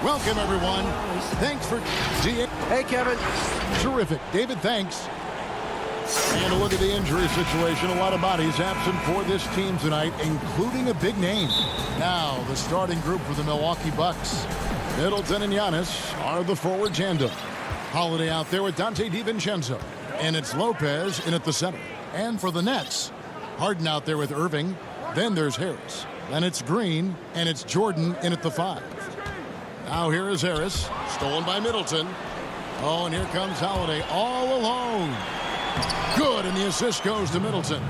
Welcome, everyone. Thanks for... Hey, Kevin. Terrific. David, thanks. And a look at the injury situation. A lot of bodies absent for this team tonight, including a big name. Now, the starting group for the Milwaukee Bucks. Middleton and Giannis are the forward tandem. Holiday out there with Dante DiVincenzo. And it's Lopez in at the center. And for the Nets, Harden out there with Irving. Then there's Harris. Then it's Green, and it's Jordan in at the 5. Now here is Harris, stolen by Middleton. Oh, and here comes Holiday all alone. Good, and the assist goes to Middleton.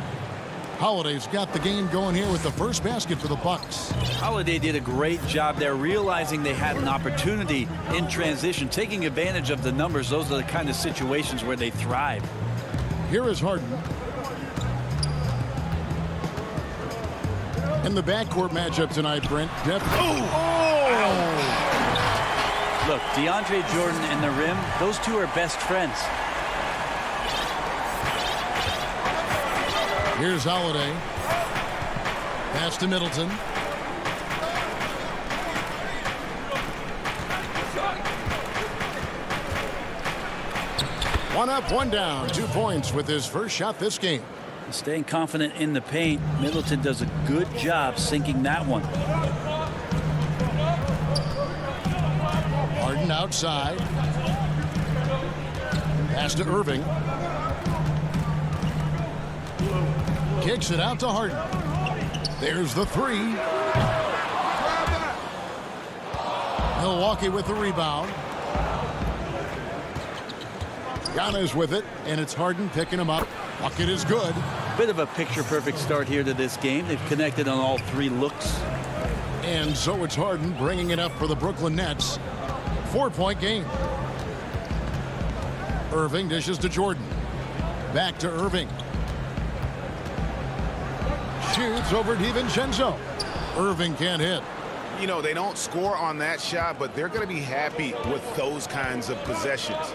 Holiday's got the game going here with the first basket for the Bucks. Holiday did a great job there, realizing they had an opportunity in transition, taking advantage of the numbers. Those are the kind of situations where they thrive. Here is Harden. In the backcourt matchup tonight, Brent. Look, DeAndre Jordan and the rim, those two are best friends. Here's Holiday. Pass to Middleton. One up, one down. 2 points with his first shot this game. Staying confident in the paint. Middleton does a good job sinking that one. Harden outside. Pass to Irving. Kicks it out to Harden. There's the 3. Milwaukee with the rebound. Giannis with it, and it's Harden picking him up. Bucket is good. Bit of a picture-perfect start here to this game. They've connected on all 3 looks. And so it's Harden bringing it up for the Brooklyn Nets. 4-point game. Irving dishes to Jordan. Back to Irving. Shoots over DiVincenzo. Irving can't hit. You know, they don't score on that shot, but they're going to be happy with those kinds of possessions.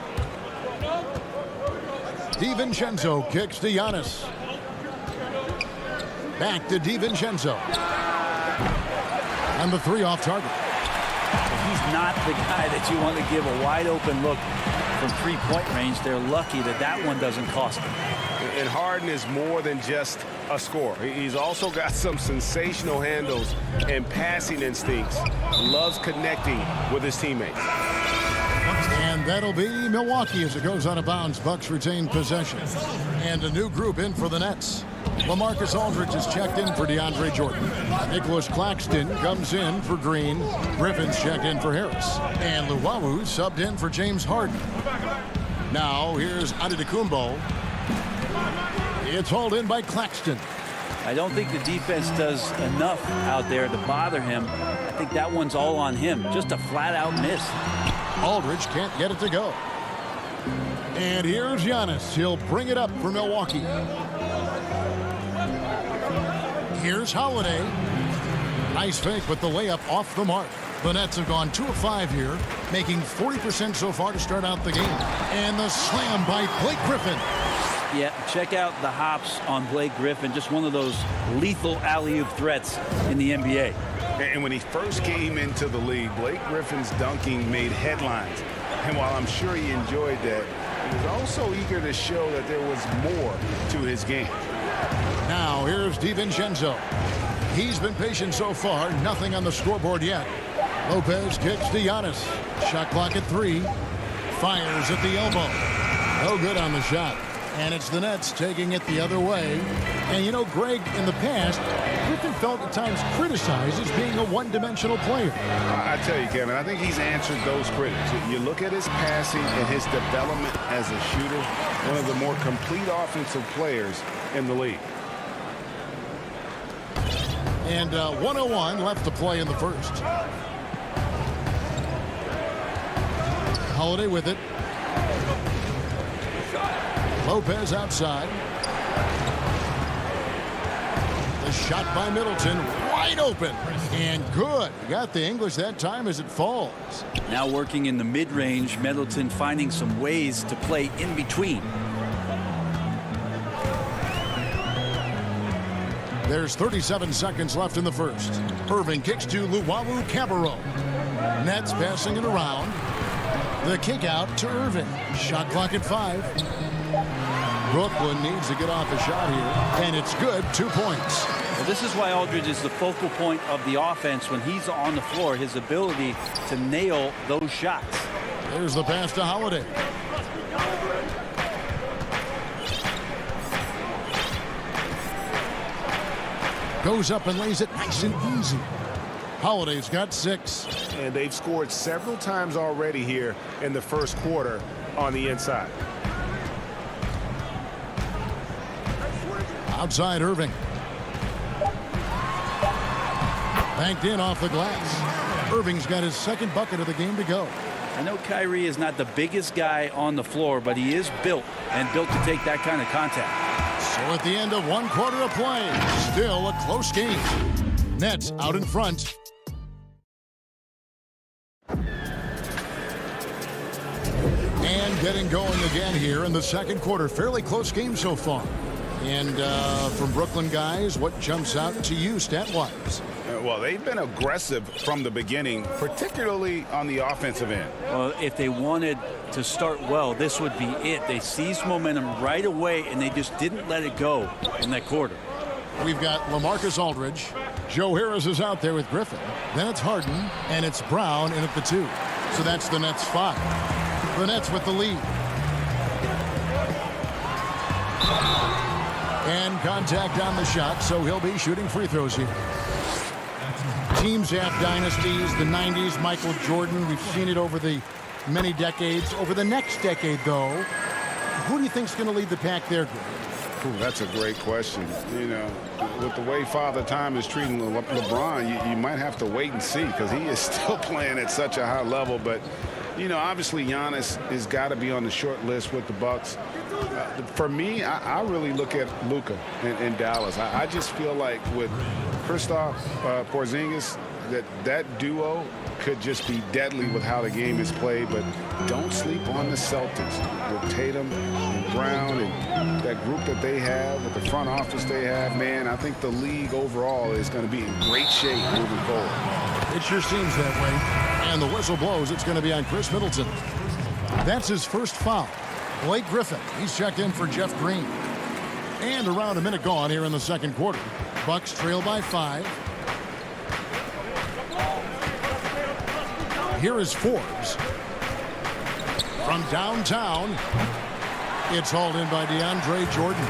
DiVincenzo kicks to Giannis. Back to DiVincenzo. And the 3 off target. He's not the guy that you want to give a wide open look from 3-point range. They're lucky that that one doesn't cost them. And Harden is more than just a scorer. He's also got some sensational handles and passing instincts. Loves connecting with his teammates. And that'll be Milwaukee as it goes out of bounds. Bucks retain possession. And a new group in for the Nets. LaMarcus Aldridge is checked in for DeAndre Jordan. Nicholas Claxton comes in for Green. Griffin's checked in for Harris. And Luwawu subbed in for James Harden. Now here's Antetokounmpo. It's hauled in by Claxton. I don't think the defense does enough out there to bother him. I think that one's all on him. Just a flat-out miss. Aldridge can't get it to go. And here's Giannis. He'll bring it up for Milwaukee. Here's Holiday. Nice fake, but the layup off the mark. The Nets have gone 2 of 5 here, making 40% so far to start out the game. And the slam by Blake Griffin. Yeah, check out the hops on Blake Griffin. Just one of those lethal alley-oop threats in the NBA. And when he first came into the league, Blake Griffin's dunking made headlines. And while I'm sure he enjoyed that, he was also eager to show that there was more to his game. Now here's DiVincenzo. He's been patient so far. Nothing on the scoreboard yet. Lopez kicks to Giannis. Shot clock at 3. Fires at the elbow. No good on the shot. And it's the Nets taking it the other way. And you know, Greg, in the past, Griffin felt at times criticized as being a one-dimensional player. I tell you, Kevin, I think he's answered those critics. You look at his passing and his development as a shooter, one of the more complete offensive players in the league. And 1:01 left to play in the first. Holiday with it. Lopez outside. The shot by Middleton, wide open, and good. Got the English that time as it falls. Now working in the mid-range, Middleton finding some ways to play in between. There's 37 seconds left in the first. Irving kicks to Luwawu Cabarro. Nets passing it around. The kick out to Irving. Shot clock at 5. Brooklyn needs to get off a shot here, and it's good. 2 points. Well, this is why Aldridge is the focal point of the offense when he's on the floor. His ability to nail those shots. There's the pass to Holiday. Goes up and lays it nice and easy. Holiday's got 6. And they've scored several times already here in the first quarter on the inside. Outside Irving. Banked in off the glass. Irving's got his second bucket of the game to go. I know Kyrie is not the biggest guy on the floor, but he is built to take that kind of contact. So at the end of 1 quarter of play, still a close game. Nets out in front. And getting going again here in the second quarter. Fairly close game so far. And from Brooklyn guys, what jumps out to you stat-wise? Well, they've been aggressive from the beginning, particularly on the offensive end. Well, if they wanted to start well, this would be it. They seized momentum right away, and they just didn't let it go in that quarter. We've got LaMarcus Aldridge. Joe Harris is out there with Griffin. Then it's Harden, and it's Brown in at the 2. So that's the Nets 5. The Nets with the lead. And contact on the shot, so he'll be shooting free throws here. Teams have dynasties, the 90s, Michael Jordan. We've seen it over the many decades. Over the next decade, though, who do you think's going to lead the pack there, Greg? Ooh, that's a great question. You know, with the way Father Time is treating LeBron, you might have to wait and see because he is still playing at such a high level. But, you know, obviously Giannis has got to be on the short list with the Bucks. For me, I really look at Luka in Dallas. I just feel like with Kristaps Porzingis, that duo could just be deadly with how the game is played. But don't sleep on the Celtics with Tatum and Brown and that group that they have, with the front office they have. Man, I think the league overall is going to be in great shape moving forward. It sure seems that way. And the whistle blows. It's going to be on Chris Middleton. That's his first foul. Blake Griffin, he's checked in for Jeff Green. And around a minute gone here in the second quarter. Bucks trail by 5. Here is Forbes. From downtown, it's hauled in by DeAndre Jordan.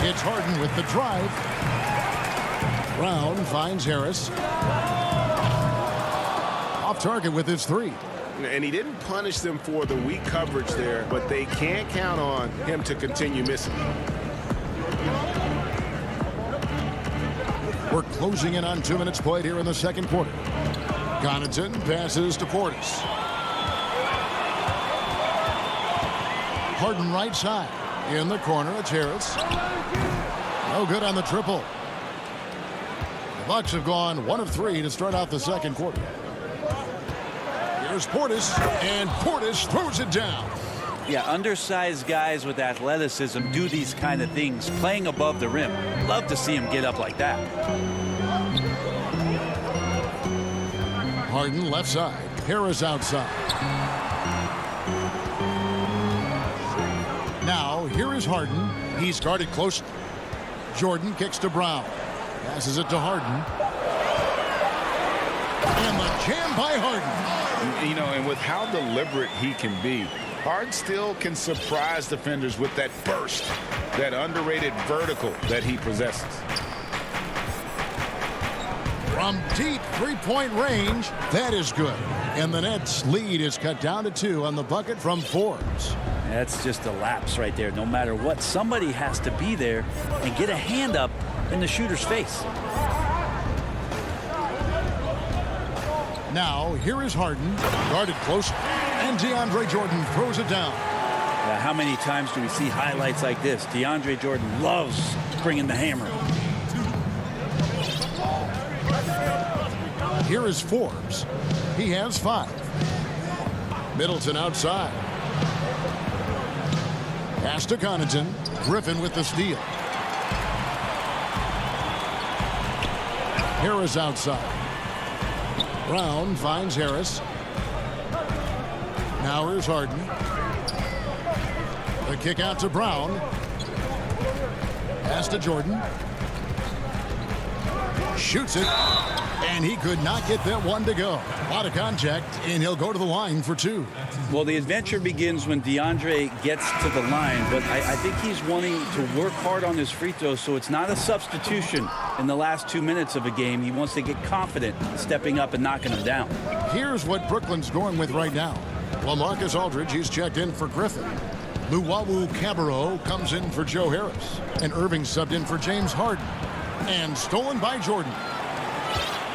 It's Harden with the drive. Brown finds Harris. Off target with his 3. And he didn't punish them for the weak coverage there, but they can't count on him to continue missing. We're closing in on 2 minutes played here in the second quarter. Connaughton passes to Portis. Harden right side. In the corner, it's Harris. No good on the triple. The Bucks have gone 1 of 3 to start out the second quarter. Here's Portis, and Portis throws it down. Yeah, undersized guys with athleticism do these kind of things, playing above the rim. Love to see him get up like that. Harden left side. Harris outside. Now, here is Harden. He's guarded close. Jordan kicks to Brown. Passes it to Harden. And the jam by Harden. You know, and with how deliberate he can be, Harden still can surprise defenders with that burst, that underrated vertical that he possesses. From deep three-point range, that is good. And the Nets' lead is cut down to 2 on the bucket from Forbes. That's just a lapse right there. No matter what, somebody has to be there and get a hand up in the shooter's face. Now, here is Harden, guarded close, and DeAndre Jordan throws it down. How many times do we see highlights like this? DeAndre Jordan loves bringing the hammer. Here is Forbes. He has 5. Middleton outside. Pass to Connaughton. Griffin with the steal. Harris outside. Brown finds Harris. Now here's Harden. The kick out to Brown. Pass to Jordan. Shoots it. And he could not get that one to go. A lot of contact, and he'll go to the line for two. Well, the adventure begins when DeAndre gets to the line, but I think he's wanting to work hard on his free throws, so it's not a substitution in the last 2 minutes of a game. He wants to get confident stepping up and knocking them down. Here's what Brooklyn's going with right now. LaMarcus Aldridge, he's checked in for Griffin. Luwawu Cabarrot comes in for Joe Harris. And Irving subbed in for James Harden. And stolen by Jordan.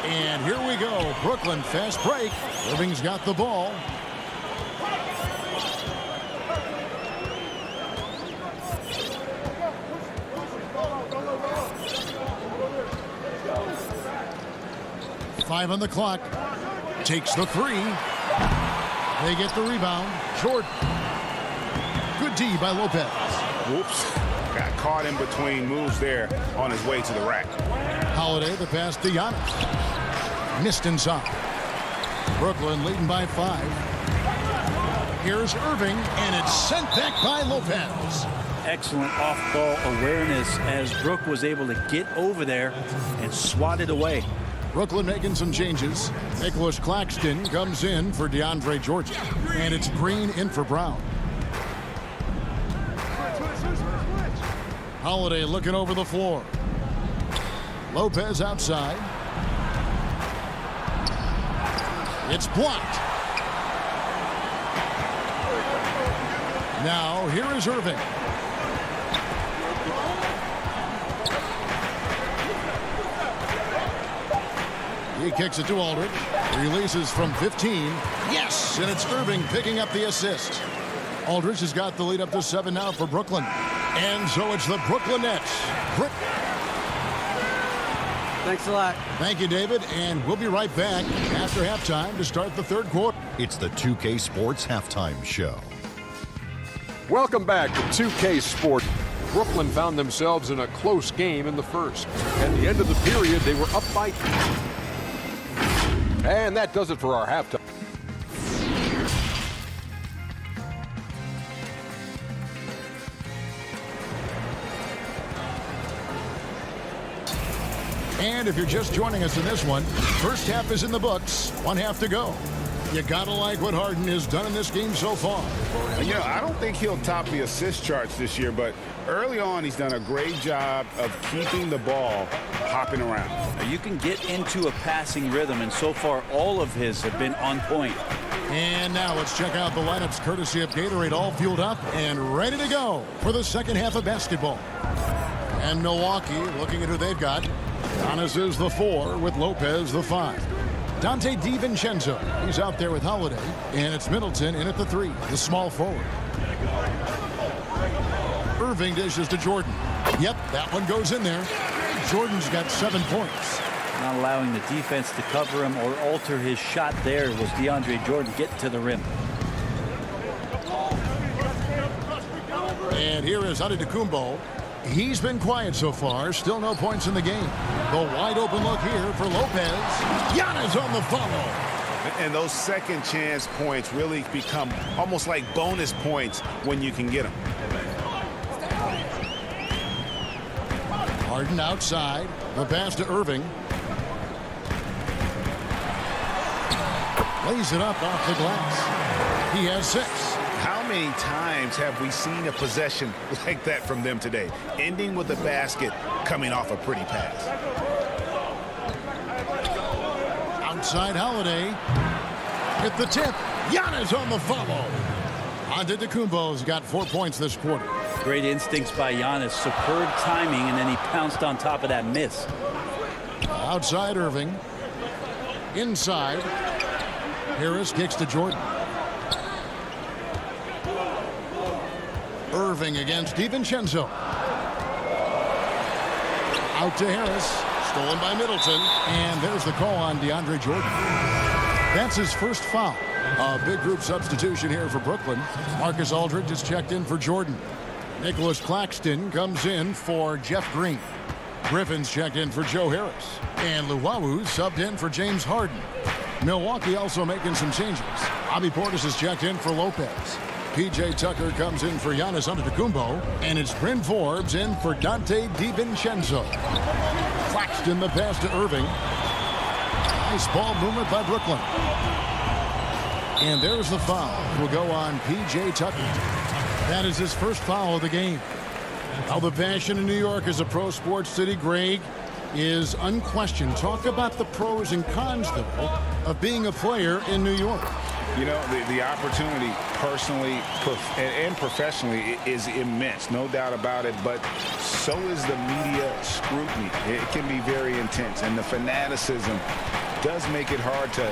And here we go. Brooklyn fast break. Irving's got the ball. Five on the clock. Takes the three. They get the rebound. Jordan. Good D by Lopez. Whoops. Got caught in between moves there on his way to the rack. Holiday, the pass to Giannis. Missed inside. Brooklyn leading by 5. Here's Irving, and it's sent back by Lopez. Excellent off-ball awareness as Brook was able to get over there and swat it away. Brooklyn making some changes. Nicholas Claxton comes in for DeAndre Jordan. And it's Green in for Brown. Holiday looking over the floor. Lopez outside. It's blocked. Now here is Irving. He kicks it to Aldridge. Releases from 15. Yes! And it's Irving picking up the assist. Aldridge has got the lead up to 7 now for Brooklyn. And so it's the Brooklyn Nets. Thanks a lot. Thank you, David. And we'll be right back after halftime to start the third quarter. It's the 2K Sports Halftime Show. Welcome back to 2K Sport. Brooklyn found themselves in a close game in the first. At the end of the period, they were up by 2. And that does it for our halftime. And if you're just joining us in this one, first half is in the books. 1 half to go. You gotta like what Harden has done in this game so far. You know, I don't think he'll top the assist charts this year, but early on he's done a great job of keeping the ball hopping around. Now, you can get into a passing rhythm, and so far all of his have been on point. And now let's check out the lineups courtesy of Gatorade, all fueled up and ready to go for the second half of basketball. And Milwaukee looking at who they've got. Giannis is the 4 with Lopez the 5. Dante DiVincenzo, he's out there with Holiday. And it's Middleton in at the 3, the small forward. Irving dishes to Jordan. Yep, that one goes in there. Jordan's got 7 points. Not allowing the defense to cover him or alter his shot there was DeAndre Jordan getting to the rim. And here is Antetokounmpo. He's been quiet so far. Still no points in the game. The wide open look here for Lopez. Giannis on the follow. And those second chance points really become almost like bonus points when you can get them. Harden outside. The pass to Irving. Lays it up off the glass. He has 6. How many times have we seen a possession like that from them today? Ending with a basket, coming off a pretty pass. Outside Holiday. Hit the tip. Giannis on the follow. Antetokounmpo's got 4 points this quarter. Great instincts by Giannis. Superb timing, and then he pounced on top of that miss. Outside Irving. Inside. Harris kicks to Jordan. Irving against DiVincenzo. Out to Harris. Stolen by Middleton. And there's the call on DeAndre Jordan. That's his first foul. A big group substitution here for Brooklyn. Marcus Aldridge is checked in for Jordan. Nicholas Claxton comes in for Jeff Green. Griffin's checked in for Joe Harris. And Luwawu subbed in for James Harden. Milwaukee also making some changes. Bobby Portis is checked in for Lopez. P.J. Tucker comes in for Giannis Antetokounmpo. And it's Bryn Forbes in for Dante DiVincenzo. Claxton the pass to Irving. Nice ball movement by Brooklyn. And there's the foul. Will go on P.J. Tucker. That is his first foul of the game. Now the passion in New York is a pro sports city, Greg, is unquestioned. Talk about the pros and cons, though, of being a player in New York. You know, the opportunity personally and professionally is immense, no doubt about it, but so is the media scrutiny. It can be very intense, and the fanaticism does make it hard to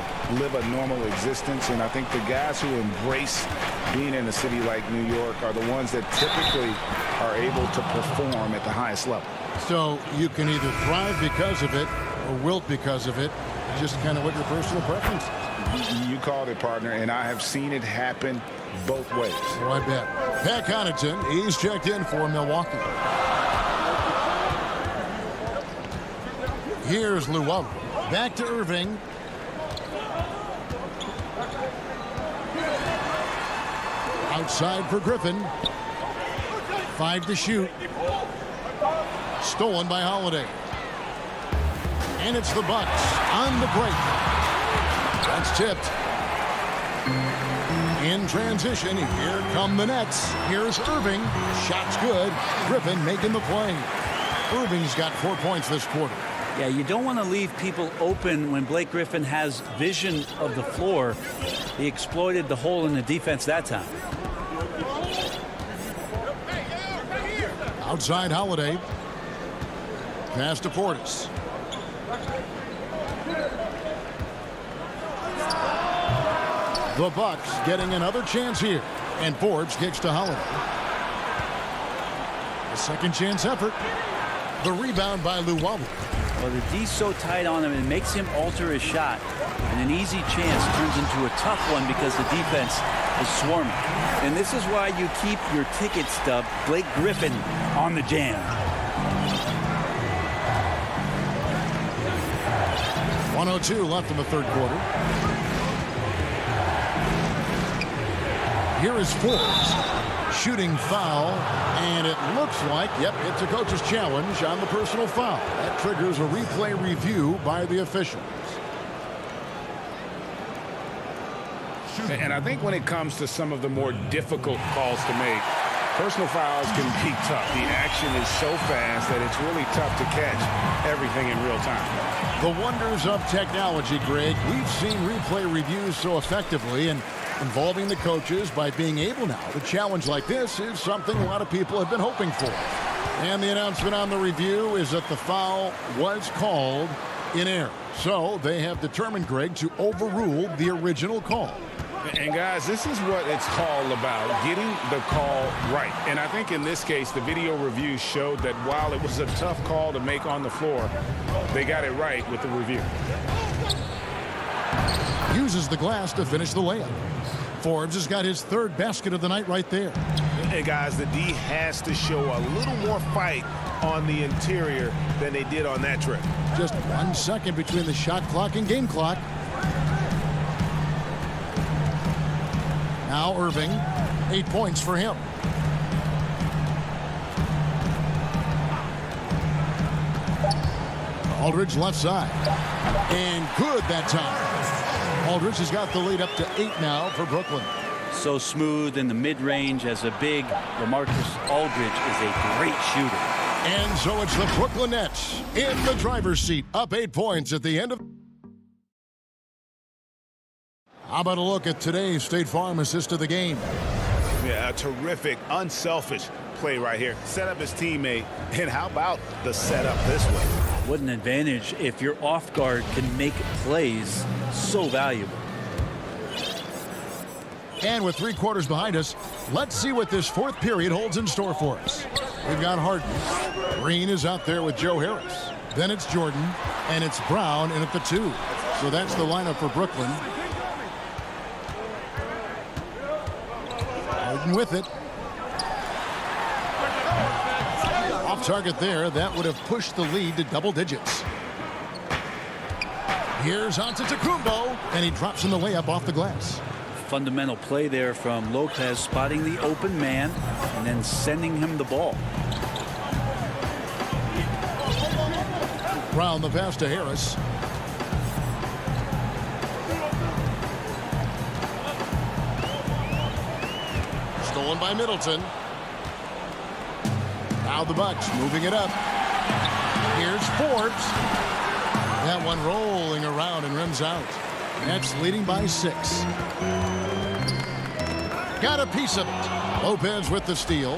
live a normal existence. And I think the guys who embrace being in a city like New York are the ones that typically are able to perform at the highest level. So you can either thrive because of it or wilt because of it, just kind of what your personal preference is. You called it, partner, and I have seen it happen both ways. So I bet. Pat Connaughton, he's checked in for Milwaukee. Here's Luwawu. Back to Irving. Outside for Griffin. 5 to shoot. Stolen by Holiday. And it's the Bucks on the break. That's tipped. In transition, here come the Nets. Here's Irving. Shot's good. Griffin making the play. Irving's got 4 points this quarter. Yeah, you don't want to leave people open when Blake Griffin has vision of the floor. He exploited the hole in the defense that time. Outside Holiday. Pass to Portis. The Bucks getting another chance here. And Forbes kicks to Holiday. A second chance effort. The rebound by Luwawu. Well, the D's so tight on him, it makes him alter his shot. And an easy chance turns into a tough one because the defense is swarming. And this is why you keep your ticket stub, Blake Griffin, on the jam. 1:02 left in the third quarter. Here is Forbes. Shooting foul, and it looks like, yep, it's a coach's challenge on the personal foul. That triggers a replay review by the officials. And I think when it comes to some of the more difficult calls to make, personal fouls can be tough. The action is so fast that it's really tough to catch everything in real time. The wonders of technology, Greg. We've seen replay reviews so effectively, and involving the coaches by being able now to challenge like this is something a lot of people have been hoping for. And the announcement on the review is that the foul was called in error. So they have determined, Greg, to overrule the original call. And guys, this is what it's all about, getting the call right. And I think in this case, the video review showed that while it was a tough call to make on the floor, they got it right with the review. Uses the glass to finish the layup. Forbes has got his third basket of the night right there. Hey guys, the D has to show a little more fight on the interior than they did on that trip. Just 1 second between the shot clock and game clock. Now Irving, 8 points for him. Aldridge left side. And good that time. Aldridge has got the lead up to 8 now for Brooklyn. So smooth in the mid-range as a big. LaMarcus Aldridge is a great shooter. And so it's the Brooklyn Nets in the driver's seat, up 8 points at the end of. How about a look at today's State Farm assist of the game? Yeah, a terrific, unselfish play right here. Set up his teammate, and how about the setup this way? What an advantage if your off guard can make plays so valuable. And with 3 quarters behind us, let's see what this fourth period holds in store for us. We've got Harden. Green is out there with Joe Harris. Then it's Jordan, and it's Brown in at the 2. So that's the lineup for Brooklyn. Harden with it. Off target there. That would have pushed the lead to double digits. Here's Antetokounmpo, and he drops in the layup off the glass. Fundamental play there from Lopez, spotting the open man and then sending him the ball. Brown the pass to Harris. Stolen by Middleton. Now the Bucks moving it up. Here's Forbes. That one rolling around and rims out. Nets leading by 6. Got a piece of it. Lopez with the steal.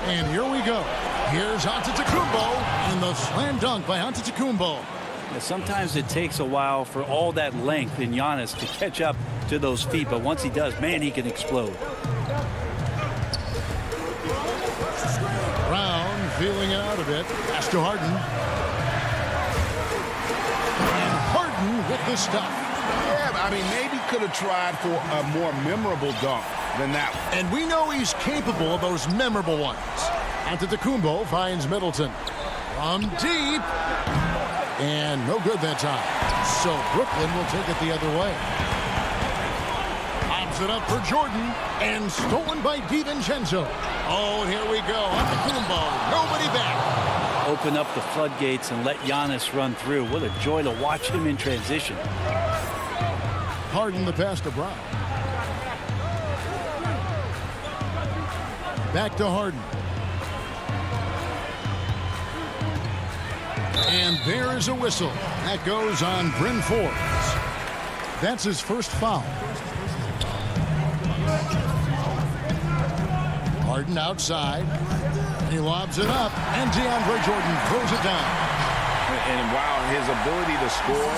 And here we go. Here's Antetokounmpo, and the slam dunk by Antetokounmpo. Sometimes it takes a while for all that length in Giannis to catch up to those feet, but once he does, man, he can explode. Brown feeling it out a bit. Pass to Harden. And Harden with the stuff. Yeah, I mean, maybe could have tried for a more memorable dunk than that one. And we know he's capable of those memorable ones. Antetokounmpo finds Middleton. From deep. And no good that time. So Brooklyn will take it the other way. Lobs it up for Jordan. And stolen by DiVincenzo. Oh, and here we go. Antetokounmpo. Nobody back. Open up the floodgates and let Giannis run through. What a joy to watch him in transition. Harden the pass to Brown. Back to Harden. And there is a whistle. That goes on Bryn Forbes. That's his first foul. Harden outside. He lobs it up. And DeAndre Jordan throws it down. And while his ability to score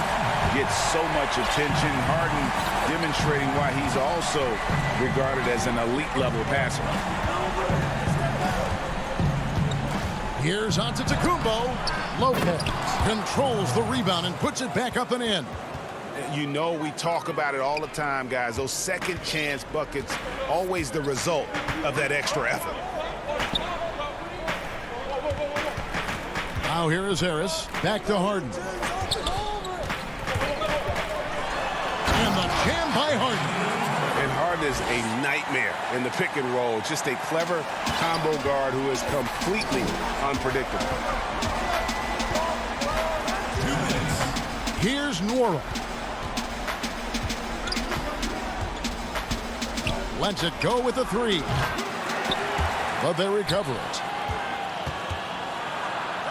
gets so much attention, Harden demonstrating why he's also regarded as an elite level passer. Here's Antetokounmpo. Lopez controls the rebound and puts it back up and in. You know, we talk about it all the time, guys. Those second chance buckets, always the result of that extra effort. Now here is Harris. Back to Harden. And the jam by Harden. And Harden is a nightmare in the pick and roll. Just a clever combo guard who is completely unpredictable. Here's Nwora. Lets it go with a 3. But they recover it.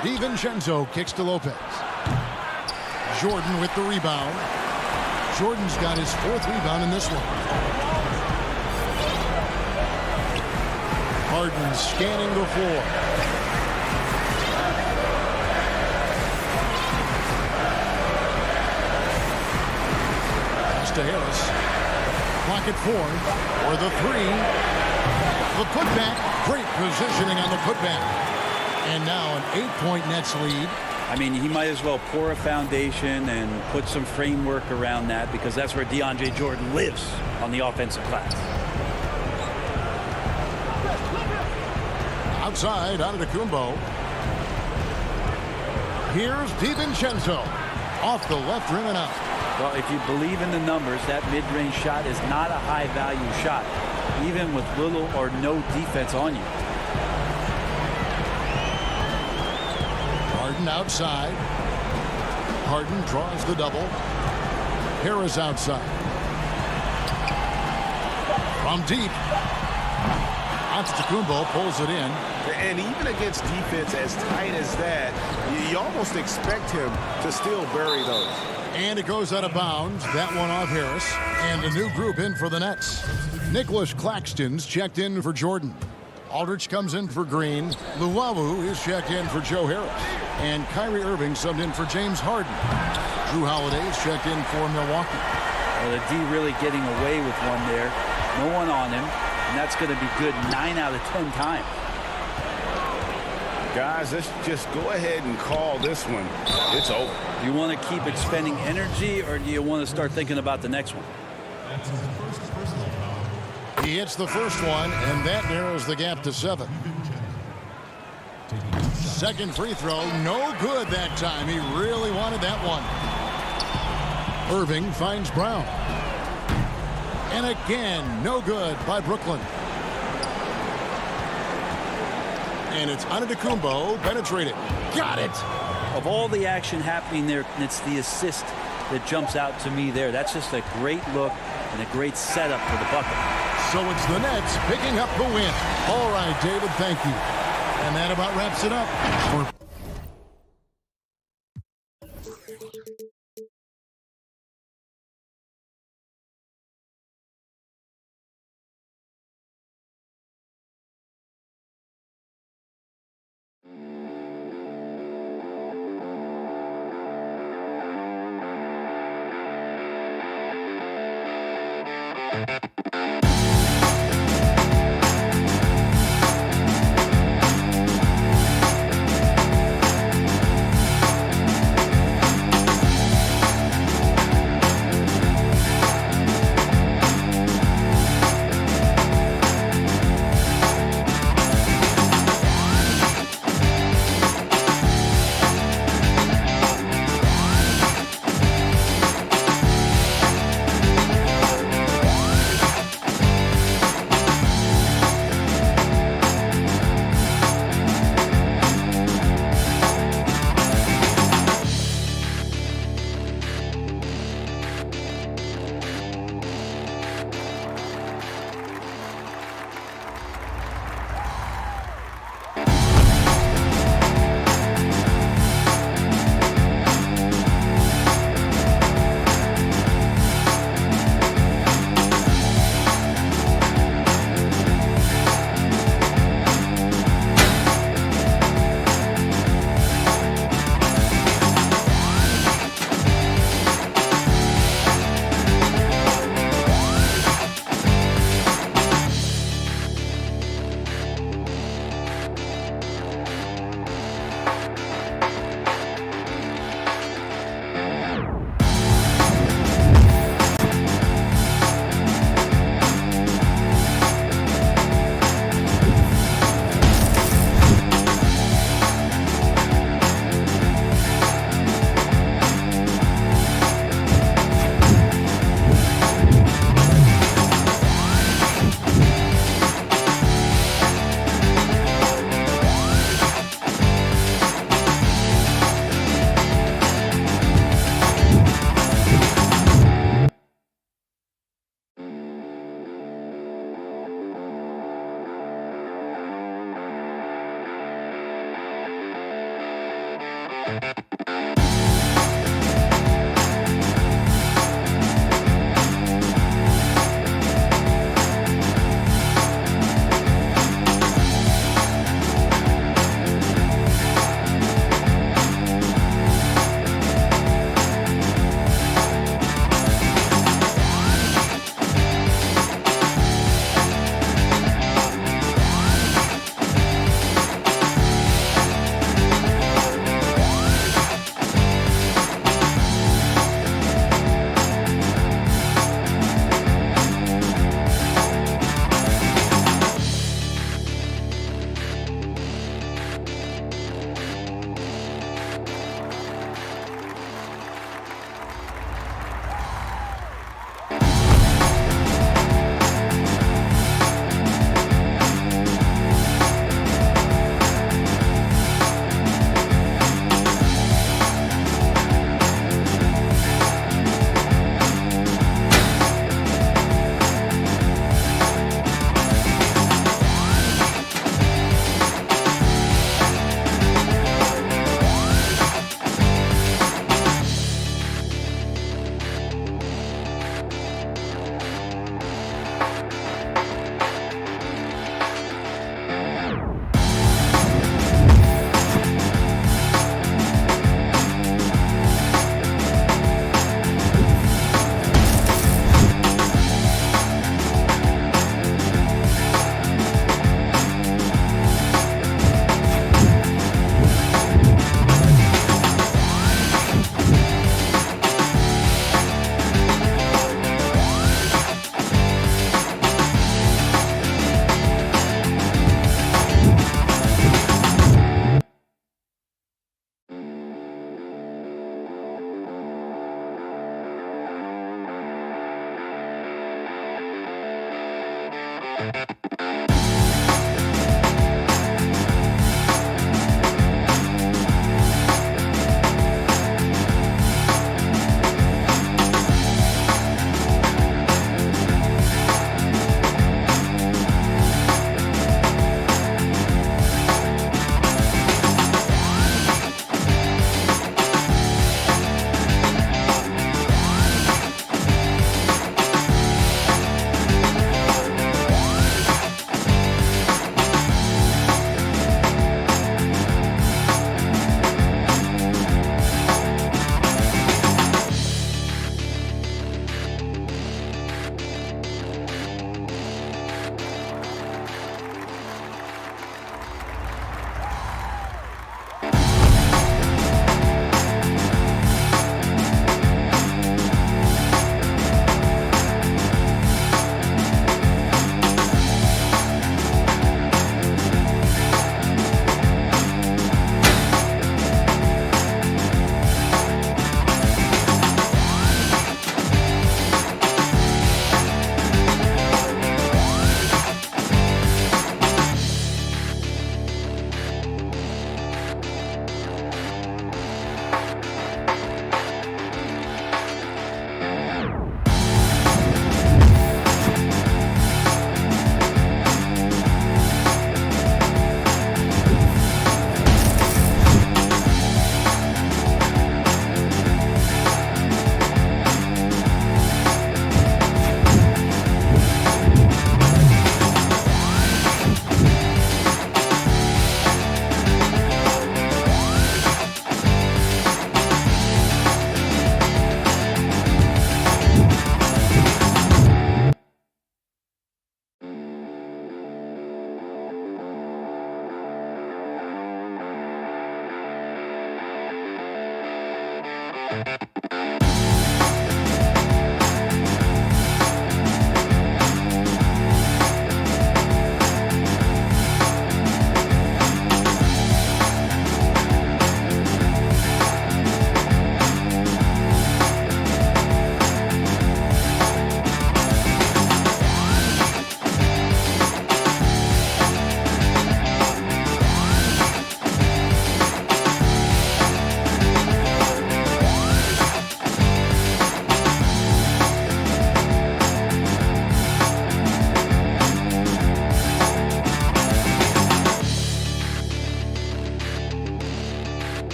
DiVincenzo kicks to Lopez. Jordan with the rebound. Jordan's got his 4th rebound in this one. Harden scanning the floor. Pass to Harris. Clock at 4. Or the 3. The putback. Great positioning on the putback. And now an 8-point Nets lead. I mean, he might as well pour a foundation and put some framework around that, because that's where DeAndre Jordan lives on the offensive glass. Outside, Antetokounmpo. Here's DiVincenzo. Off the left rim and out. Well, if you believe in the numbers, that mid-range shot is not a high-value shot, even with little or no defense on you. Harden outside. Harden draws the double. Harris outside. From deep. Antetokounmpo pulls it in. And even against defense as tight as that, you almost expect him to still bury those. And it goes out of bounds. That one off Harris. And a new group in for the Nets. Nicholas Claxton's checked in for Jordan. Aldridge comes in for Green. Luwawu is checked in for Joe Harris. And Kyrie Irving subbed in for James Harden. Drew Holiday is checked in for Milwaukee. Well, the D really getting away with one there. No one on him. And that's going to be good 9 out of 10 times. Guys, let's just go ahead and call this one. It's over. Do you want to keep expending energy, or do you want to start thinking about the next one? He hits the first one, and that narrows the gap to 7. second free throw, no good that time. He really wanted that one. Irving finds Brown. And again, no good by Brooklyn. And it's Antetokounmpo penetrated. Got it. Of all the action happening there, it's the assist that jumps out to me there. That's just a great look and a great setup for the bucket. So it's the Nets picking up the win. All right, David, thank you. And that about wraps it up for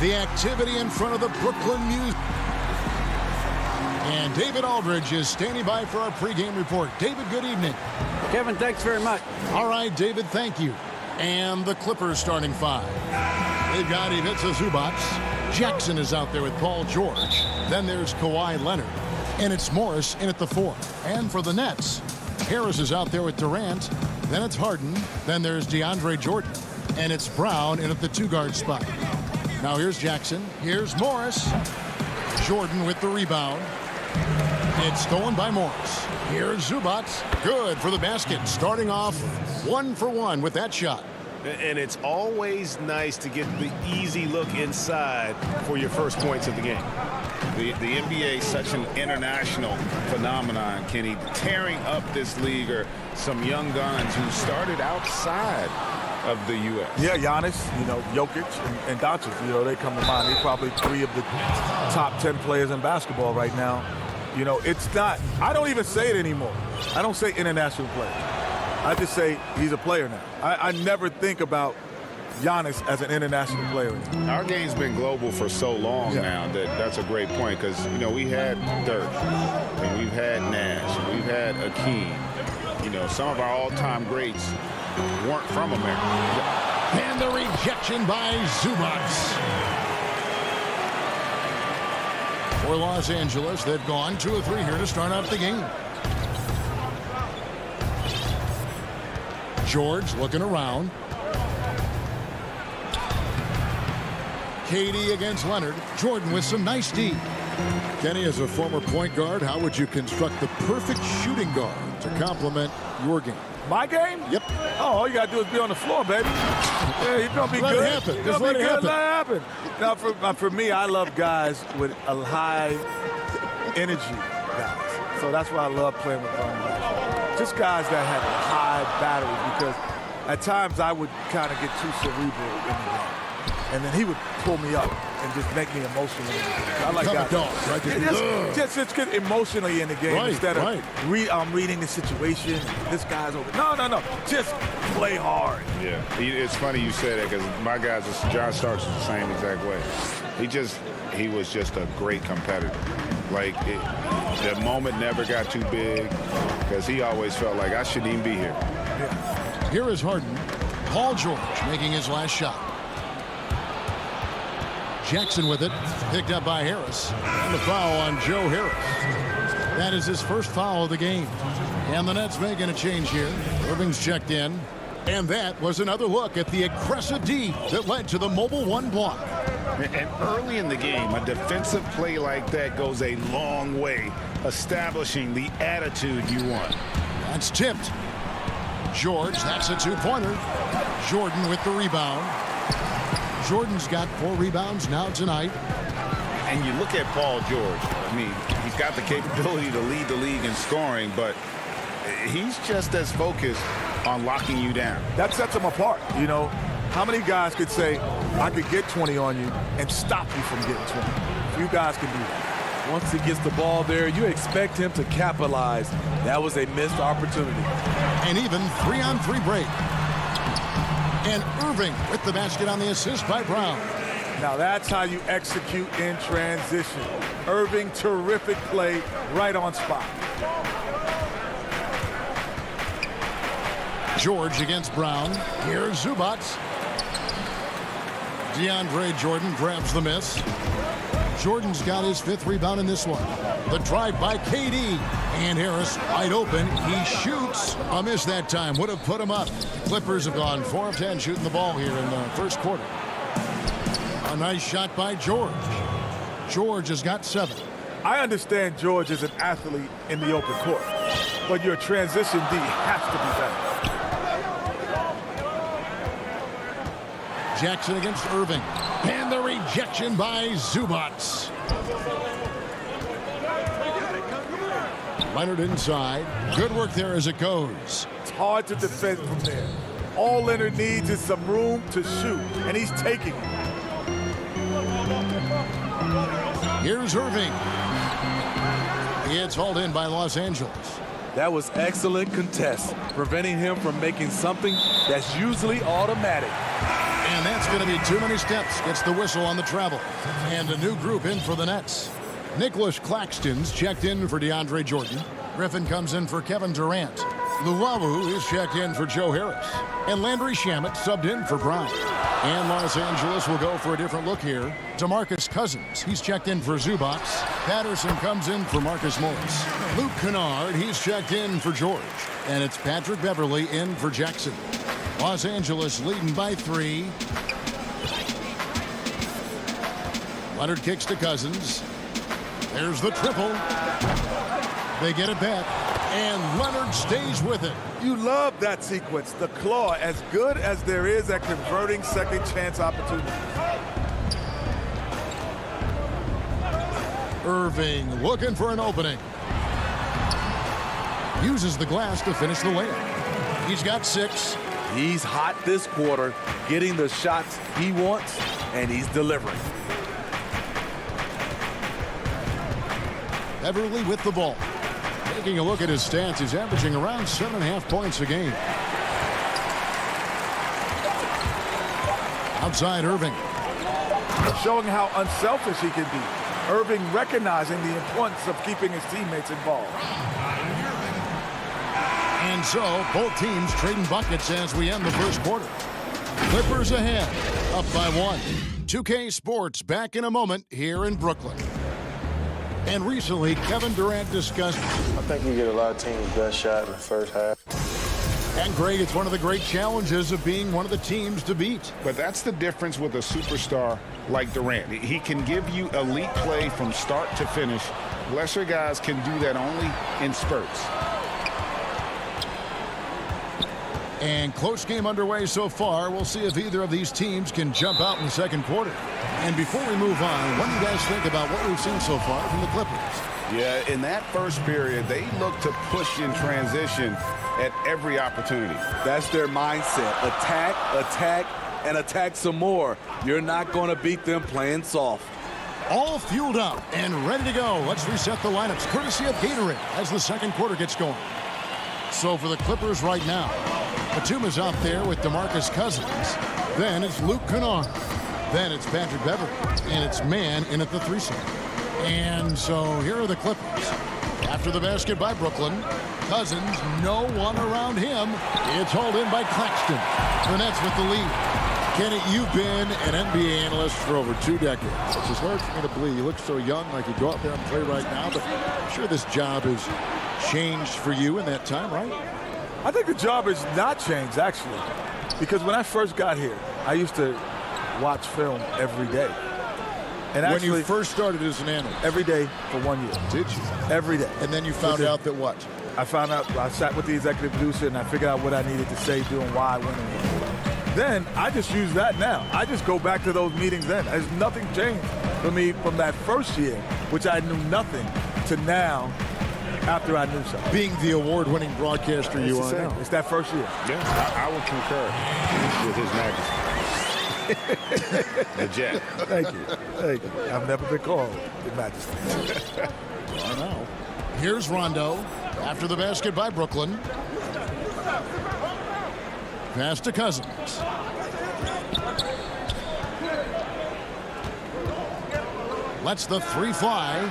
The activity in front of the Brooklyn Muse. And David Aldridge is standing by for our pregame report. David, good evening. Kevin, thanks very much. All right, David, thank you. And the Clippers starting five. They've got Ivica Zubac. Jackson is out there with Paul George. Then there's Kawhi Leonard. And it's Morris in at the 4. And for the Nets, Harris is out there with Durant. Then it's Harden. Then there's DeAndre Jordan. And it's Brown in at the 2-guard spot. Now here's Jackson. Here's Morris. Jordan with the rebound. It's stolen by Morris. Here's Zubac. Good for the basket. Starting off 1 for 1 with that shot. And it's always nice to get the easy look inside for your first points of the game. The NBA is such an international phenomenon, Kenny. Tearing up this league are some young guns who started outside of the U.S. Yeah, Giannis, Jokic, and Doncic, they come to mind. They're probably 3 of the top 10 players in basketball right now. It's not, I don't even say it anymore. I don't say international player. I just say he's a player now. I never think about Giannis as an international player anymore. Our game's been global for so long now that's a great point because, we had Dirk, and we've had Nash, and we've had Akeem. Some of our all-time greats weren't from America. And the rejection by Zubac. For Los Angeles, they've gone 2 of 3 here to start out the game. George looking around. KD against Leonard. Jordan with some nice D. Kenny, as a former point guard, how would you construct the perfect shooting guard to complement your game? My game? Yep. Oh, all you got to do is be on the floor, baby. Yeah, you're going to be Let good. it happen. Just Let let it happen. Now, for me, I love guys with a high energy guys. So that's why I love playing with Nash. Just guys that have high batteries because at times I would kind of get too cerebral in the game. And then he would pull me up and just make me emotional. I like that. Right? Just get emotionally in the game instead of reading the situation. This guy's over. No. Just play hard. Yeah. It's funny you say that because my guys, John Starks is the same exact way. He was just a great competitor. The moment never got too big because he always felt like I shouldn't even be here. Yeah. Here is Harden. Paul George making his last shot. Jackson with it, picked up by Harris. And the foul on Joe Harris. That is his first foul of the game. And the Nets making a change here. Irving's checked in. And that was another look at the aggressive D that led to the mobile 1 block. And early in the game, a defensive play like that goes a long way, establishing the attitude you want. That's tipped. George, that's a 2-pointer. Jordan with the rebound. Jordan's got 4 rebounds now tonight. And you look at Paul George. I mean, he's got the capability to lead the league in scoring, but he's just as focused on locking you down. That sets him apart. How many guys could say, I could get 20 on you and stop you from getting 20? Few guys can do that. Once he gets the ball there, you expect him to capitalize. That was a missed opportunity. And even 3-on-3 break. And Irving with the basket on the assist by Brown. Now that's how you execute in transition. Irving, terrific play, right on spot. George against Brown. Here's Zubac. DeAndre Jordan grabs the miss. Jordan's got his 5th rebound in this one. The drive by KD. And Harris wide open. He shoots. A miss that time. Would have put him up. The Clippers have gone 4 of 10 shooting the ball here in the first quarter. A nice shot by George. George has got 7. I understand George is an athlete in the open court, but your transition D has to be better. Jackson against Irving. And the rejection by Zubac. Leonard inside. Good work there as it goes. It's hard to defend from there. All Leonard needs is some room to shoot, and he's taking it. Here's Irving. He gets hauled in by Los Angeles. That was excellent contest, preventing him from making something that's usually automatic. And that's going to be too many steps. Gets the whistle on the travel. And a new group in for the Nets. Nicholas Claxton's checked in for DeAndre Jordan. Griffin comes in for Kevin Durant. Luwawu is checked in for Joe Harris. And Landry Shamet subbed in for Brown. And Los Angeles will go for a different look here. DeMarcus Cousins, he's checked in for Zubac. Patterson comes in for Marcus Morris. Luke Kennard, he's checked in for George. And it's Patrick Beverley in for Jackson. Los Angeles leading by 3. Leonard kicks to Cousins. There's the triple. They get it back. And Leonard stays with it. You love that sequence. The claw, as good as there is at converting second chance opportunities. Irving looking for an opening. Uses the glass to finish the layup. He's got 6. He's hot this quarter, getting the shots he wants, and he's delivering. Beverly with the ball. Taking a look at his stats, he's averaging around 7.5 points a game. Outside Irving. Showing how unselfish he can be. Irving recognizing the importance of keeping his teammates involved. And so, both teams trading buckets as we end the first quarter. Clippers ahead, up by 1. 2K Sports back in a moment here in Brooklyn. And recently, Kevin Durant discussed... I think we get a lot of teams' best shot in the first half. And Greg, it's one of the great challenges of being one of the teams to beat. But that's the difference with a superstar like Durant. He can give you elite play from start to finish. Lesser guys can do that only in spurts. And close game underway so far. We'll see if either of these teams can jump out in the second quarter. And before we move on, what do you guys think about what we've seen so far from the Clippers? Yeah, in that first period, they look to push in transition at every opportunity. That's their mindset. Attack, attack, and attack some more. You're not going to beat them playing soft. All fueled up and ready to go. Let's reset the lineups courtesy of Gatorade as the second quarter gets going. So for the Clippers right now, Batum is out there with DeMarcus Cousins. Then it's Luke Kennard. Then it's Patrick Beverley. And it's Mann in at the 3-slot. And so here are the Clippers. After the basket by Brooklyn, Cousins, no one around him. It's hauled in by Claxton. The Nets with the lead. Kenny, you've been an NBA analyst for over 2 decades. It's just hard for me to believe. You look so young, like you go out there and play right now, but I'm sure this job has changed for you in that time, right? I think the job has not changed, actually. Because when I first got here, I used to watch film every day. And when actually, you first started as an analyst? Every day for 1 year. Did you? Every day. And then you found out that what? I found out, I sat with the executive producer and I figured out what I needed to say, doing why, when, and what. Then I just use that now. I just go back to those meetings then. There's nothing changed for me from that first year, which I knew nothing, to now after I knew something. Being the award-winning broadcaster you are now. It's that first year. Yeah, I would concur with His Majesty. The Jet. Thank you. Thank you. I've never been called His Majesty. I know. Here's Rondo after the basket by Brooklyn. Pass to Cousins. Lets the 3 fly.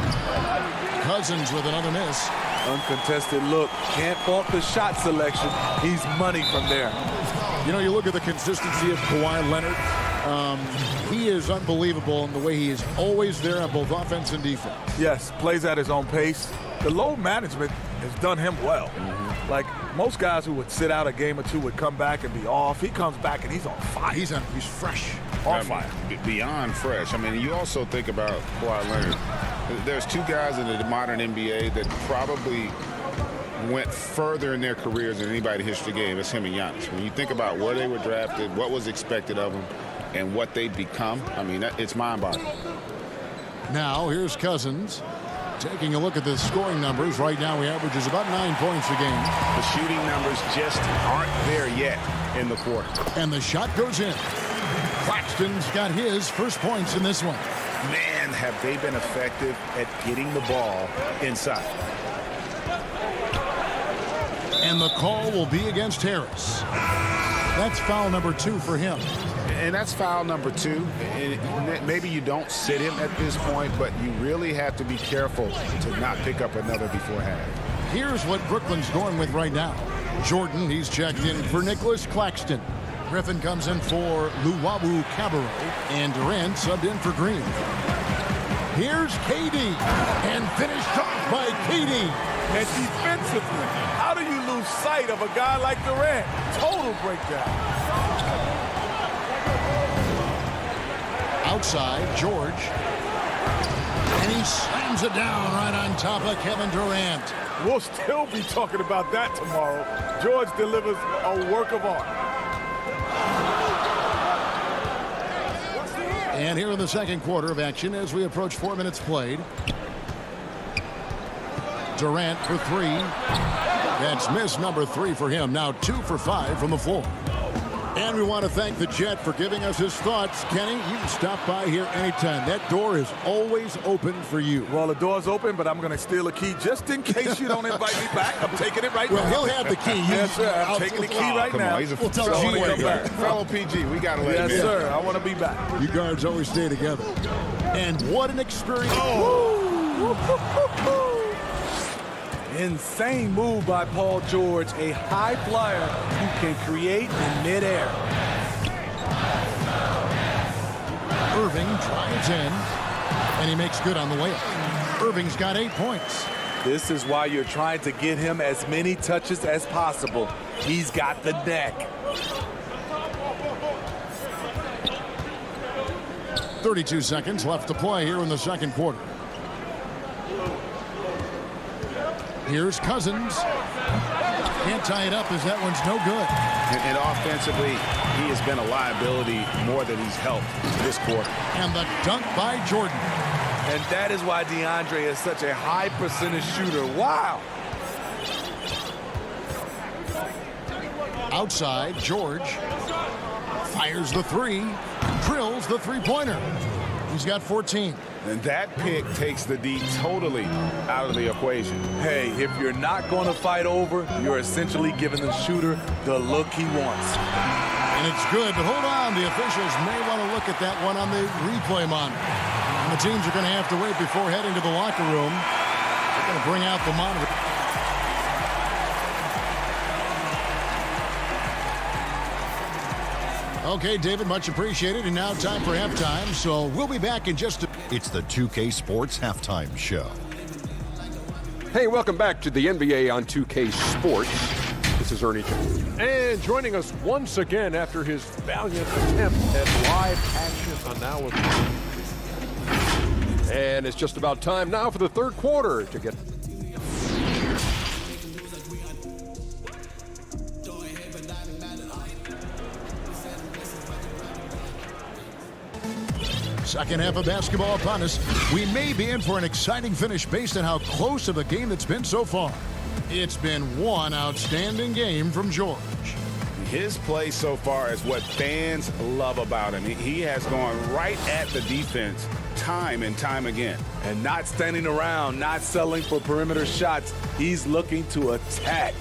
Cousins with another miss. Uncontested look. Can't fault the shot selection. He's money from there. You know, you look at the consistency of Kawhi Leonard. He is unbelievable in the way he is always there on both offense and defense. Yes, plays at his own pace. The load management has done him well. Like most guys who would sit out a game or two would come back and be off. He comes back and he's on fire. He's fresh. On fire. Beyond fresh. I mean, you also think about Kawhi Leonard. There's 2 guys in the modern NBA that probably went further in their careers than anybody in the history of the game. It's him and Giannis. When you think about where they were drafted, what was expected of them, and what they've become, I mean, it's mind-boggling. Now, here's Cousins. Taking a look at the scoring numbers. Right now, he averages about 9 points a game. The shooting numbers just aren't there yet in the quarter. And the shot goes in. Claxton's got his first points in this one. Man, have they been effective at getting the ball inside. And the call will be against Harris. That's foul number 2 for him. And that's foul number 2. And maybe you don't sit him at this point, but you really have to be careful to not pick up another before half. Here's what Brooklyn's going with right now. Jordan, he's checked in for Nicholas Claxton. Griffin comes in for Luwawu Cabarro. And Durant subbed in for Green. Here's KD. And finished off by KD. And defensively, how do you lose sight of a guy like Durant? Total breakdown. Outside, George. And he slams it down right on top of Kevin Durant. We'll still be talking about that tomorrow. George delivers a work of art. And here in the second quarter of action as we approach 4 minutes played. Durant for 3. That's miss number 3 for him. Now 2 for 5 from the floor. And we want to thank the Jet for giving us his thoughts. Kenny, you can stop by here anytime. That door is always open for you. Well, the door's open, but I'm going to steal a key just in case you don't invite me back. I'm taking it right now. Well, he'll have the key. Yes, sir. I'm taking the key right now. We'll tell G when back. Fellow PG, we got to let him in. Yes, sir. I want to be back. You guards always stay together. And what an experience. Insane move by Paul George, a high flyer who can create in midair. Irving drives in, and he makes good on the layup. Irving's got 8 points. This is why you're trying to get him as many touches as possible. He's got the neck. 32 seconds left to play here in the second quarter. Here's Cousins. Can't tie it up as that one's no good. And offensively, he has been a liability more than he's helped this quarter. And the dunk by Jordan. And that is why DeAndre is such a high percentage shooter. Wow. Outside, George fires the 3, drills the 3-pointer. He's got 14. And that pick takes the D totally out of the equation. Hey, if you're not going to fight over, you're essentially giving the shooter the look he wants. And it's good, but hold on. The officials may want to look at that one on the replay monitor. And the teams are going to have to wait before heading to the locker room. They're going to bring out the monitor. Okay, David, much appreciated. And now time for halftime. So we'll be back in just a... It's the 2K Sports Halftime Show. Hey, welcome back to the NBA on 2K Sports. This is Ernie Jones. And joining us once again after his valiant attempt at live action analysis. And it's just about time now for the third quarter to get... Second half of basketball upon us. We may be in for an exciting finish based on how close of a game it's been so far. It's been one outstanding game from George. His play so far is what fans love about him. He has gone right at the defense time and time again. And not standing around, not settling for perimeter shots. He's looking to attack.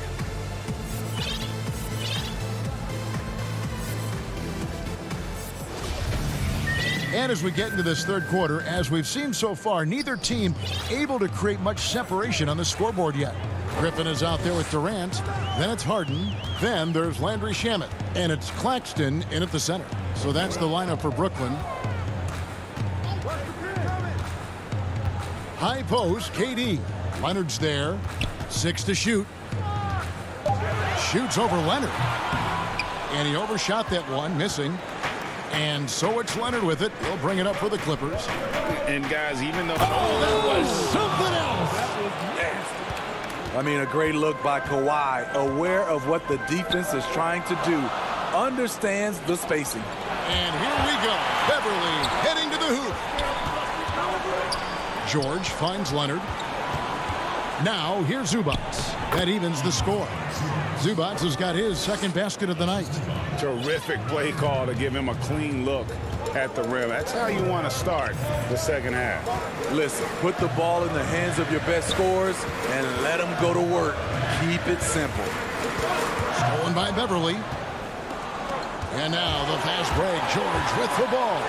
And as we get into this third quarter, as we've seen so far, neither team able to create much separation on the scoreboard yet. Griffin is out there with Durant. Then it's Harden. Then there's Landry Shamet. And it's Claxton in at the center. So that's the lineup for Brooklyn. High post, KD. Leonard's there. 6 to shoot. Shoots over Leonard. And he overshot that one, missing. And so it's Leonard with it. He'll bring it up for the Clippers. And guys, even though... Oh, that was something else. That was nasty. I mean, a great look by Kawhi, aware of what the defense is trying to do, understands the spacing. And here we go. Beverly heading to the hoop. George finds Leonard. Now here's Zubats. That evens the score. Zubats has got his second basket of the night. Terrific play call to give him a clean look at the rim. That's how you want to start the second half. Listen, put the ball in the hands of your best scorers and let them go to work. Keep it simple. Stolen by Beverly. And now the fast break. George with the ball.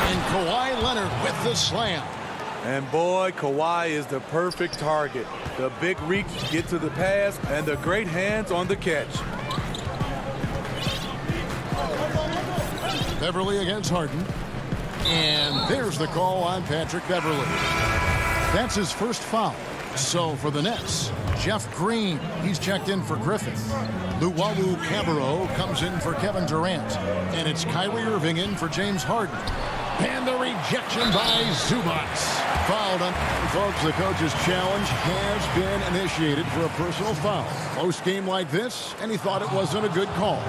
And Kawhi Leonard with the slam. And boy, Kawhi is the perfect target. The big reach, get to the pass, and the great hands on the catch. Beverly against Harden. And there's the call on Patrick Beverly. That's his first foul. So for the Nets, Jeff Green, he's checked in for Griffin. Luwawu-Cabarrot comes in for Kevin Durant. And it's Kyrie Irving in for James Harden. And the rejection by Zubac. Fouled on. Folks, the coach's challenge has been initiated for a personal foul. Close game like this, and he thought it wasn't a good call.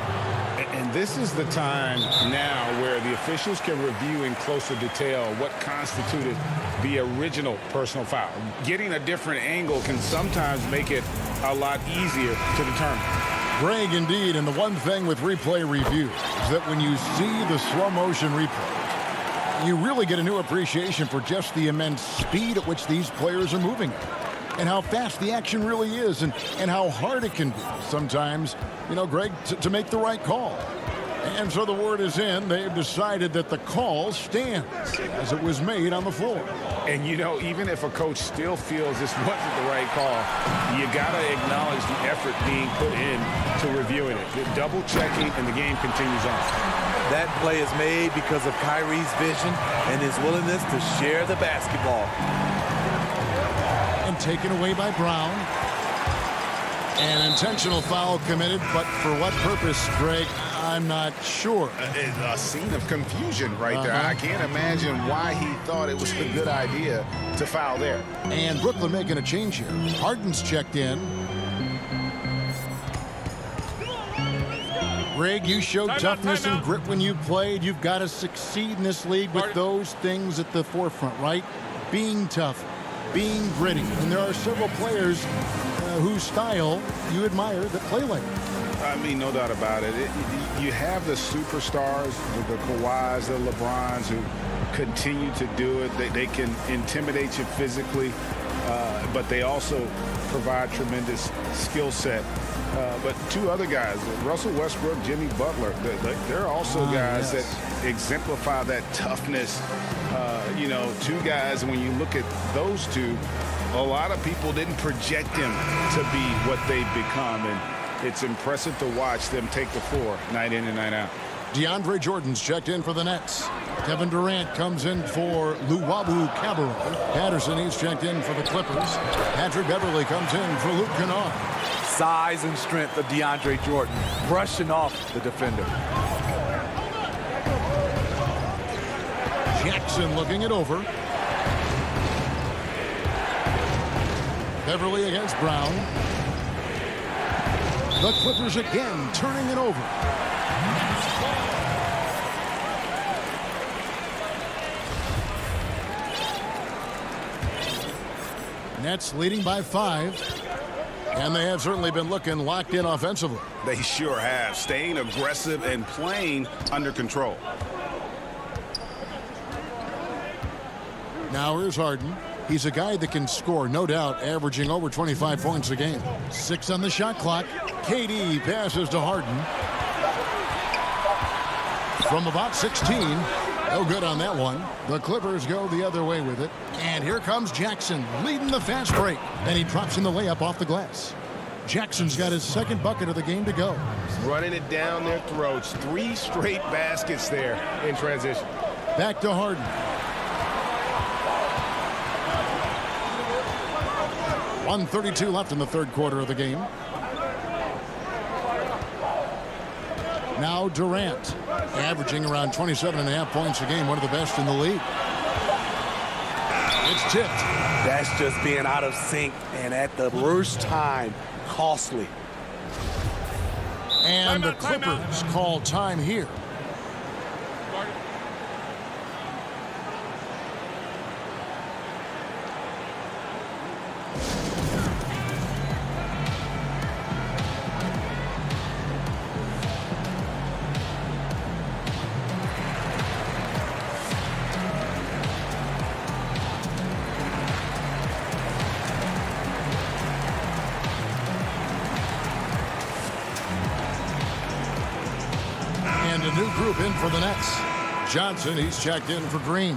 And this is the time now where the officials can review in closer detail what constituted the original personal foul. Getting a different angle can sometimes make it a lot easier to determine. Greg, indeed, and the one thing with replay review is that when you see the slow motion replay, you really get a new appreciation for just the immense speed at which these players are moving and how fast the action really is and how hard it can be sometimes, you know, Greg, to make the right call. And so the word is in. They've decided that the call stands as it was made on the floor. And, you know, even if a coach still feels this wasn't the right call, you got to acknowledge the effort being put in to reviewing it. The double checking, and the game continues on. That play is made because of Kyrie's vision and his willingness to share the basketball. And taken away by Brown. An intentional foul committed, but for what purpose, Greg? I'm not sure. A scene of confusion right there. I can't imagine why he thought it was a good idea to foul there. And Brooklyn making a change here. Harden's checked in. Greg, you showed toughness and grit when you played. You've got to succeed in this league with those things at the forefront, right? Being tough, being gritty. And there are several players whose style you admire that play like it. I mean, no doubt about it. You have the superstars, the Kawhis, the LeBrons, who continue to do it. They can intimidate you physically, but they also provide tremendous skill set. But two other guys, Russell Westbrook, Jimmy Butler, they're also guys that exemplify that toughness. You know, two guys, when you look at those two, a lot of people didn't project them to be what they've become. And it's impressive to watch them take the floor night in and night out. DeAndre Jordan's checked in for the Nets. Kevin Durant comes in for Luwawu-Cabarrot. Patterson, he's checked in for the Clippers. Patrick Beverly comes in for Luke Kennard. Size and strength of DeAndre Jordan, brushing off the defender. Jackson looking it over. Beverly against Brown. The Clippers again turning it over. Nets leading by 5. And they have certainly been looking locked in offensively. They sure have, staying aggressive and playing under control. Now here's Harden. He's a guy that can score, no doubt, averaging over 25 points a game. 6 on the shot clock. KD passes to Harden. From about 16. No good on that one. The Clippers go the other way with it. And here comes Jackson leading the fast break. And he drops in the layup off the glass. Jackson's got his second bucket of the game to go. Running it down their throats. 3 straight baskets there in transition. Back to Harden. .132 left in the third quarter of the game. Now Durant, averaging around 27.5 points a game, one of the best in the league. It's tipped. That's just being out of sync and at the worst time, costly. And the Clippers call time here. group in for the Nets. Johnson, he's checked in for Green.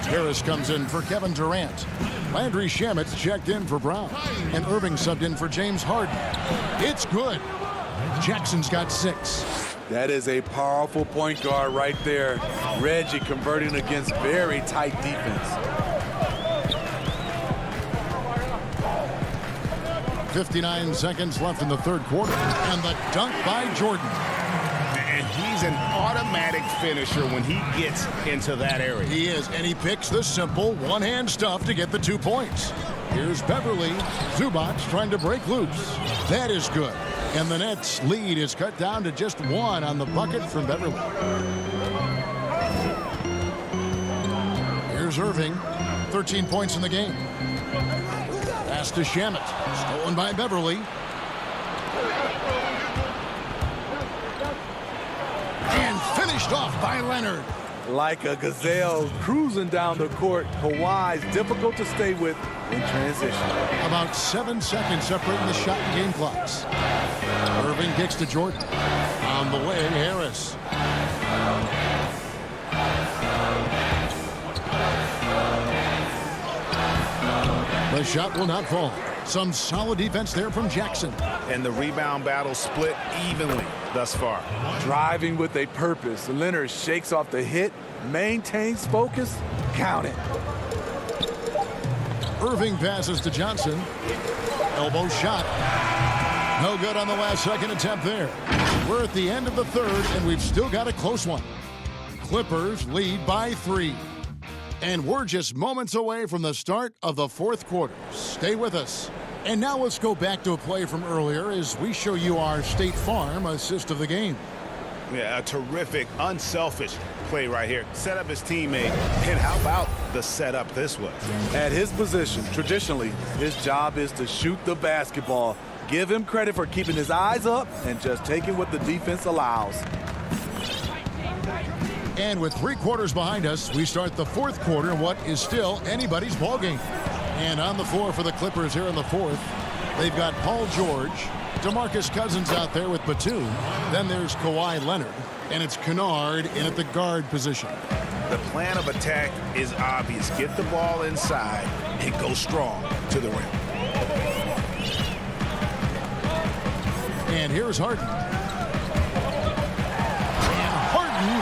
Harris comes in for Kevin Durant. Landry Shamet's checked in for Brown. And Irving subbed in for James Harden. It's good. Jackson's got 6. That is a powerful point guard right there. Reggie converting against very tight defense. 59 seconds left in the third quarter. And the dunk by Jordan. And he's an automatic finisher when he gets into that area. He is, and he picks the simple one-hand stuff to get the 2 points. Here's Beverly. Zubac trying to break loose. That is good. And the Nets' lead is cut down to just 1 on the bucket from Beverly. Here's Irving. 13 points in the game. Pass to Shamet. Stolen by Beverly. And finished off by Leonard. Like a gazelle cruising down the court, Kawhi's difficult to stay with in transition. About 7 seconds separating the shot and game clocks. Irving kicks to Jordan. On the way, Harris. The shot will not fall. Some solid defense there from Jackson. And the rebound battle split evenly thus far. Driving with a purpose. Leonard shakes off the hit, maintains focus, count it. Irving passes to Johnson. Elbow shot. No good on the last second attempt there. We're at the end of the third, and we've still got a close one. Clippers lead by 3. And we're just moments away from the start of the fourth quarter. Stay with us. And now let's go back to a play from earlier as we show you our State Farm assist of the game. Yeah, a terrific, unselfish play right here. Set up his teammate. And how about the setup this was? At his position, traditionally, his job is to shoot the basketball. Give him credit for keeping his eyes up and just taking what the defense allows. And with 3 quarters behind us, we start the fourth quarter in what is still anybody's ball game. And on the floor for the Clippers here in the fourth, they've got Paul George, DeMarcus Cousins out there with Batum. Then there's Kawhi Leonard, and it's Kennard in at the guard position. The plan of attack is obvious. Get the ball inside and go strong to the rim. And here's Harden.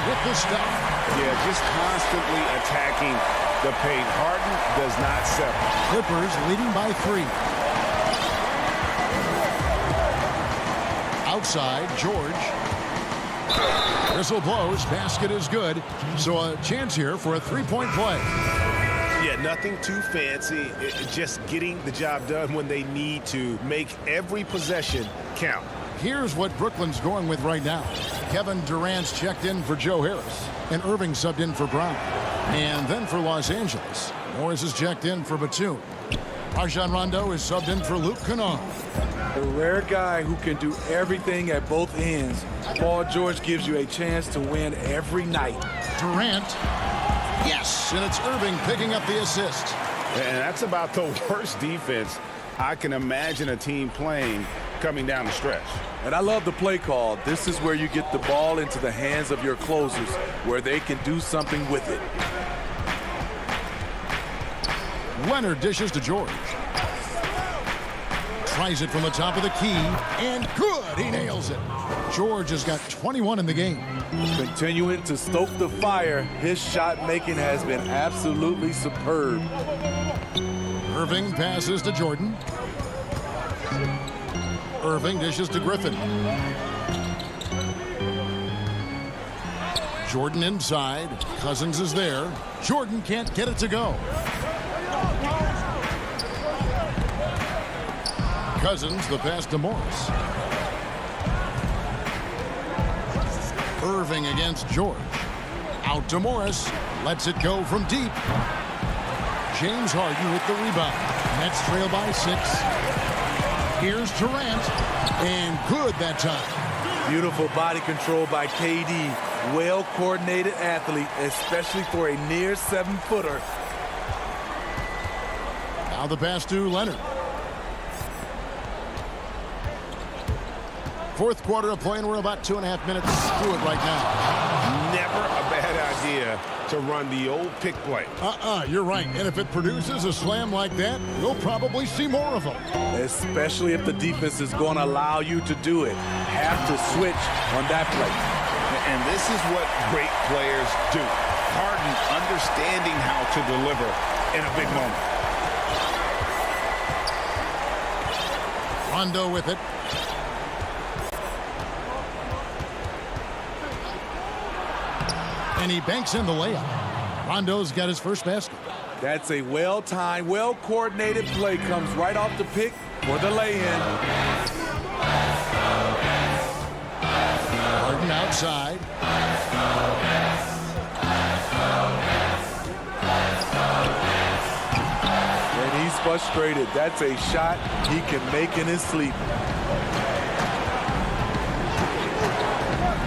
With the step. Yeah, just constantly attacking the paint. Harden does not settle. Clippers leading by 3. Outside, George. Whistle blows. Basket is good. So a chance here for a 3-point play. Yeah, nothing too fancy. Just getting the job done when they need to. Make every possession count. Here's what Brooklyn's going with right now. Kevin Durant's checked in for Joe Harris. And Irving subbed in for Brown. And then for Los Angeles, Morris is checked in for Batum. Rajon Rondo is subbed in for Luke Kennard. A rare guy who can do everything at both ends. Paul George gives you a chance to win every night. Durant. Yes, and it's Irving picking up the assist. And that's about the worst defense I can imagine a team playing coming down the stretch. And I love the play call. This is where you get the ball into the hands of your closers, where they can do something with it. Leonard dishes to George. Tries it from the top of the key, and good, he nails it. George has got 21 in the game. Continuing to stoke the fire, his shot making has been absolutely superb. Irving passes to Jordan. Irving dishes to Griffin. Jordan inside. Cousins is there. Jordan can't get it to go. Cousins, the pass to Morris. Irving against George. Out to Morris. Lets it go from deep. James Harden with the rebound. Nets trail by 6. Here's Durant, and good that time. Beautiful body control by KD. Well-coordinated athlete, especially for a near 7-footer. Now the pass to Leonard. Fourth quarter of play, and we're about 2.5 minutes through it right now. Never a bad idea to run the old pick play. You're right. And if it produces a slam like that, we'll probably see more of them. Especially if the defense is going to allow you to do it. Have to switch on that play. And this is what great players do. Harden understanding how to deliver in a big moment. Rondo with it. And he banks in the layup. Rondo's got his first basket. That's a well-timed, well-coordinated play. Comes right off the pick for the lay-in. Harden outside. And he's frustrated. That's a shot he can make in his sleep.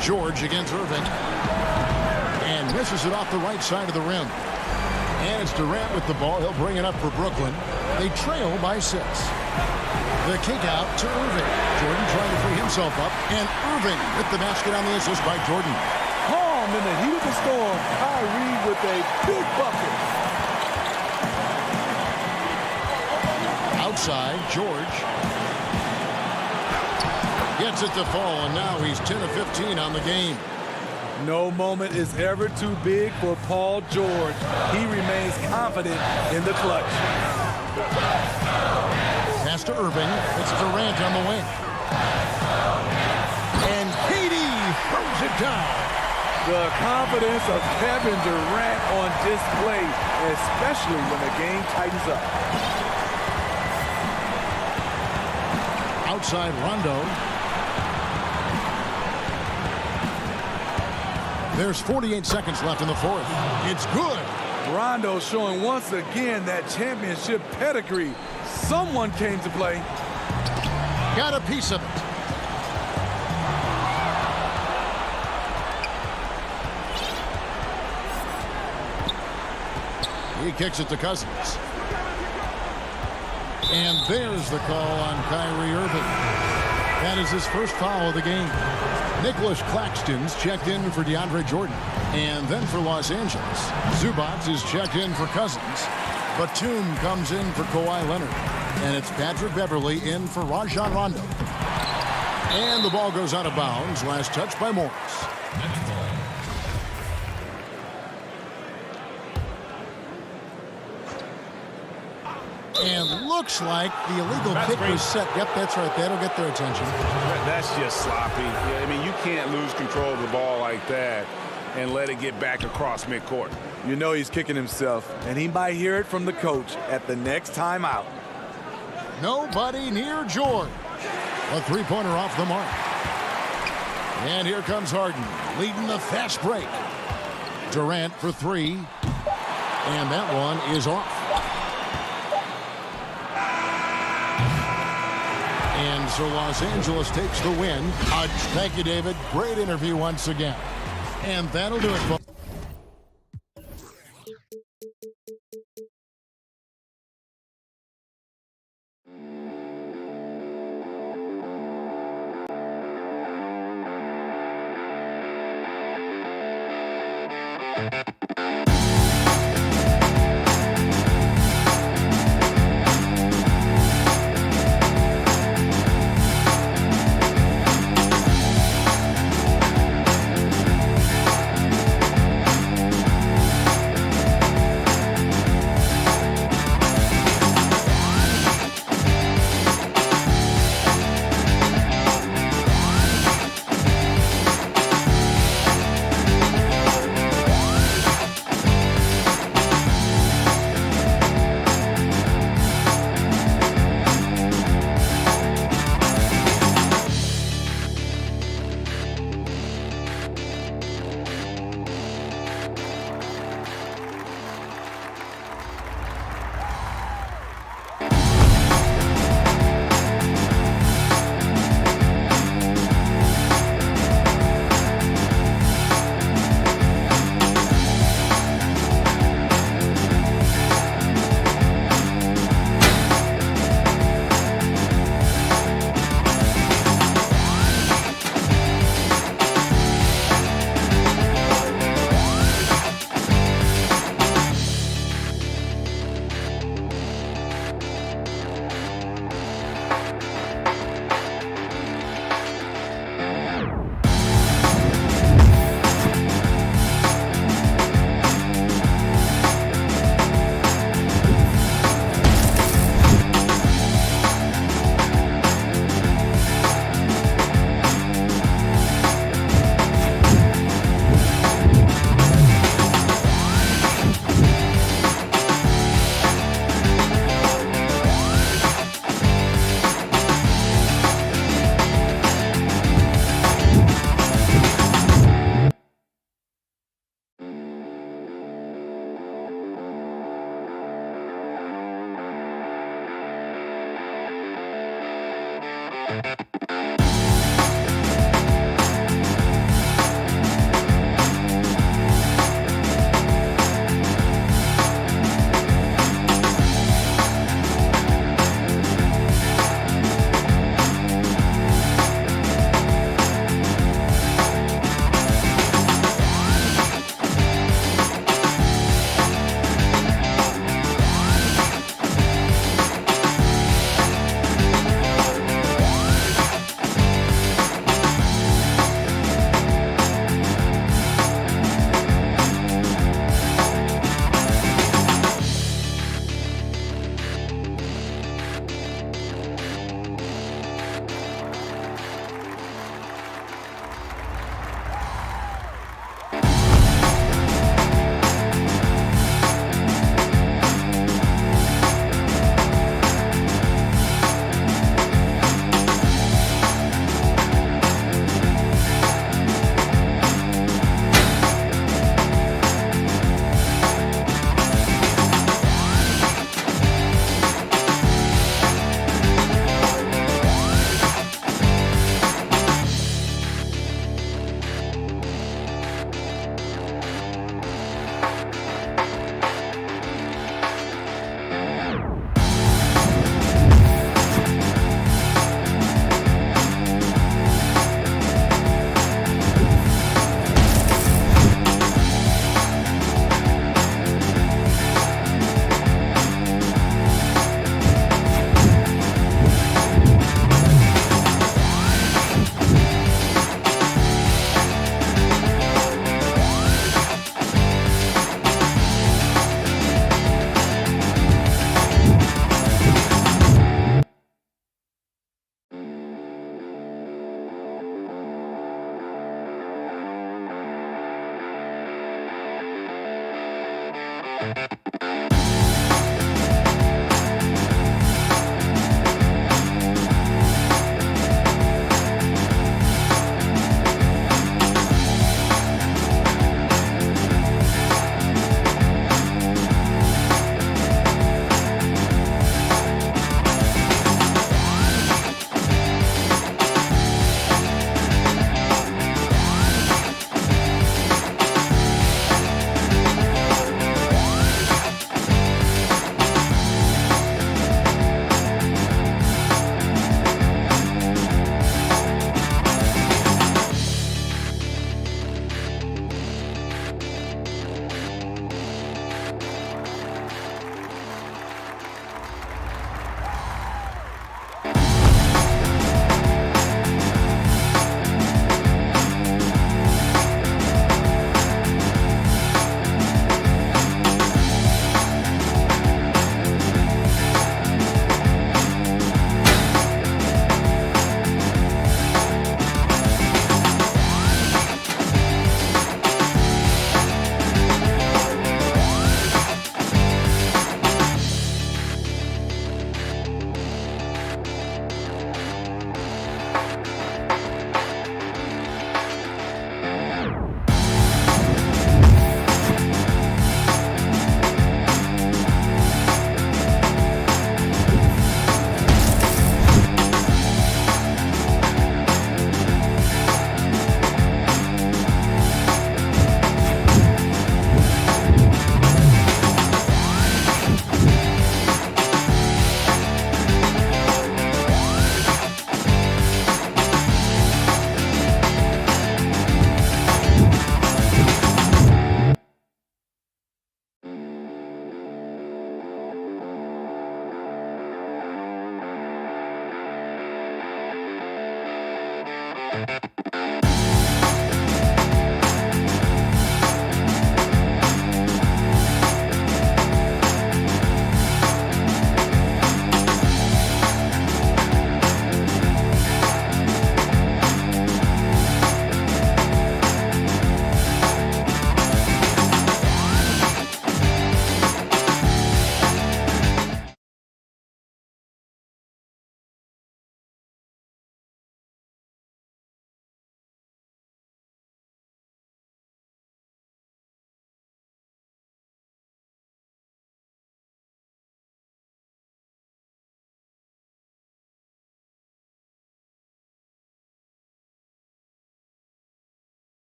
George against Irving. And misses it off the right side of the rim. And it's Durant with the ball. He'll bring it up for Brooklyn. They trail by 6. The kick out to Irving. Jordan trying to free himself up. And Irving with the basket on the assist by Jordan. Calm in the heat of the storm. Kyrie with a big bucket. Outside, George. Gets it to fall, and now he's 10 of 15 on the game. No moment is ever too big for Paul George. He remains confident in the clutch. Pass to Irving. It's Durant on the wing. And Katie throws it down. The confidence of Kevin Durant on display, especially when the game tightens up. Outside Rondo. There's 48 seconds left in the fourth. It's good. Rondo showing once again that championship pedigree. Someone came to play. Got a piece of it. He kicks it to Cousins. And there's the call on Kyrie Irving. That is his first foul of the game. Nicholas Claxton's checked in for DeAndre Jordan. And then for Los Angeles, Zubac is checked in for Cousins. Batum comes in for Kawhi Leonard. And it's Patrick Beverley in for Rajon Rondo. And the ball goes out of bounds. Last touch by Morris. And looks like the illegal kick was set. Yep, that's right. That'll get their attention. That's just sloppy. I mean, you can't lose control of the ball like that and let it get back across midcourt. You know he's kicking himself, and he might hear it from the coach at the next timeout. Nobody near George. A three-pointer off the mark. And here comes Harden, leading the fast break. Durant for 3. And that one is off. And so Los Angeles takes the win. Thank you, David. Great interview once again. And that'll do it, folks.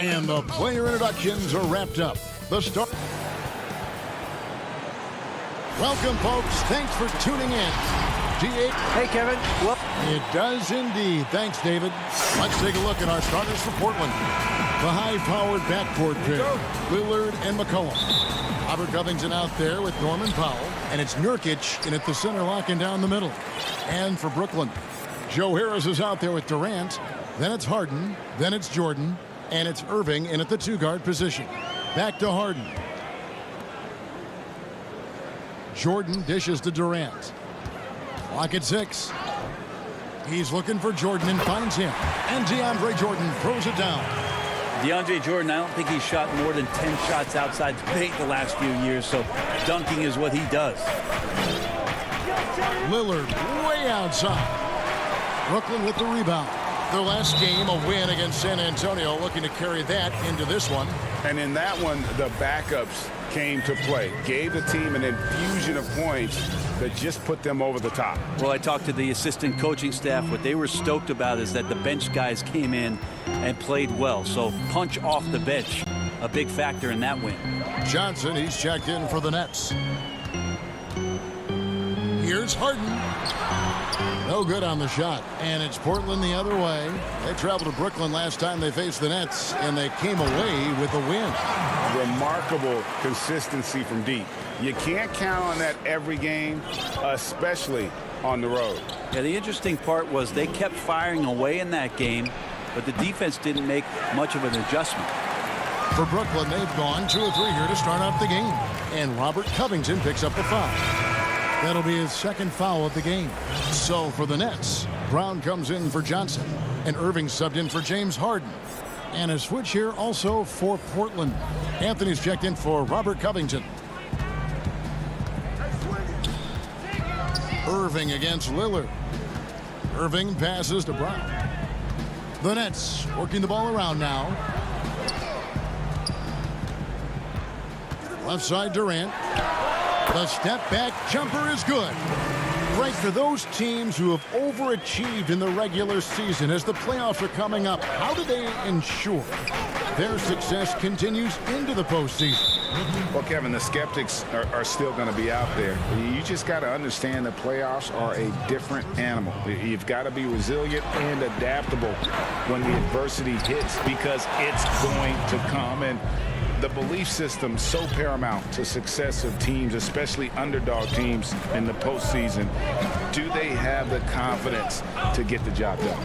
And the player introductions are wrapped up. The start. Welcome, folks. Thanks for tuning in. Hey, Kevin. Well, it does indeed. Thanks, David. Let's take a look at our starters for Portland. The high-powered backcourt pair, Lillard and McCollum. Robert Covington out there with Norman Powell. And it's Nurkic in at the center, locking down the middle. And for Brooklyn, Joe Harris is out there with Durant. Then it's Harden. Then it's Jordan. And it's Irving in at the two-guard position. Back to Harden. Jordan dishes to Durant. Clock at 6. He's looking for Jordan and finds him. And DeAndre Jordan throws it down. DeAndre Jordan, I don't think he's shot more than 10 shots outside the paint the last few years, so dunking is what he does. Lillard way outside. Brooklyn with the rebound. Their last game, a win against San Antonio, looking to carry that into this one. And in that one, the backups came to play. Gave the team an infusion of points that just put them over the top. Well, I talked to the assistant coaching staff. What they were stoked about is that the bench guys came in and played well. So punch off the bench, a big factor in that win. Johnson, he's checked in for the Nets. Here's Harden. No good on the shot. And it's Portland the other way. They traveled to Brooklyn last time they faced the Nets, and they came away with a win. Remarkable consistency from deep. You can't count on that every game, especially on the road. Yeah, the interesting part was they kept firing away in that game, but the defense didn't make much of an adjustment. For Brooklyn, they've gone 2 of 3 here to start off the game. And Robert Covington picks up the foul. That'll be his second foul of the game. So for the Nets, Brown comes in for Johnson. And Irving subbed in for James Harden. And a switch here also for Portland. Anthony's checked in for Robert Covington. Irving against Lillard. Irving passes to Brown. The Nets working the ball around now. Left side Durant. The step back jumper is good. Right, for those teams who have overachieved in the regular season as the playoffs are coming up, how do they ensure their success continues into the postseason? Well, Kevin, the skeptics are still going to be out there. You just got to understand the playoffs are a different animal. You've got to be resilient and adaptable when the adversity hits, because it's going to come. And the belief system so paramount to success of teams, especially underdog teams in the postseason. Do they have the confidence to get the job done?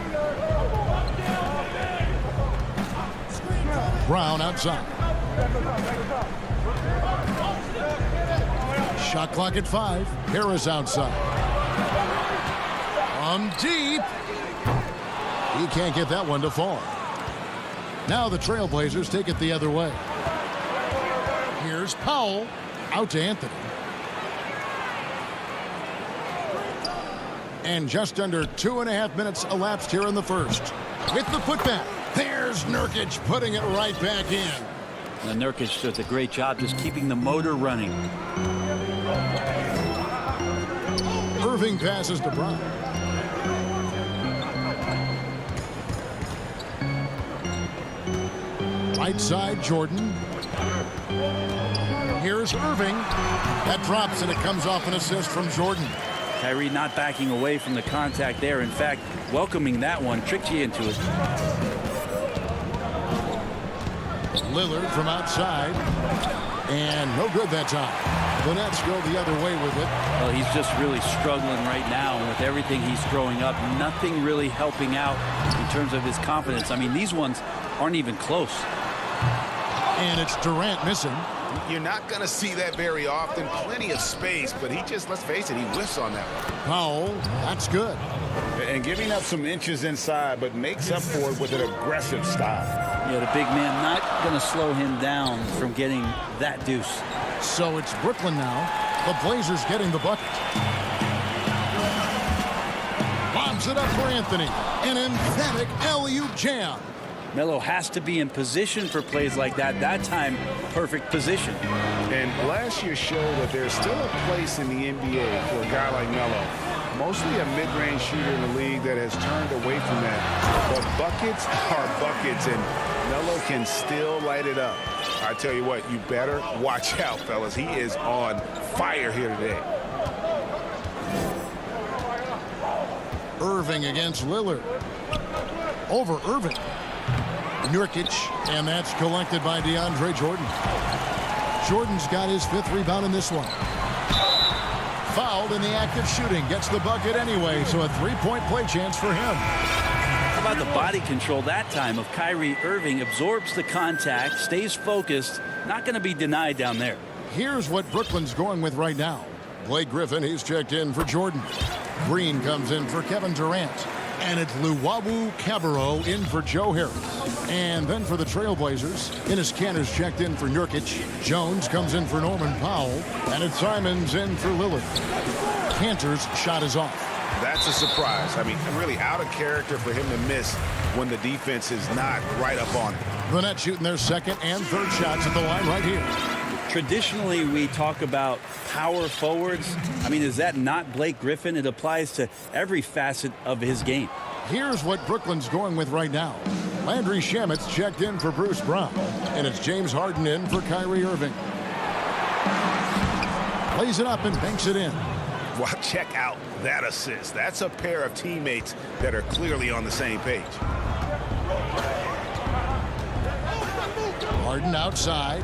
Brown outside. Shot clock at 5. Harris outside. From deep. He can't get that one to fall. Now the Trailblazers take it the other way. Here's Powell. Out to Anthony. And just under 2.5 minutes elapsed here in the first. With the putback. There's Nurkic putting it right back in. And Nurkic does a great job just keeping the motor running. Irving passes to Brown. Right side, Jordan. Here's Irving. That drops, and it comes off an assist from Jordan. Kyrie not backing away from the contact there. In fact, welcoming that one tricked you into it. Lillard from outside. And no good that time. The Nets go the other way with it. Well, he's just really struggling right now. And with everything he's throwing up, nothing really helping out in terms of his confidence. I mean, these ones aren't even close. And it's Durant missing. You're not going to see that very often. Plenty of space, but he just, let's face it, he whiffs on that one. Powell, that's good. And giving up some inches inside, but makes up for it with an aggressive style. Yeah, the big man not going to slow him down from getting that deuce. So it's Brooklyn now. The Blazers getting the bucket. Lobs it up for Anthony. An emphatic alley-oop jam. Melo has to be in position for plays like that. That time, perfect position. And last year showed that there's still a place in the NBA for a guy like Melo. Mostly a mid-range shooter in the league that has turned away from that. But buckets are buckets, and Melo can still light it up. I tell you what, you better watch out, fellas. He is on fire here today. Irving against Lillard. Over Irving. Nurkic, and that's collected by DeAndre Jordan. Jordan's got his 5th rebound in this one. Fouled in the act of shooting. Gets the bucket anyway, so a 3-point play chance for him. How about the body control that time of Kyrie Irving? Absorbs the contact, stays focused. Not going to be denied down there. Here's what Brooklyn's going with right now. Blake Griffin, he's checked in for Jordan. Green comes in for Kevin Durant. And it's Luwawu Cabarrot in for Joe Harris. And then for the Trailblazers, Enes Kanter's checked in for Nurkic. Jones comes in for Norman Powell. And it's Simons in for Lillard. Kanter's shot is off. That's a surprise. I mean, really out of character for him to miss when the defense is not right up on it. The Nets shooting their 2nd and 3rd shots at the line right here. Traditionally, we talk about power forwards. I mean, is that not Blake Griffin? It applies to every facet of his game. Here's what Brooklyn's going with right now. Landry Shamet's checked in for Bruce Brown. And it's James Harden in for Kyrie Irving. Plays it up and banks it in. Well, check out that assist. That's a pair of teammates that are clearly on the same page. Harden outside.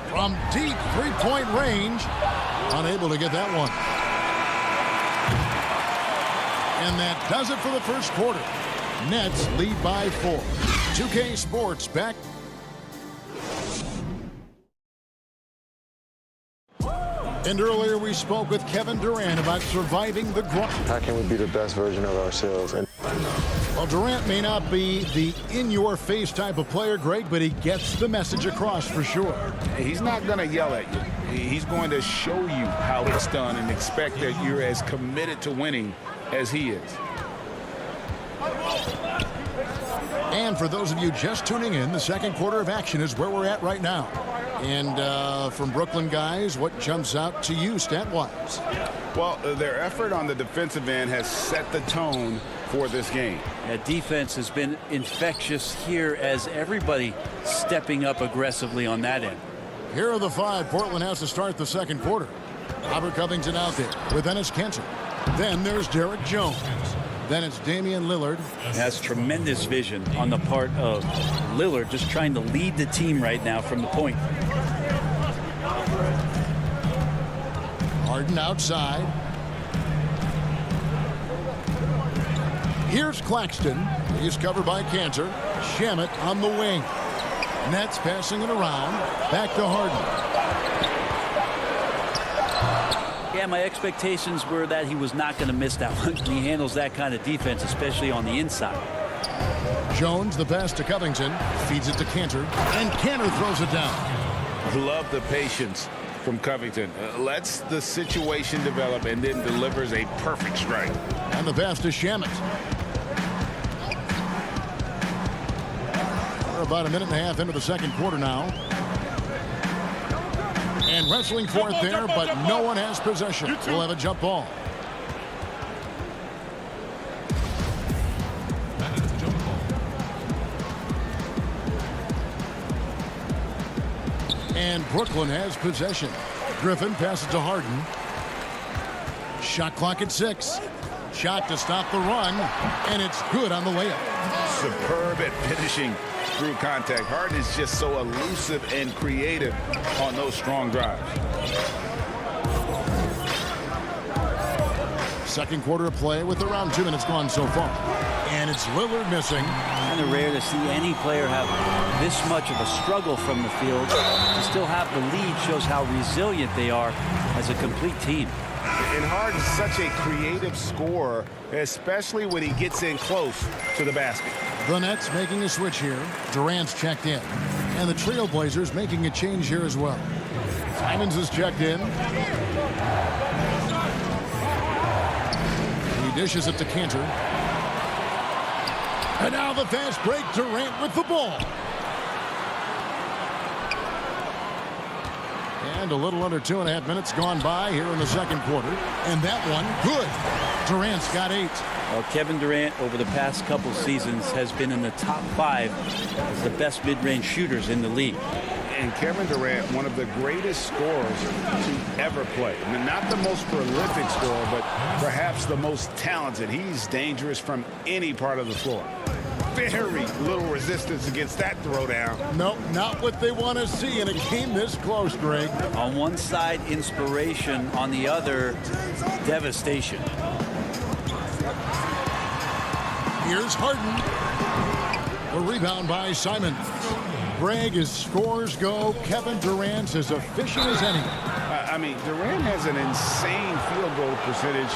From deep 3-point range. Unable to get that one. And that does it for the first quarter. Nets lead by 4. 2K Sports back. And earlier we spoke with Kevin Durant about surviving the grind. How can we be the best version of ourselves? Well, Durant may not be the in-your-face type of player, Greg, but he gets the message across for sure. He's not going to yell at you. He's going to show you how it's done and expect that you're as committed to winning as he is. And for those of you just tuning in, the second quarter of action is where we're at right now. And from Brooklyn guys, what jumps out to you stat-wise? Well, their effort on the defensive end has set the tone for this game. Yeah, defense has been infectious here as everybody stepping up aggressively on that end. Here are the 5 Portland has to start the second quarter. Robert Covington out there with Enes Kanter. Then there's Derek Jones. Then it's Damian Lillard. Has tremendous vision on the part of Lillard, just trying to lead the team right now from the point. Harden outside. Here's Claxton. He's covered by Kanter. Shamet on the wing. Nets passing it around. Back to Harden. Yeah, my expectations were that he was not going to miss that one. He handles that kind of defense, especially on the inside. Jones, the pass to Covington. Feeds it to Kanter. And Kanter throws it down. Love the patience from Covington. Lets the situation develop and then delivers a perfect strike. And the pass to Shamet. We're about a minute and a half into the second quarter now. And wrestling for it there, but no one has possession. We'll have a jump ball. And Brooklyn has possession. Griffin passes to Harden. Shot clock at 6. Shot to stop the run, and it's good on the layup. Superb at finishing through contact. Harden is just so elusive and creative on those strong drives. Second quarter of play with around 2 minutes gone so far. And it's Lillard missing. Kind of rare to see any player have this much of a struggle from the field. To still have the lead shows how resilient they are as a complete team. And Harden's such a creative scorer, especially when he gets in close to the basket. The Nets making a switch here. Durant's checked in. And the Trailblazers making a change here as well. Simons is checked in. He dishes it to Kanter. And now the fast break. Durant with the ball. And a little under 2.5 minutes gone by here in the second quarter. And that one, good. Durant's got 8. Well, Kevin Durant over the past couple seasons has been in the top 5 as the best mid-range shooters in the league. And Kevin Durant, one of the greatest scorers to ever play. I mean, not the most prolific scorer, but perhaps the most talented. He's dangerous from any part of the floor. Very little resistance against that throwdown. Nope, not what they want to see in a game this close, Greg. On one side, inspiration. On the other, devastation. Here's Harden. The rebound by Simon. Greg, as scores go, Kevin Durant's as efficient as any. I mean, Durant has an insane field goal percentage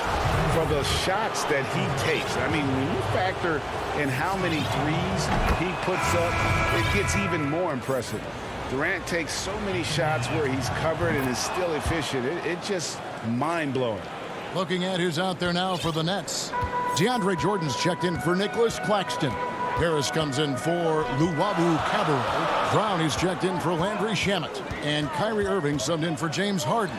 for the shots that he takes. I mean, when you factor in how many threes he puts up, it gets even more impressive. Durant takes so many shots where he's covered and is still efficient. It's just mind-blowing. Looking at who's out there now for the Nets. DeAndre Jordan's checked in for Nicholas Claxton. Harris comes in for Luwawu Cabarrot. Brown is checked in for Landry Shamet. And Kyrie Irving subbed in for James Harden.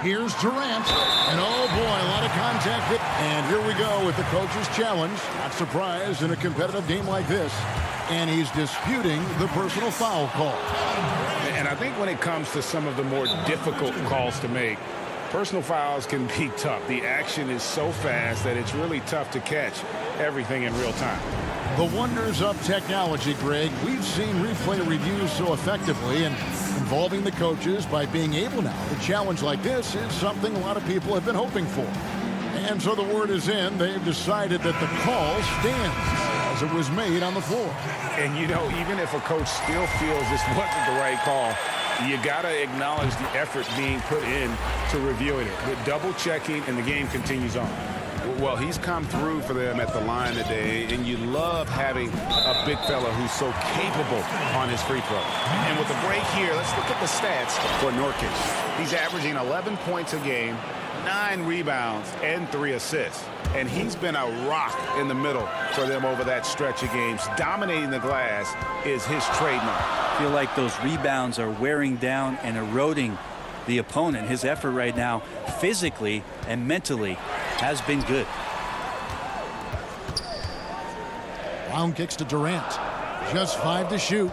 Here's Durant. And oh boy, a lot of contact. And here we go with the coach's challenge. Not surprised in a competitive game like this. And he's disputing the personal foul call. And I think when it comes to some of the more difficult calls to make, personal fouls can be tough. The action is so fast that it's really tough to catch everything in real time. The wonders of technology, Greg. We've seen replay reviews so effectively, and involving the coaches by being able now to challenge like this is something a lot of people have been hoping for. And so the word is in. They've decided that the call stands as it was made on the floor. And, you know, even if a coach still feels this wasn't the right call, you got to acknowledge the effort being put in to reviewing it. With double checking, and the game continues on. Well, he's come through for them at the line today, and you love having a big fella who's so capable on his free throw. And with the break here, let's look at the stats for Nurkic. He's averaging 11 points a game, 9 rebounds, and 3 assists. And he's been a rock in the middle for them over that stretch of games. Dominating the glass is his trademark. I feel like those rebounds are wearing down and eroding the opponent. His effort right now, physically and mentally, has been good. Brown kicks to Durant. Just 5 to shoot.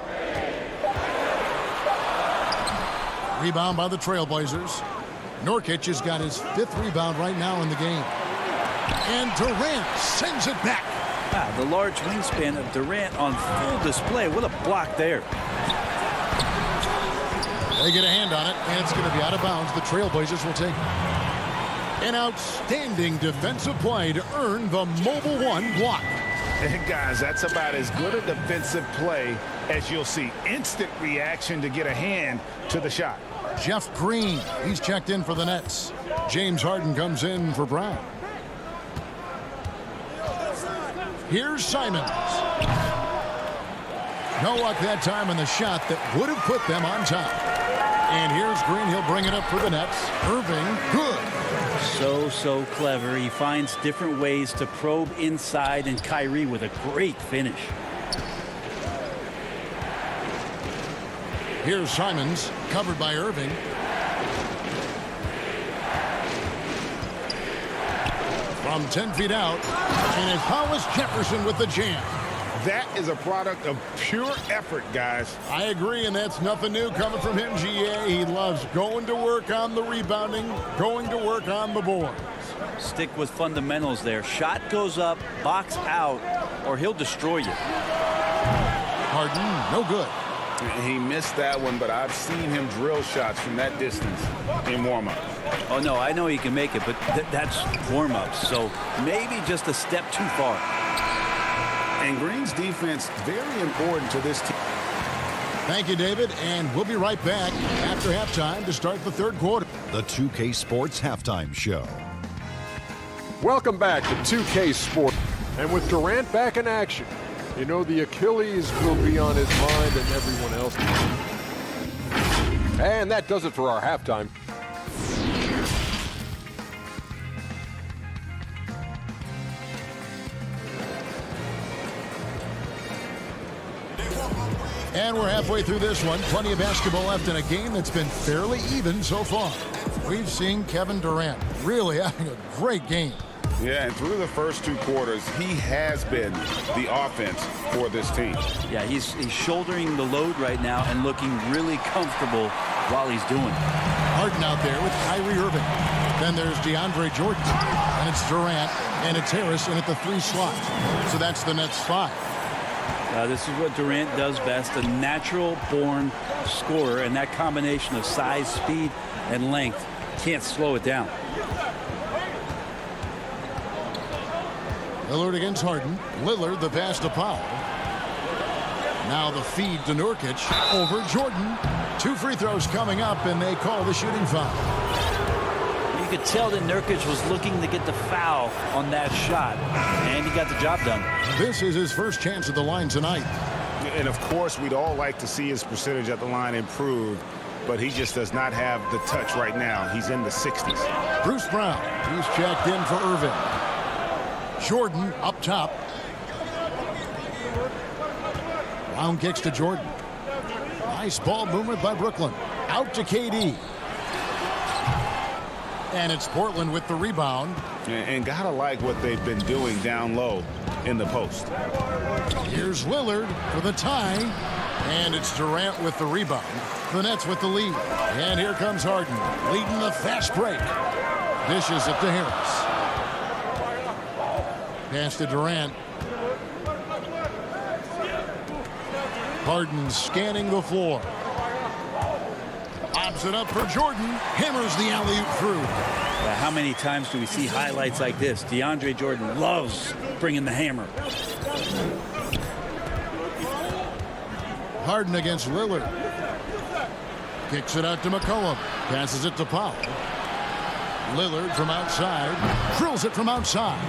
Rebound by the Trailblazers. Nurkic has got his 5th rebound right now in the game. And Durant sends it back. Wow, the large wingspan of Durant on full display. What a block there. They get a hand on it, and it's going to be out of bounds. The Trailblazers will take it. An outstanding defensive play to earn the Mobile One block. And guys, that's about as good a defensive play as you'll see. Instant reaction to get a hand to the shot. Jeff Green, he's checked in for the Nets. James Harden comes in for Brown. Here's Simons. No luck that time in the shot that would have put them on top. And here's Green. He'll bring it up for the Nets. Irving, good. So clever. He finds different ways to probe inside, and Kyrie with a great finish. Here's Simons, covered by Irving. From 10 feet out, and it's Hollis Jefferson with the jam. That is a product of pure effort, guys. I agree, and that's nothing new coming from him, GA. He loves going to work on the rebounding, going to work on the boards. Stick with fundamentals there. Shot goes up, box out, or he'll destroy you. Harden, no good. He missed that one, but I've seen him drill shots from that distance in warm-up. Oh, no, I know he can make it, but that's warm-ups, so maybe just a step too far. And Green's defense, very important to this team. Thank you, David, and we'll be right back after halftime to start the third quarter. The 2K Sports Halftime Show. Welcome back to 2K Sport. And with Durant back in action, you know the Achilles will be on his mind and everyone else. And that does it for our halftime. And we're halfway through this one. Plenty of basketball left in a game that's been fairly even so far. We've seen Kevin Durant really having a great game. Yeah, and through the first 2 quarters, he has been the offense for this team. Yeah, he's shouldering the load right now and looking really comfortable while he's doing it. Harden out there with Kyrie Irving. Then there's DeAndre Jordan. And it's Durant. And it's Harris in at the 3 slot. So that's the Nets 5. This is what Durant does best, a natural-born scorer, and that combination of size, speed, and length can't slow it down. Lillard against Harden. Lillard the pass to Powell. Now the feed to Nurkic over Jordan. 2 free throws coming up, and they call the shooting foul. You could tell that Nurkic was looking to get the foul on that shot, and he got the job done. This is his first chance at the line tonight. And of course, we'd all like to see his percentage at the line improve, but he just does not have the touch right now. He's in the 60s. Bruce Brown, he's checked in for Irving. Jordan up top. Brown kicks to Jordan. Nice ball movement by Brooklyn. Out to KD. And it's Portland with the rebound. And gotta like what they've been doing down low in the post. Here's Lillard for the tie. And it's Durant with the rebound. The Nets with the lead. And here comes Harden, leading the fast break. Dishes it to Harris. Pass to Durant. Harden scanning the floor. Lobs it up for Jordan. Hammers the alley-oop through. How many times do we see highlights like this? DeAndre Jordan loves bringing the hammer. Harden against Lillard. Kicks it out to McCollum. Passes it to Powell. Lillard from outside. Drills it from outside.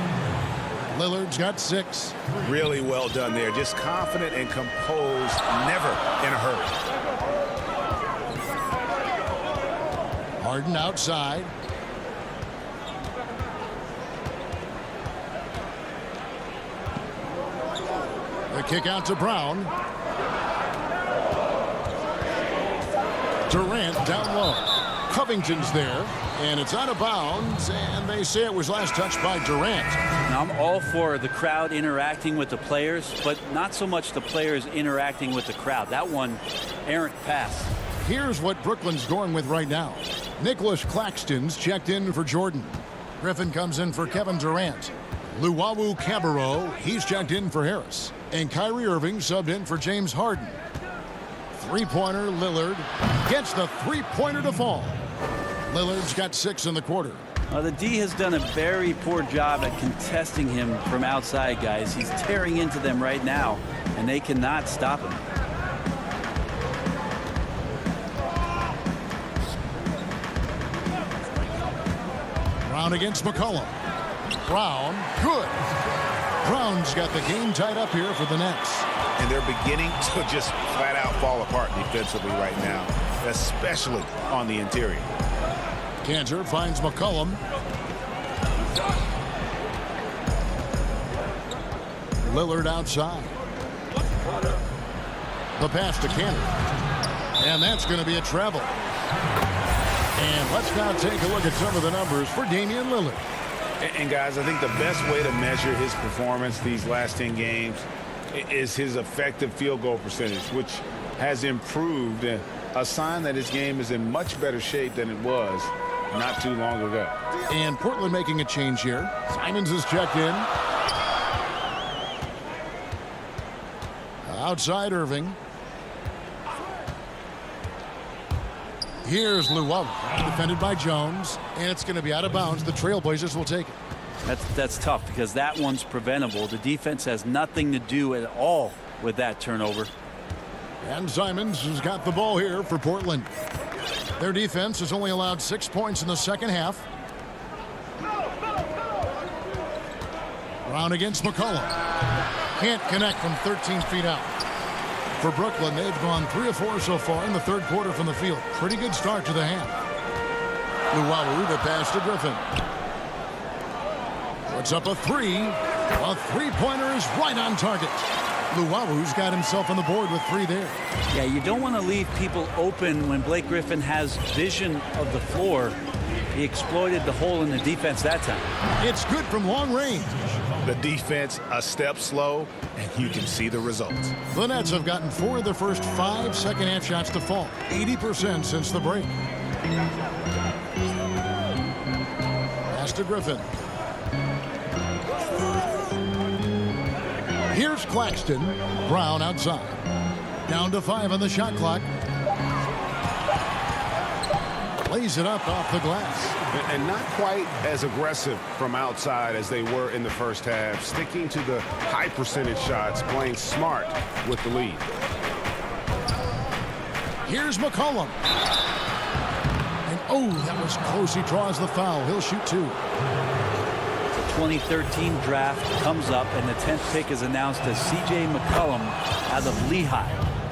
Lillard's got 6. Really well done there. Just confident and composed. Never in a hurry. Harden outside. The kick out to Brown. Durant down low. Covington's there, and it's out of bounds, and they say it was last touched by Durant. Now, I'm all for the crowd interacting with the players, but not so much the players interacting with the crowd. That one, errant pass. Here's what Brooklyn's going with right now. Nicholas Claxton's checked in for Jordan. Griffin comes in for Kevin Durant. Luwawu Cabarro, he's checked in for Harris. And Kyrie Irving subbed in for James Harden. Three-pointer, Lillard gets the three-pointer to fall. Lillard's got 6 in the quarter. The D has done a very poor job at contesting him from outside, guys. He's tearing into them right now, and they cannot stop him. Brown against McCollum. Brown, good. Brown's got the game tied up here for the Nets. And they're beginning to just flat out fall apart defensively right now, especially on the interior. Cantor finds McCollum. Lillard outside. The pass to Cantor. And that's going to be a travel. And let's now take a look at some of the numbers for Damian Lillard. And guys, I think the best way to measure his performance these last 10 games is his effective field goal percentage, which has improved, a sign that his game is in much better shape than it was not too long ago. And Portland making a change here. Simons is checked in. Outside Irving. Here's Luwawu, defended by Jones, and it's going to be out of bounds. The Trailblazers will take it. That's tough because that one's preventable. The defense has nothing to do at all with that turnover. And Simons has got the ball here for Portland. Their defense has only allowed 6 points in the second half. Brown against McCollum. Can't connect from 13 feet out. For Brooklyn, they've gone 3 of 4 so far in the third quarter from the field. Pretty good start to the half. Luwawu, the pass to Griffin. Puts up a 3. A three-pointer is right on target. Luwabu's got himself on the board with 3 there. Yeah, you don't want to leave people open when Blake Griffin has vision of the floor. He exploited the hole in the defense that time. It's good from long range. The defense a step slow, and you can see the results. The Nets have gotten 4 of their first 5 second-half shots to fall. 80% since the break. Pass to Griffin. Here's Claxton. Brown outside. Down to 5 on the shot clock. Lays it up off the glass. And not quite as aggressive from outside as they were in the first half. Sticking to the high percentage shots, playing smart with the lead. Here's McCollum. And oh, that was close. He draws the foul. He'll shoot 2. The 2013 draft comes up, and the 10th pick is announced as C.J. McCollum out of Lehigh.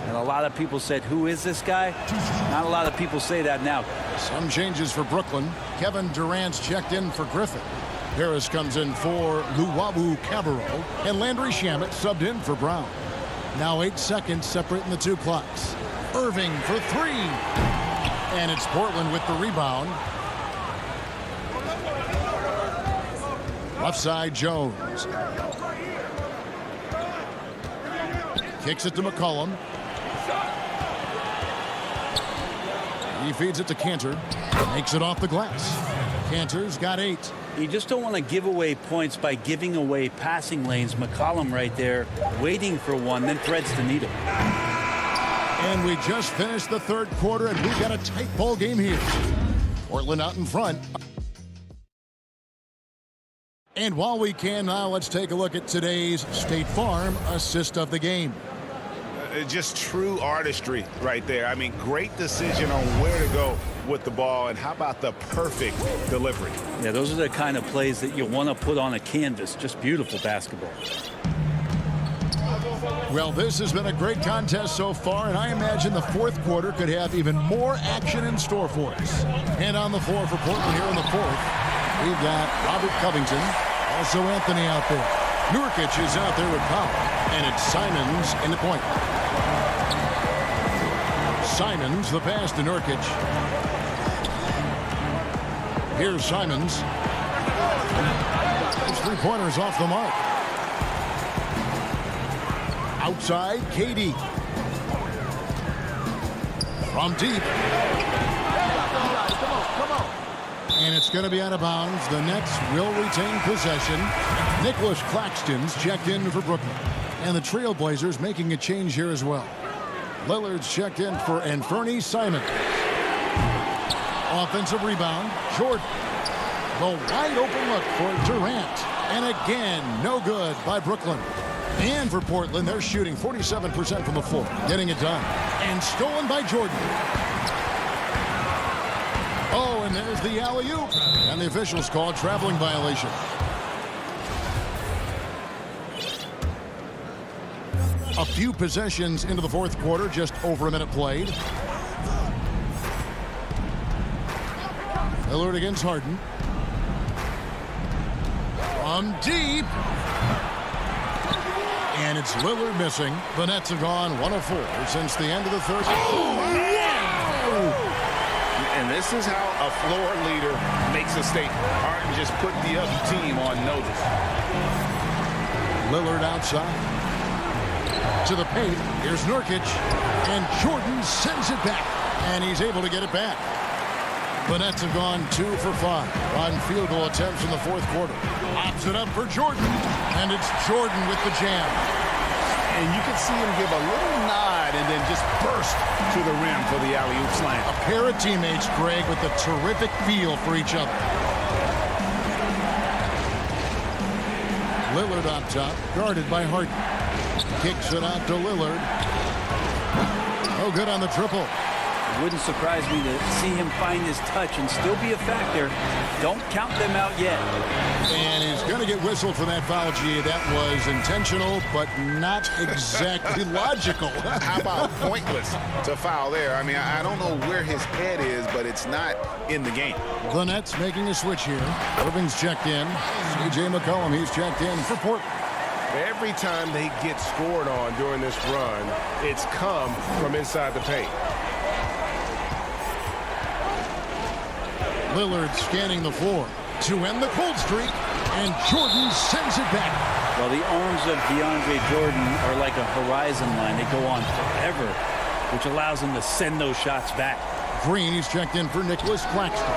And a lot of people said, who is this guy? Not a lot of people say that now. Some changes for Brooklyn. Kevin Durant's checked in for Griffin. Harris comes in for Luwabu Cabarro. And Landry Shamet subbed in for Brown. Now 8 seconds separating the 2 clocks. Irving for 3. And it's Portland with the rebound. Left side, Jones. Kicks it to McCollum. He feeds it to Cantor. Makes it off the glass. Cantor's got 8. You just don't want to give away points by giving away passing lanes. McCollum right there waiting for one, then threads the needle. And we just finished the 3rd quarter, and we've got a tight ball game here. Portland out in front. And while we can now, let's take a look at today's State Farm assist of the game. Just true artistry right there. I mean, great decision on where to go with the ball, and how about the perfect delivery? Yeah, those are the kind of plays that you want to put on a canvas. Just beautiful basketball. Well, this has been a great contest so far, and I imagine the 4th quarter could have even more action in store for us. And on the floor for Portland here in the 4th, we've got Robert Covington, also Anthony out there. Nurkic is out there with Powell, and it's Simons in the point. Simons, the pass to Nurkic. Here's Simons. His 3-pointers off the mark. Outside, KD. From deep. Come on. And it's going to be out of bounds. The Nets will retain possession. Nicholas Claxton's checked in for Brooklyn. And the Trailblazers making a change here as well. Lillard's checked in for Anthony Simons. Offensive rebound, Jordan. The wide open look for Durant. And again, no good by Brooklyn. And for Portland, they're shooting 47% from the floor. Getting it done. And stolen by Jordan. Oh, and there's the alley-oop. And the officials call a traveling violation. A few possessions into the 4th quarter, just over a minute played. Lillard against Harden. From deep. And it's Lillard missing. The Nets have gone 1 of 4 since the end of the 3rd. Oh, wow! And this is how a floor leader makes a statement. Harden just put the other team on notice. Lillard outside. To the paint. Here's Nurkic. And Jordan sends it back. And he's able to get it back. The Nets have gone 2 for 5 on field goal attempts in the 4th quarter. Pops it up for Jordan. And it's Jordan with the jam. And you can see him give a little nod and then just burst to the rim for the alley-oop slam. A pair of teammates, Greg, with a terrific feel for each other. Lillard on top, guarded by Harden. Kicks it out to Lillard. No good on the triple. It wouldn't surprise me to see him find his touch and still be a factor. Don't count them out yet. And he's going to get whistled for that foul, G. That was intentional, but not exactly logical. How about pointless to foul there? I mean, I don't know where his head is, but it's not in the game. The Nets making a switch here. Irving's checked in. C.J. McCollum, he's checked in for Portland. Every time they get scored on during this run, it's come from inside the paint. Lillard scanning the floor to end the cold streak, and Jordan sends it back. Well, the arms of DeAndre Jordan are like a horizon line. They go on forever, which allows him to send those shots back. Green, he's checked in for Nicholas Claxton.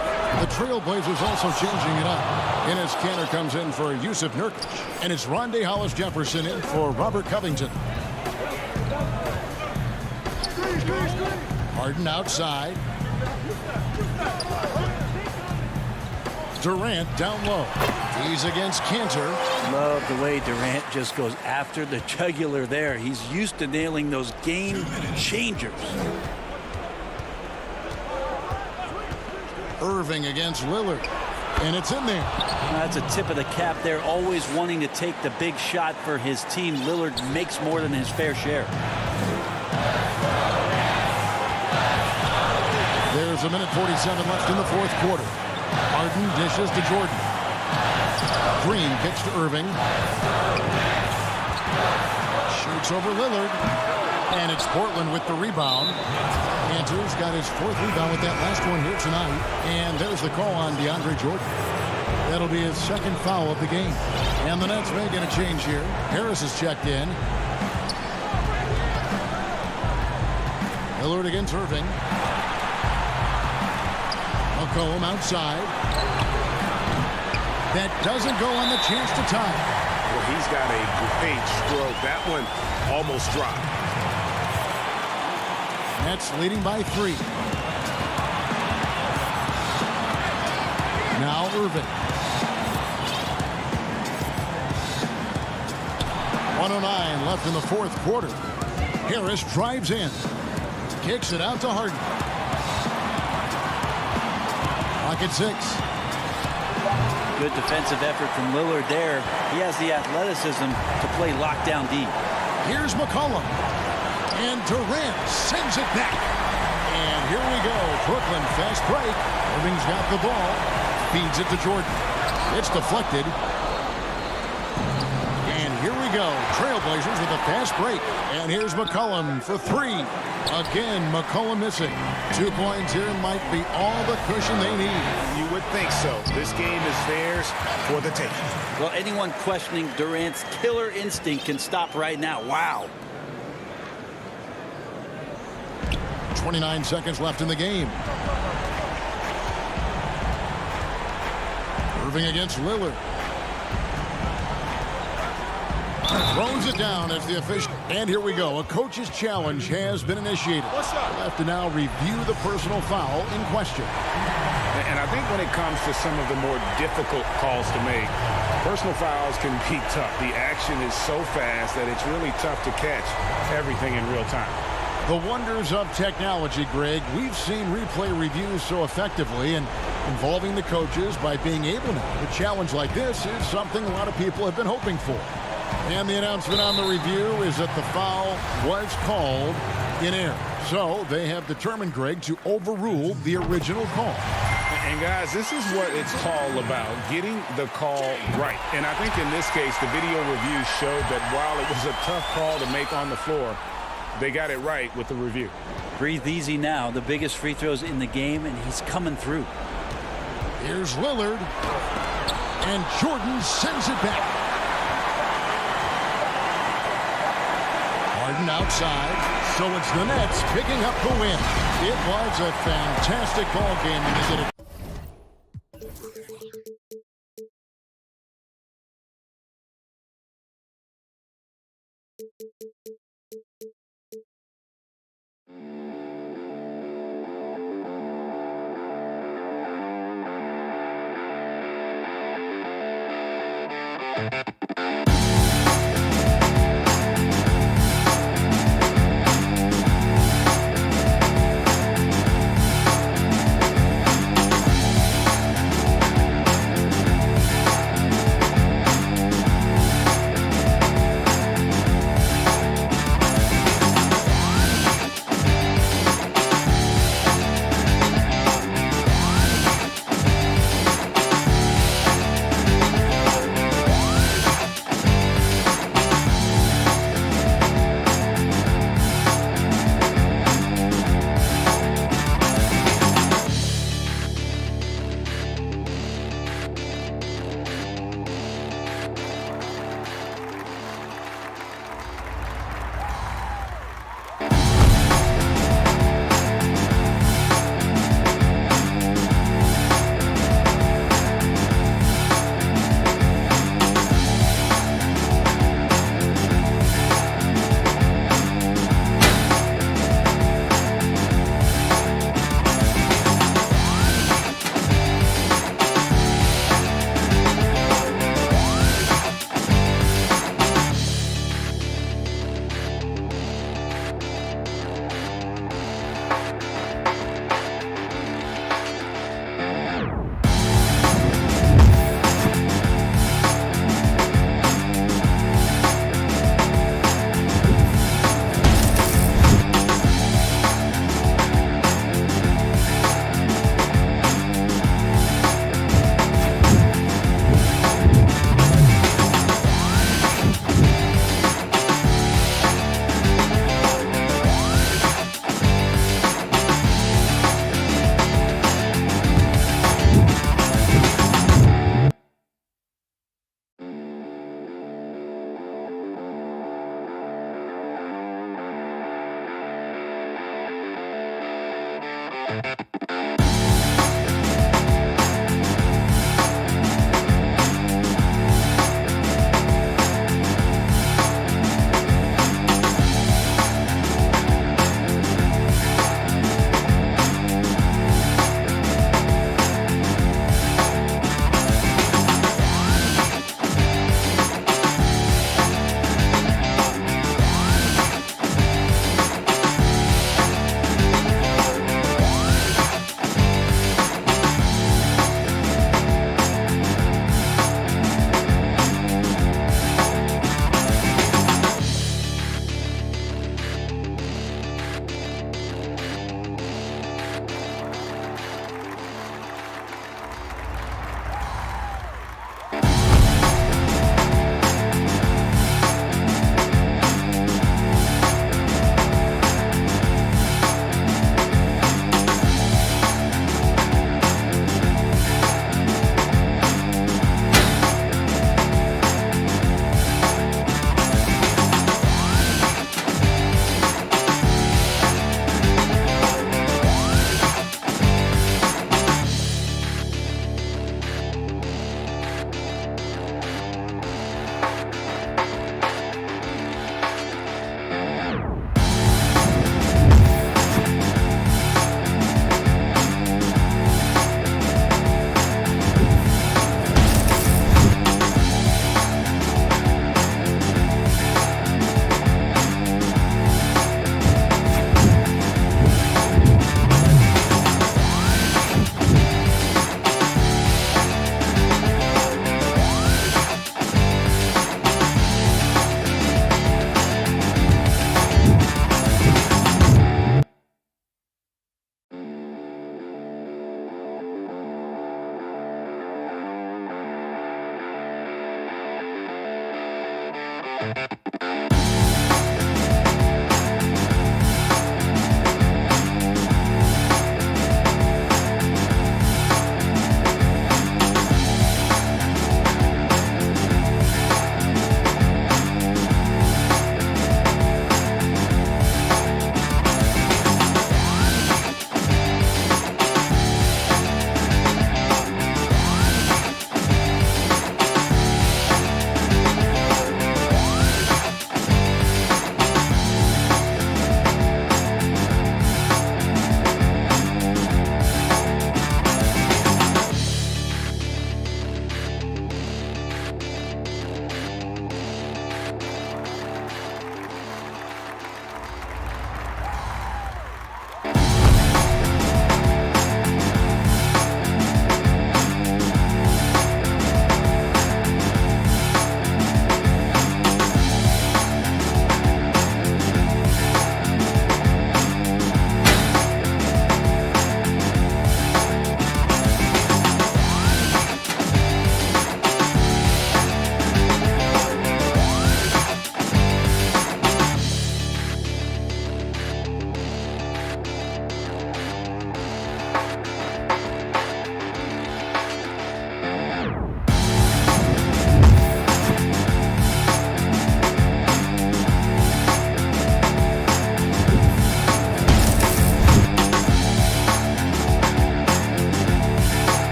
The Trailblazers also changing it up. Enes Kanter comes in for Yusuf Nurkic, and it's Rondé Hollis-Jefferson in for Robert Covington. Harden outside. Durant down low. He's against Kanter. Love the way Durant just goes after the jugular there. He's used to nailing those game changers. Irving against Lillard, and it's in there. That's a tip of the cap there, always wanting to take the big shot for his team. Lillard makes more than his fair share. There's a minute 47 left in the fourth quarter. Harden dishes to Jordan. Green kicks to Irving. Shoots over Lillard. And it's Portland with the rebound. Kanter's got his fourth rebound with that last one here tonight. And there's the call on DeAndre Jordan. That'll be his second foul of the game. And the Nets making a change here. Harris is checked in. Lillard against Irving. McCollum outside. That doesn't go on the chance to tie. Well, he's got a great stroke. That one almost dropped. Nets leading by 3. Now Irving. 1:09 left in the fourth quarter. Harris drives in. Kicks it out to Harden. Clock at 6. Good defensive effort from Lillard there. He has the athleticism to play lockdown deep. Here's McCollum. And Durant sends it back. And here we go. Brooklyn fast break. Irving's got the ball. Feeds it to Jordan. It's deflected. And here we go. Trailblazers with a fast break. And here's McCollum for 3. Again, McCollum missing. 2 points here might be all the cushion they need. You would think so. This game is theirs for the taking. Well, anyone questioning Durant's killer instinct can stop right now. Wow. 29 seconds left in the game. Irving against Lillard. Throws it down as the official. And here we go. A coach's challenge has been initiated. We'll have to now review the personal foul in question. And I think when it comes to some of the more difficult calls to make, personal fouls can be tough. The action is so fast that it's really tough to catch everything in real time. The wonders of technology, Greg. We've seen replay reviews so effectively, and involving the coaches by being able to have a challenge like this is something a lot of people have been hoping for. And the announcement on the review is that the foul was called in error. So they have determined, Greg, to overrule the original call. And guys, this is what it's all about, getting the call right. And I think in this case, the video review showed that while it was a tough call to make on the floor, they got it right with the review. Breathe easy now. The biggest free throws in the game, and he's coming through. Here's Lillard. And Jordan sends it back. Harden outside. So it's the Nets picking up the win. It was a fantastic ball game, and they did it.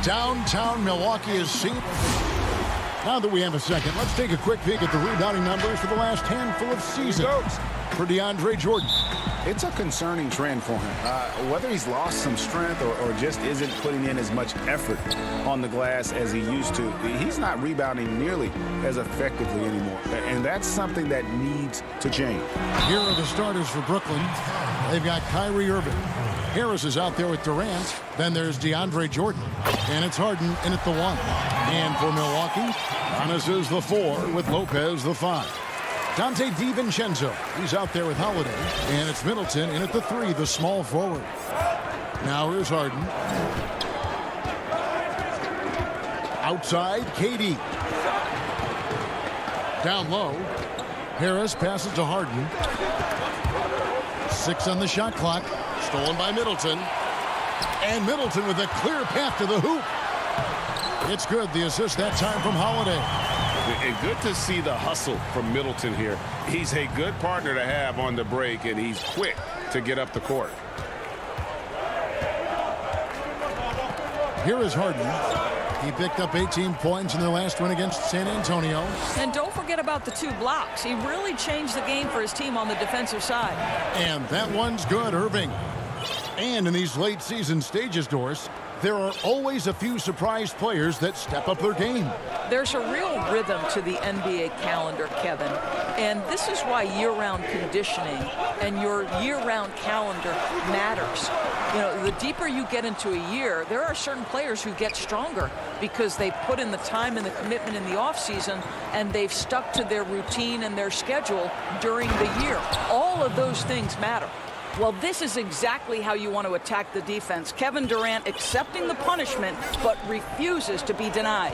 Downtown Milwaukee is seen. Now that we have a second, let's take a quick peek at the rebounding numbers for the last handful of seasons for DeAndre Jordan. It's a concerning trend for him. Whether he's lost some strength or just isn't putting in as much effort on the glass as he used to, he's not rebounding nearly as effectively anymore. And that's something that needs to change. Here are the starters for Brooklyn. They've got Kyrie Irving. Harris is out there with Durant. Then there's DeAndre Jordan. And it's Harden in at the 1. And for Milwaukee, Giannis is the 4 with Lopez the 5. Dante DiVincenzo, he's out there with Holiday. And it's Middleton in at the 3, the small forward. Now here's Harden. Outside, KD. Down low. Harris passes to Harden. 6 on the shot clock. Stolen by Middleton. And Middleton with a clear path to the hoop. It's good. The assist that time from Holiday. And good to see the hustle from Middleton here. He's a good partner to have on the break, and he's quick to get up the court. Here is Harden. He picked up 18 points in their last win against San Antonio. And don't forget about the 2 blocks. He really changed the game for his team on the defensive side. And that one's good, Irving. And in these late season stages, Doris, there are always a few surprise players that step up their game. There's a real rhythm to the NBA calendar, Kevin. And this is why year-round conditioning and your year-round calendar matters. You know, the deeper you get into a year, there are certain players who get stronger because they put in the time and the commitment in the offseason, and they've stuck to their routine and their schedule during the year. All of those things matter. Well, this is exactly how you want to attack the defense. Kevin Durant accepting the punishment, but refuses to be denied.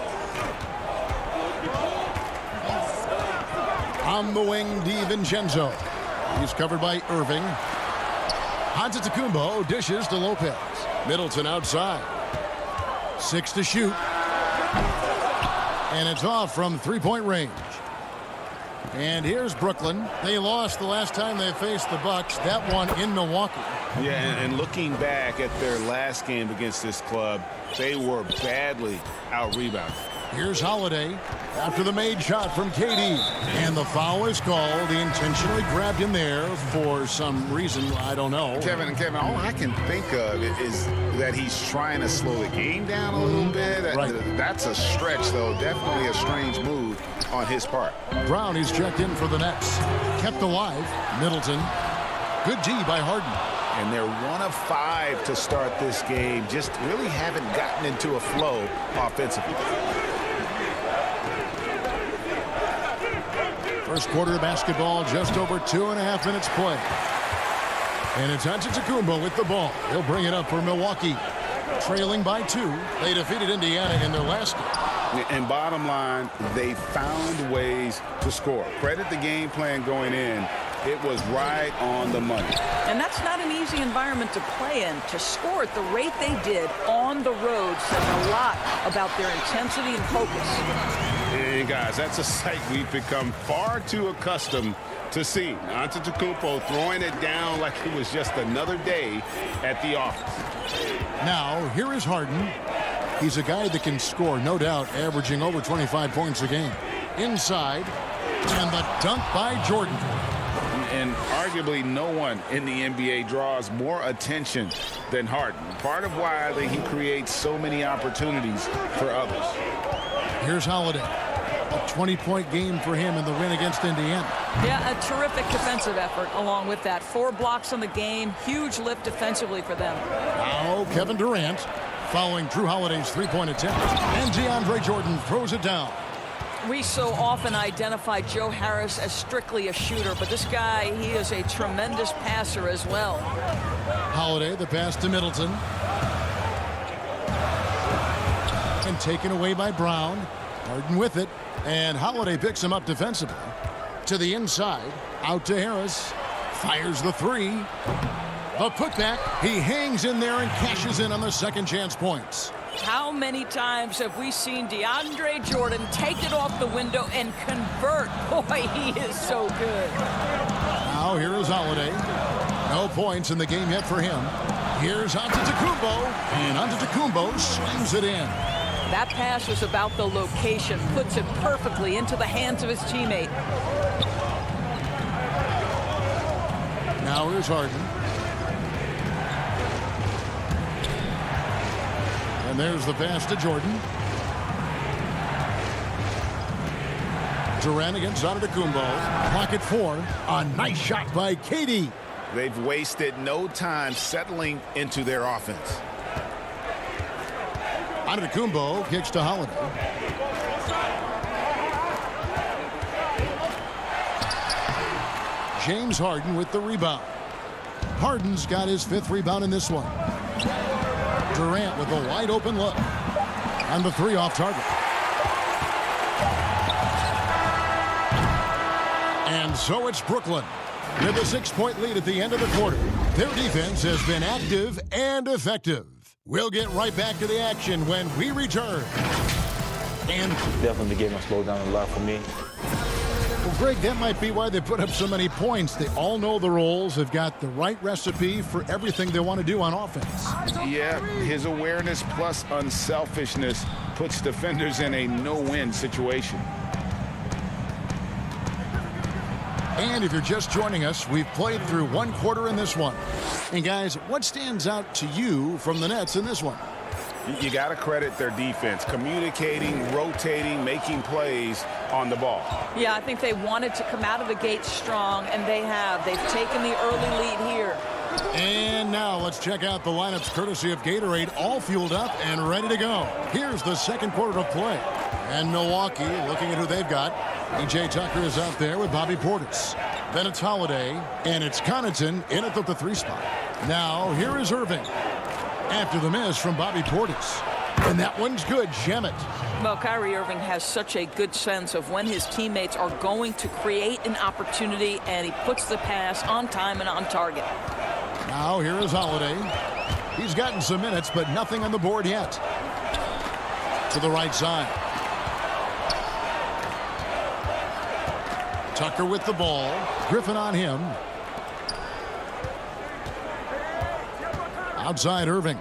On the wing, DiVincenzo. He's covered by Irving. Antetokounmpo dishes to Lopez. Middleton outside. 6 to shoot. And it's off from three-point range. And here's Brooklyn. They lost the last time they faced the Bucks. That one in Milwaukee. Yeah, and looking back at their last game against this club, they were badly out-rebounded. Here's Holiday after the made shot from KD. And the foul is called. He intentionally grabbed him there for some reason. I don't know. Kevin, all I can think of is that he's trying to slow the game down a little bit. That's a stretch, though. Definitely a strange move on his part. Brown is checked in for the Nets. Kept alive. Middleton. Good D by Harden. And they're 1 of 5 to start this game. Just really haven't gotten into a flow offensively. First quarter of basketball, just over 2.5 minutes play. And it's Antetokounmpo with the ball. He'll bring it up for Milwaukee. Trailing by 2. They defeated Indiana in their last game. And bottom line, they found ways to score. Credit the game plan going in. It was right on the money. And that's not an easy environment to play in. To score at the rate they did on the road says a lot about their intensity and focus. And guys, that's a sight we've become far too accustomed to seeing. Antetokounmpo throwing it down like it was just another day at the office. Now, here is Harden. He's a guy that can score, no doubt, averaging over 25 points a game. Inside, and the dunk by Jordan. And arguably no one in the NBA draws more attention than Harden. Part of why he creates so many opportunities for others. Here's Holiday. A 20-point game for him in the win against Indiana. Yeah, a terrific defensive effort along with that. 4 blocks on the game. Huge lift defensively for them. Now Kevin Durant following Drew Holiday's three-point attempt. And DeAndre Jordan throws it down. We so often identify Joe Harris as strictly a shooter, but this guy, he is a tremendous passer as well. Holiday, the pass to Middleton. And taken away by Brown. Harden with it. And Holiday picks him up defensively. To the inside. Out to Harris. Fires the 3. The putback. He hangs in there and cashes in on the second chance points. How many times have we seen DeAndre Jordan take it off the window and convert? Boy, he is so good. Now here is Holiday. No points in the game yet for him. Here's Antetokounmpo. And Antetokounmpo slams it in. That pass was about the location. Puts it perfectly into the hands of his teammate. Now here's Harden. And there's the pass to Jordan. Durant against Antetokounmpo. Clock at 4. A nice shot by KD. They've wasted no time settling into their offense. Antetokounmpo kicks to Holiday. James Harden with the rebound. Harden's got his 5th rebound in this one. Durant with a wide open look. And the 3 off target. And so it's Brooklyn with a 6-point lead at the end of the quarter. Their defense has been active and effective. We'll get right back to the action when we return. And Definitely the game has slowed down a lot for me. well, Greg, that might be why they put up so many points. They all know the roles. They've got the right recipe for everything they want to do on offense. Yeah, his awareness plus unselfishness puts defenders in a no-win situation. And if you're just joining us, we've played through one quarter in this one. And guys, what stands out to you from the Nets in this one? You got to credit their defense, communicating, rotating, making plays on the ball. Yeah, I think they wanted to come out of the gate strong, and they have. They've taken the early lead here. And now let's check out the lineups courtesy of Gatorade, all fueled up and ready to go. Here's the second quarter of play. And Milwaukee looking at who they've got. E.J. Tucker is out there with Bobby Portis. Then it's Holiday, and it's Connaughton in at the 3 spot. Now here is Irving after the miss from Bobby Portis. And that one's good. Shemet. Well, Kyrie Irving has such a good sense of when his teammates are going to create an opportunity, and he puts the pass on time and on target. Now here is Holiday. He's gotten some minutes, but nothing on the board yet. To the right side. Tucker with the ball. Griffin on him. Outside Irving.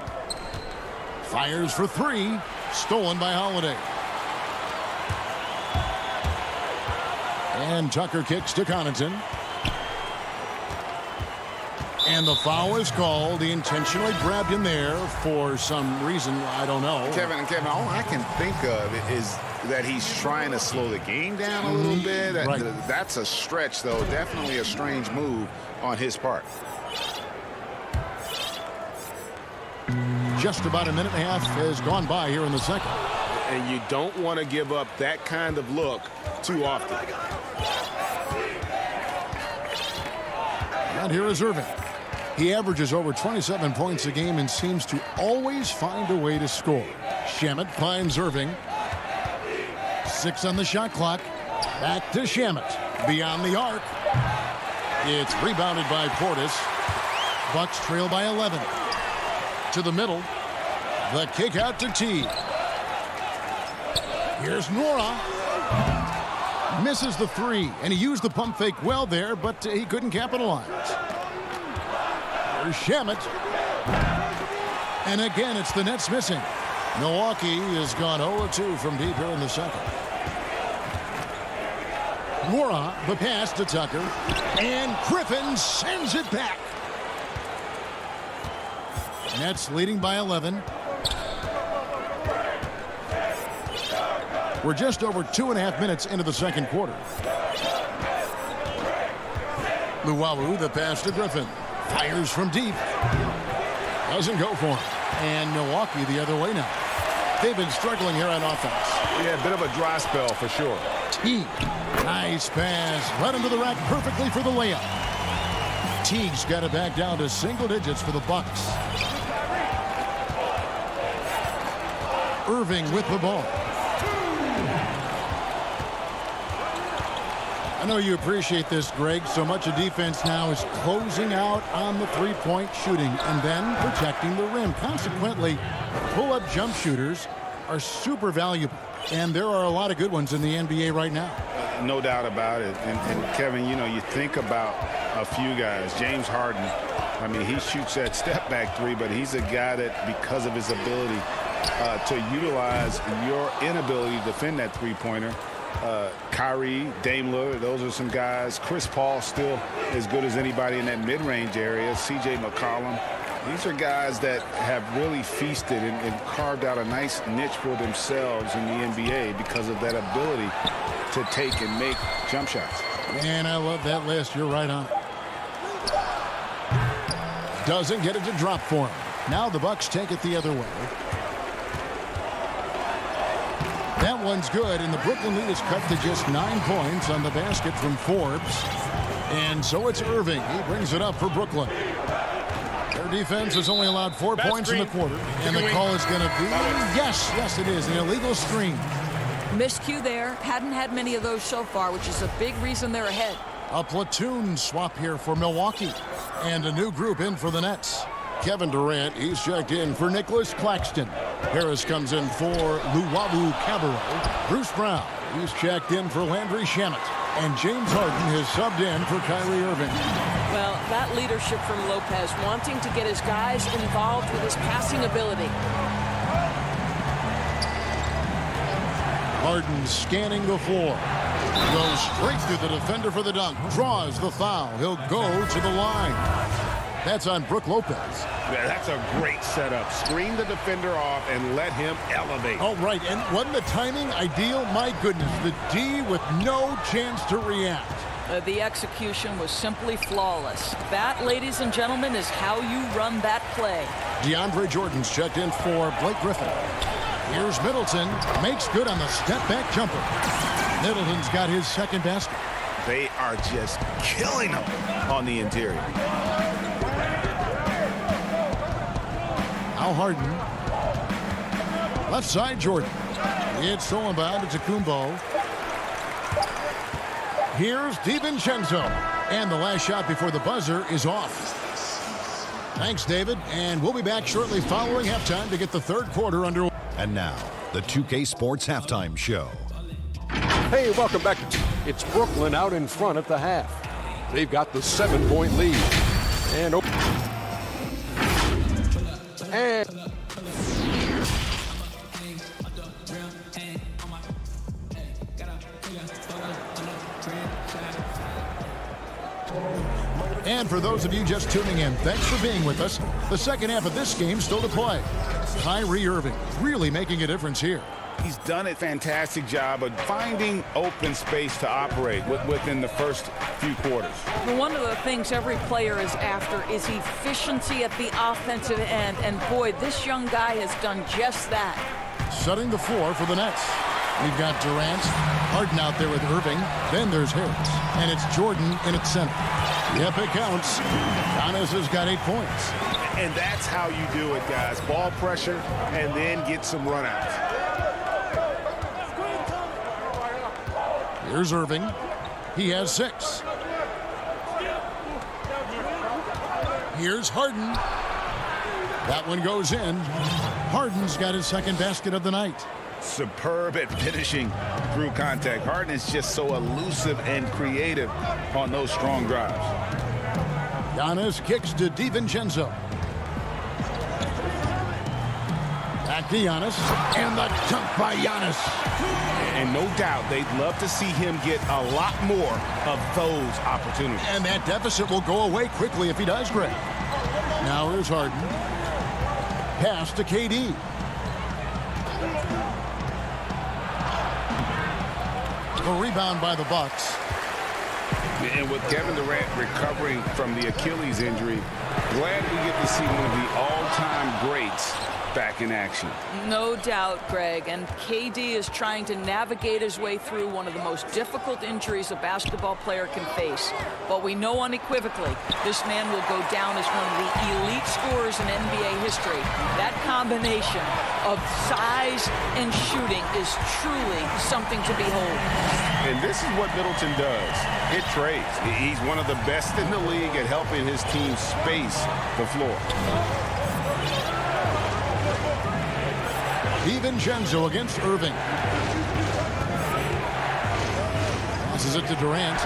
Fires for 3. Stolen by Holiday. And Tucker kicks to Connaughton. And the foul is called. He intentionally grabbed him there for some reason. I don't know. Kevin, all I can think of is that he's trying to slow the game down a little bit. Right. That's a stretch, though. Definitely a strange move on his part. Just about a minute and a half has gone by here in the second. And you don't want to give up that kind of look too often. And here is Irving. He averages over 27 points a game and seems to always find a way to score. Shemet finds Irving. 6 on the shot clock. Back to Shemet. Beyond the arc. It's rebounded by Portis. Bucks trail by 11. To the middle. The kick out to T. Here's Nora. Misses the 3, and he used the pump fake well there, but he couldn't capitalize. Here's Shemet. And again, it's the Nets missing. Milwaukee has gone 0-2 from deep here in the second. Nora, the pass to Tucker, and Griffin sends it back. Nets leading by 11. We're just over 2.5 minutes into the second quarter. Luwawu, the pass to Griffin. Fires from deep. Doesn't go for him. And Milwaukee the other way now. They've been struggling here on offense. Yeah, a bit of a dry spell for sure. Teague. Nice pass. Right into the rack perfectly for the layup. Teague's got it back down to single digits for the Bucks. Irving with the ball. I know you appreciate this, Greg. So much of defense now is closing out on the three-point shooting and then protecting the rim. Consequently, pull-up jump shooters are super valuable, and there are a lot of good ones in the NBA right now. No doubt about it. And Kevin, you know, you think about a few guys. James Harden, I mean, he shoots that step-back 3, but he's a guy that, because of his ability to utilize your inability to defend that three-pointer, Kyrie, Dame Lillard, those are some guys. Chris Paul still as good as anybody in that mid-range area. C.J. McCollum. These are guys that have really feasted and carved out a nice niche for themselves in the NBA because of that ability to take and make jump shots. And I love that list. You're right on it. Doesn't get it to drop for him. Now the Bucks take it the other way. That one's good, and the Brooklyn lead is cut to just 9 points on the basket from Forbes. And so it's Irving. He brings it up for Brooklyn. Their defense has only allowed 4 points in the quarter. And the call is going to be, yes, it is, an illegal screen. Miscue there. Hadn't had many of those so far, which is a big reason they're ahead. A platoon swap here for Milwaukee. And a new group in for the Nets. Kevin Durant. He's checked in for Nicholas Claxton. Harris comes in for Luwawu Cabarro. Bruce Brown, he's checked in for Landry Shamet. And James Harden has subbed in for Kyrie Irving. Well, that leadership from Lopez, wanting to get his guys involved with his passing ability. Harden scanning the floor. Goes straight through the defender for the dunk. Draws the foul. He'll go to the line. That's on Brook Lopez. Yeah, that's a great setup. Screen the defender off and let him elevate. Oh, right. And wasn't the timing ideal? My goodness. The D with no chance to react. The execution was simply flawless. That, ladies and gentlemen, is how you run that play. DeAndre Jordan's checked in for Blake Griffin. Here's Middleton. Makes good on the step-back jumper. Middleton's got his second basket. They are just killing him on the interior. Now Harden. Left side, Jordan. It's stolen by Antetokounmpo. Here's DiVincenzo. And the last shot before the buzzer is off. Thanks, David. And we'll be back shortly following halftime to get the third quarter underway. And now, the 2K Sports Halftime Show. Hey, welcome back. It's Brooklyn out in front at the half. They've got the 7-point lead. And for those of you just tuning in, thanks for being with us. The second half of this game still to play. Kyrie Irving really making a difference here. He's done a fantastic job of finding open space to operate within the first few quarters. One of the things every player is after is efficiency at the offensive end. And boy, this young guy has done just that. Setting the floor for the Nets. We've got Durant, Harden out there with Irving. Then there's Harris. And it's Jordan in its center. Yep, it counts. Giannis has got 8 points. And that's how you do it, guys. Ball pressure and then get some runouts. Here's Irving. He has 6. Here's Harden. That one goes in. Harden's got his second basket of the night. Superb at finishing through contact. Harden is just so elusive and creative on those strong drives. Giannis kicks to DiVincenzo. Back to Giannis. And the dunk by Giannis. And no doubt they'd love to see him get a lot more of those opportunities. And that deficit will go away quickly if he does, Greg. Now here's Harden. Pass to KD. The rebound by the Bucks. And with Kevin Durant recovering from the Achilles injury, glad we get to see one of the all-time greats back in action. No doubt, Greg. And KD is trying to navigate his way through one of the most difficult injuries a basketball player can face. But we know unequivocally this man will go down as one of the elite scorers in NBA history. That combination of size and shooting is truly something to behold. And this is what Middleton does. Hit trades. He's one of the best in the league at helping his team space the floor. DiVincenzo against Irving. Passes it to Durant.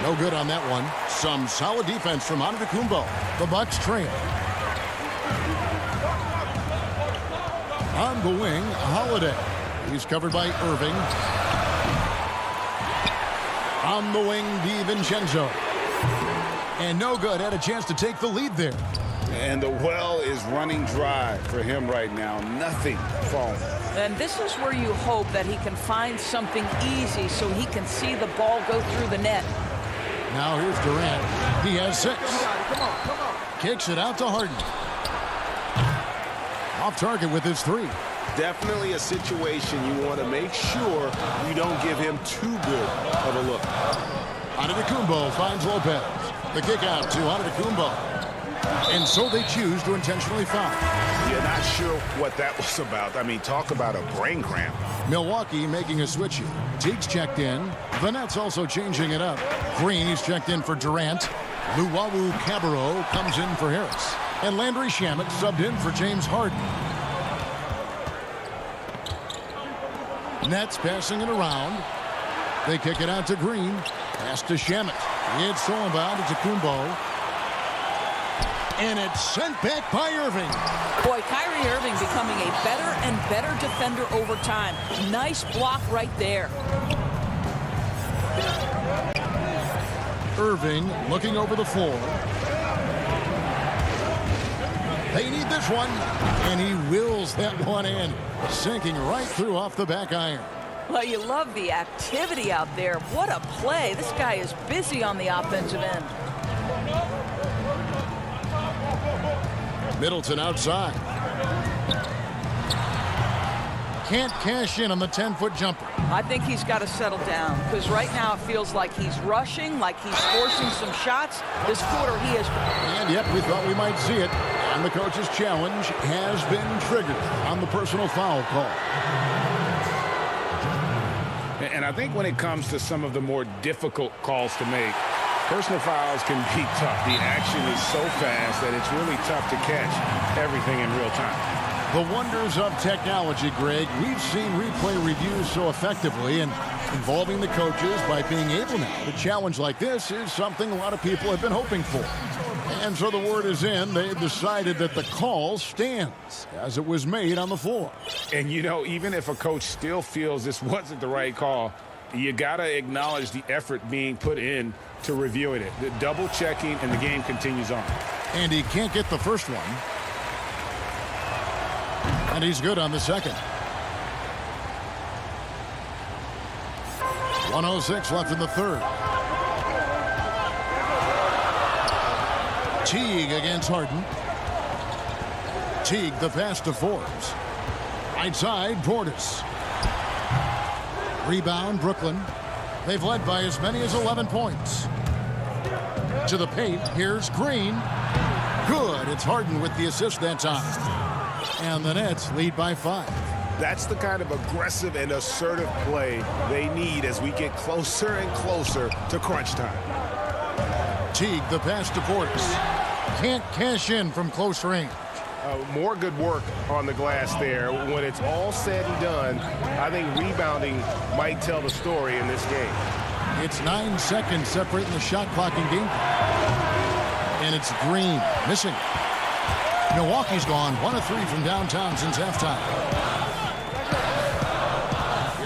No good on that one. Some solid defense from Antetokounmpo. The Bucks trail. On the wing, Holiday. He's covered by Irving. On the wing, DiVincenzo. And no good. Had a chance to take the lead there. And the well is running dry for him right now. Nothing falling. And this is where you hope that he can find something easy so he can see the ball go through the net. Now here's Durant. He has 6. Come on. Kicks it out to Harden. Off target with his 3. Definitely a situation you want to make sure you don't give him too good of a look. Antetokounmpo finds Lopez. The kick out to Antetokounmpo. And so they choose to intentionally foul. You're not sure what that was about. I mean, talk about a brain cramp. Milwaukee making a switch here. Teague's checked in. The Nets also changing it up. Green is checked in for Durant. Luwawu Cabarro comes in for Harris. And Landry Shamet subbed in for James Harden. Nets passing it around. They kick it out to Green. Pass to Shamet. It's stolen by Antetokounmpo. And it's sent back by Irving. Boy, Kyrie Irving becoming a better and better defender over time. Nice block right there. Irving looking over the floor. They need this one. And he wills that one in. Sinking right through off the back iron. Well, you love the activity out there. What a play. This guy is busy on the offensive end. Middleton outside. Can't cash in on the 10-foot jumper. I think he's got to settle down because right now it feels like he's rushing, like he's forcing some shots. This quarter he is. And yep, we thought we might see it. And the coach's challenge has been triggered on the personal foul call. And I think when it comes to some of the more difficult calls to make, personal fouls can be tough. The action is so fast that it's really tough to catch everything in real time. The wonders of technology, Greg. We've seen replay reviews so effectively, and involving the coaches by being able now to challenge like this is something a lot of people have been hoping for. And so the word is in. They've decided that the call stands as it was made on the floor. And, you know, even if a coach still feels this wasn't the right call, you got to acknowledge the effort being put in to reviewing it. The double checking, and the game continues on. And he can't get the first one. And he's good on the second. 1:06 left in the third. Teague against Harden. Teague the pass to Forbes. Right side, Portis. Rebound, Brooklyn. They've led by as many as 11 points. To the paint, here's Green. Good, it's Harden with the assist that time. And the Nets lead by 5. That's the kind of aggressive and assertive play they need as we get closer and closer to crunch time. Teague the pass to Portis. Can't cash in from close range. More good work on the glass there. When it's all said and done, I think rebounding might tell the story in this game. It's 9 seconds separating the shot clock and game. And it's Green missing. Milwaukee's gone 1 of 3 from downtown since halftime.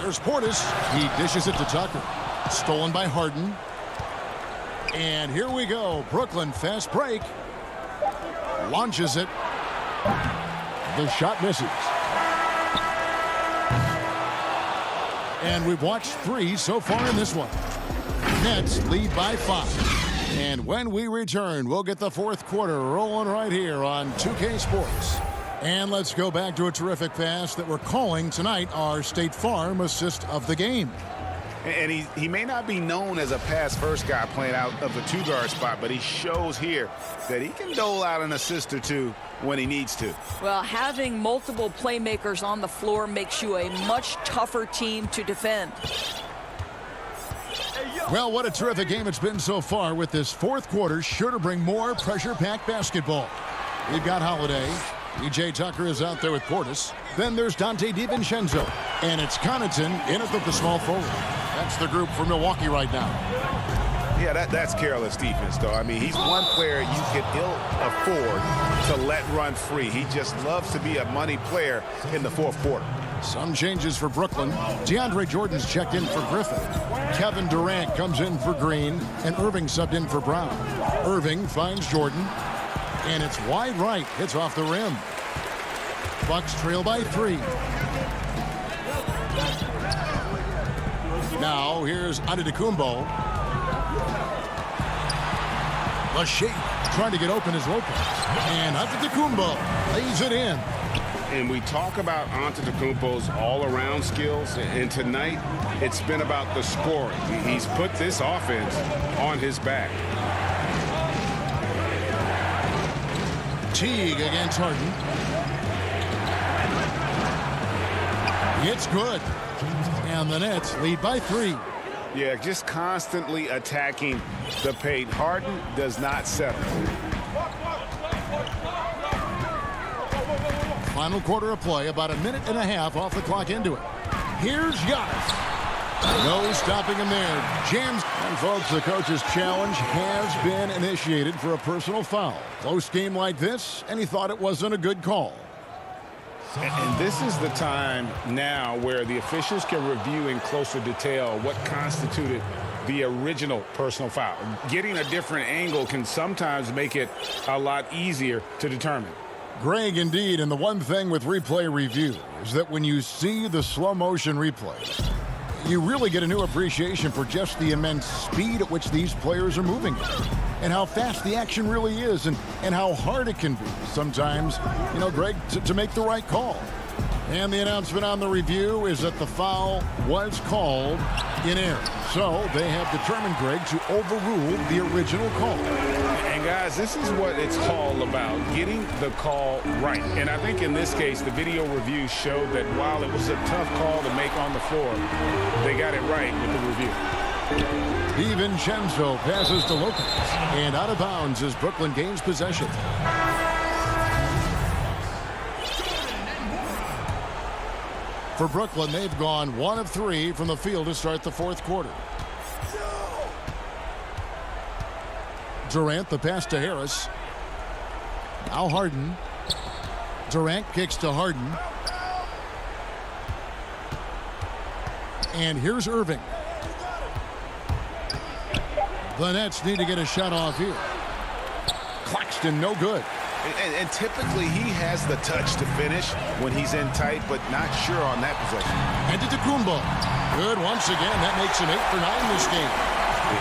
Here's Portis. He dishes it to Tucker. Stolen by Harden. And here we go. Brooklyn fast break. Launches it. The shot misses. And we've watched 3 so far in this one. Nets lead by 5. And when we return, we'll get the fourth quarter rolling right here on 2K Sports. And let's go back to a terrific pass that we're calling tonight our State Farm assist of the game. And he may not be known as a pass-first guy playing out of the two-guard spot, but he shows here that he can dole out an assist or two when he needs to. Well, having multiple playmakers on the floor makes you a much tougher team to defend. Well, what a terrific game it's been so far, with this fourth quarter sure to bring more pressure-packed basketball. We've got Holiday. E.J. Tucker is out there with Portis. Then there's Dante DiVincenzo. And it's Connaughton in it with the small forward. That's the group for Milwaukee right now. Yeah, that's careless defense, though. I mean, he's one player you can ill afford to let run free. He just loves to be a money player in the fourth quarter. Some changes for Brooklyn. DeAndre Jordan's checked in for Griffin. Kevin Durant comes in for Green, and Irving subbed in for Brown. Irving finds Jordan, and it's wide right. Hits off the rim. Bucks trail by 3. Now here's Antetokounmpo. The shake trying to get open is Lopez. And Antetokounmpo lays it in. And we talk about Antetokounmpo's all-around skills, and tonight it's been about the scoring. He's put this offense on his back. Teague against Harden. It's good. And the Nets lead by 3. Yeah, just constantly attacking the paint. Harden does not settle. Final quarter of play, about a minute and a half off the clock into it. Here's Giannis. No stopping him there. Jams. And folks, the coach's challenge has been initiated for a personal foul. Close game like this, and he thought it wasn't a good call. And this is the time now where the officials can review in closer detail what constituted the original personal foul. Getting a different angle can sometimes make it a lot easier to determine. Greg, indeed, and the one thing with replay review is that when you see the slow motion replays, you really get a new appreciation for just the immense speed at which these players are moving and how fast the action really is and how hard it can be sometimes, you know, Greg, to make the right call. And the announcement on the review is that the foul was called in error. So they have determined, Greg, to overrule the original call. And guys, this is what it's all about, getting the call right. And I think in this case, the video review showed that while it was a tough call to make on the floor, they got it right with the review. DiVincenzo passes to Lopez, and out of bounds as Brooklyn gains possession. For Brooklyn, they've gone 1 of 3 from the field to start the fourth quarter. Durant, the pass to Harris. Now Harden. Durant kicks to Harden. And here's Irving. The Nets need to get a shot off here. Claxton, no good. And typically he has the touch to finish when he's in tight, but not sure on that possession. And to Kumbo. Good once again. That makes him 8 for 9 this game.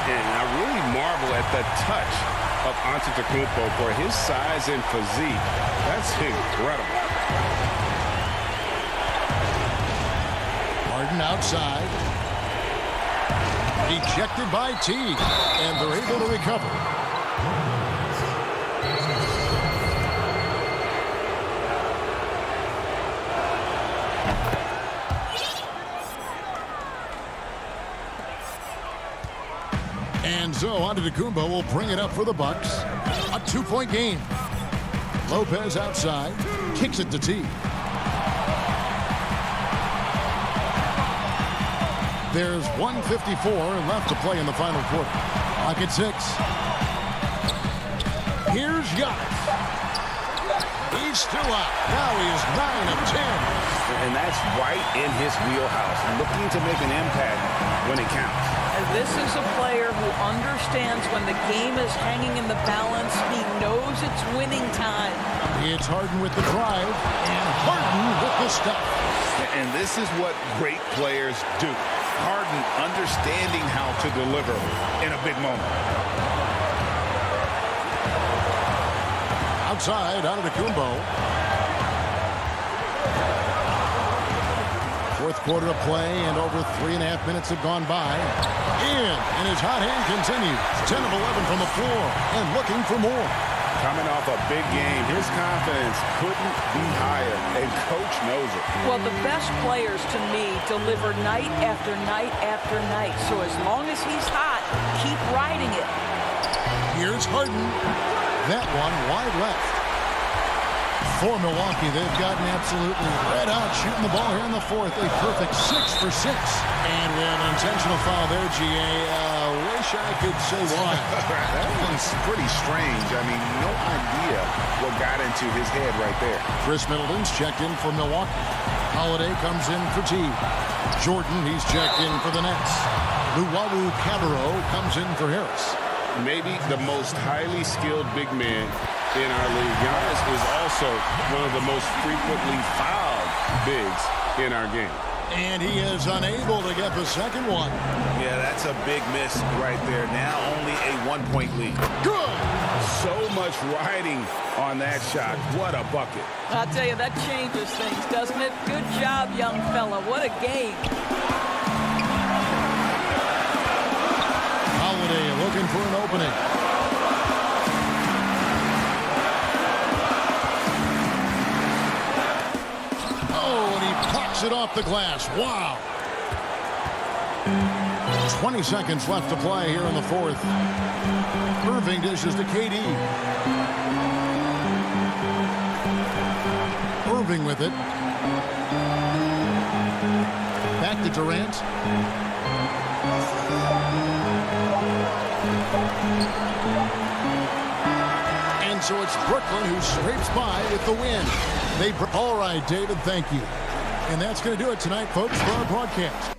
And I really marvel at the touch of Antetokounmpo for his size and physique. That's incredible. Harden outside. Ejected by Teague. And they're able to recover. And so Antetokounmpo will bring it up for the Bucks. A 2-point game. Lopez outside. Kicks it to Teague. There's 1:54 left to play in the final quarter. Clock at 6. Here's Giannis. He's still up. Now he is 9 of 10. And that's right in his wheelhouse. Looking to make an impact when it counts. And this is a player who understands when the game is hanging in the balance. He knows it's winning time. It's Harden with the drive and Harden with the stuff. And this is what great players do. Harden understanding how to deliver in a big moment. Outside, Antetokounmpo. Fourth quarter of play, and over 3.5 minutes have gone by. And his hot hand continues. 10 of 11 from the floor, and looking for more. Coming off a big game, his confidence couldn't be higher, and coach knows it. Well, the best players to me deliver night after night after night. So as long as he's hot, keep riding it. Here's Harden. That one wide left. For Milwaukee, they've gotten absolutely red hot shooting the ball here in the fourth. A perfect 6 for 6. And we have an intentional foul there, GA. Wish I could say why. That one's pretty strange. I mean, no idea what got into his head right there. Chris Middleton's checked in for Milwaukee. Holiday comes in for Teague. Jordan, he's checked in for the Nets. Luwawu Cabarro comes in for Harris. Maybe the most highly skilled big man in our league. Giannis is also one of the most frequently fouled bigs in our game. And he is unable to get the second one. Yeah, that's a big miss right there. Now only a 1-point lead. Good. So much riding on that shot. What a bucket. I'll tell you, that changes things, doesn't it? Good job, young fella. What a game. Holiday looking for an opening. It off the glass. Wow. 20 seconds left to play here in the fourth. Irving dishes to KD. moving with it. Back to Durant. And so it's Brooklyn who scrapes by with the win. All right, David, thank you. And that's going to do it tonight, folks, for our broadcast.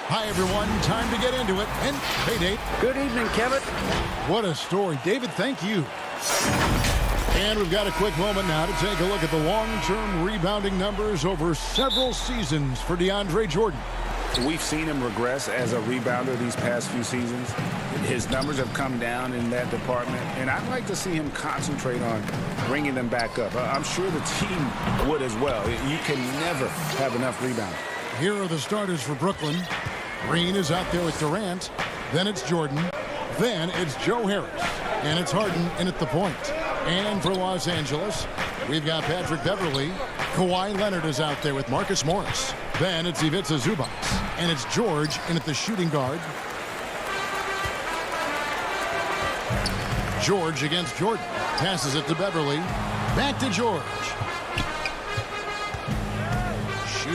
Hi, everyone. Time to get into it. And hey, Dave. Good evening, Kevin. What a story. David, thank you. And we've got a quick moment now to take a look at the long-term rebounding numbers over several seasons for DeAndre Jordan. We've seen him regress as a rebounder these past few seasons. His numbers have come down in that department, and I'd like to see him concentrate on bringing them back up. I'm sure the team would as well. You can never have enough rebounding. Here are the starters for Brooklyn. Green is out there with Durant. Then it's Jordan. Then it's Joe Harris. And it's Harden in at the point. And for Los Angeles, we've got Patrick Beverley. Kawhi Leonard is out there with Marcus Morris. Then it's Ivica Zubac. And it's George in at the shooting guard. George against Jordan. Passes it to Beverley. Back to George.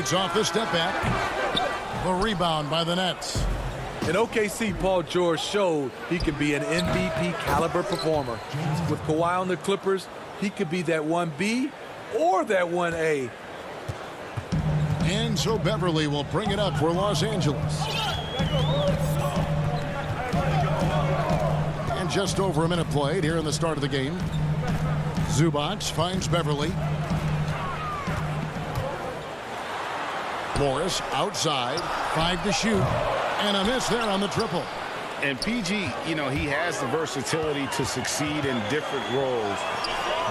Shoots off the step back. The rebound by the Nets. In OKC, Paul George showed he can be an MVP caliber performer. With Kawhi on the Clippers, he could be that 1B or that 1A. And so Beverly will bring it up for Los Angeles. And just over a minute played here in the start of the game. Zubac finds Beverly. Morris outside, 5 to shoot, and a miss there on the triple. And PG, you know, he has the versatility to succeed in different roles.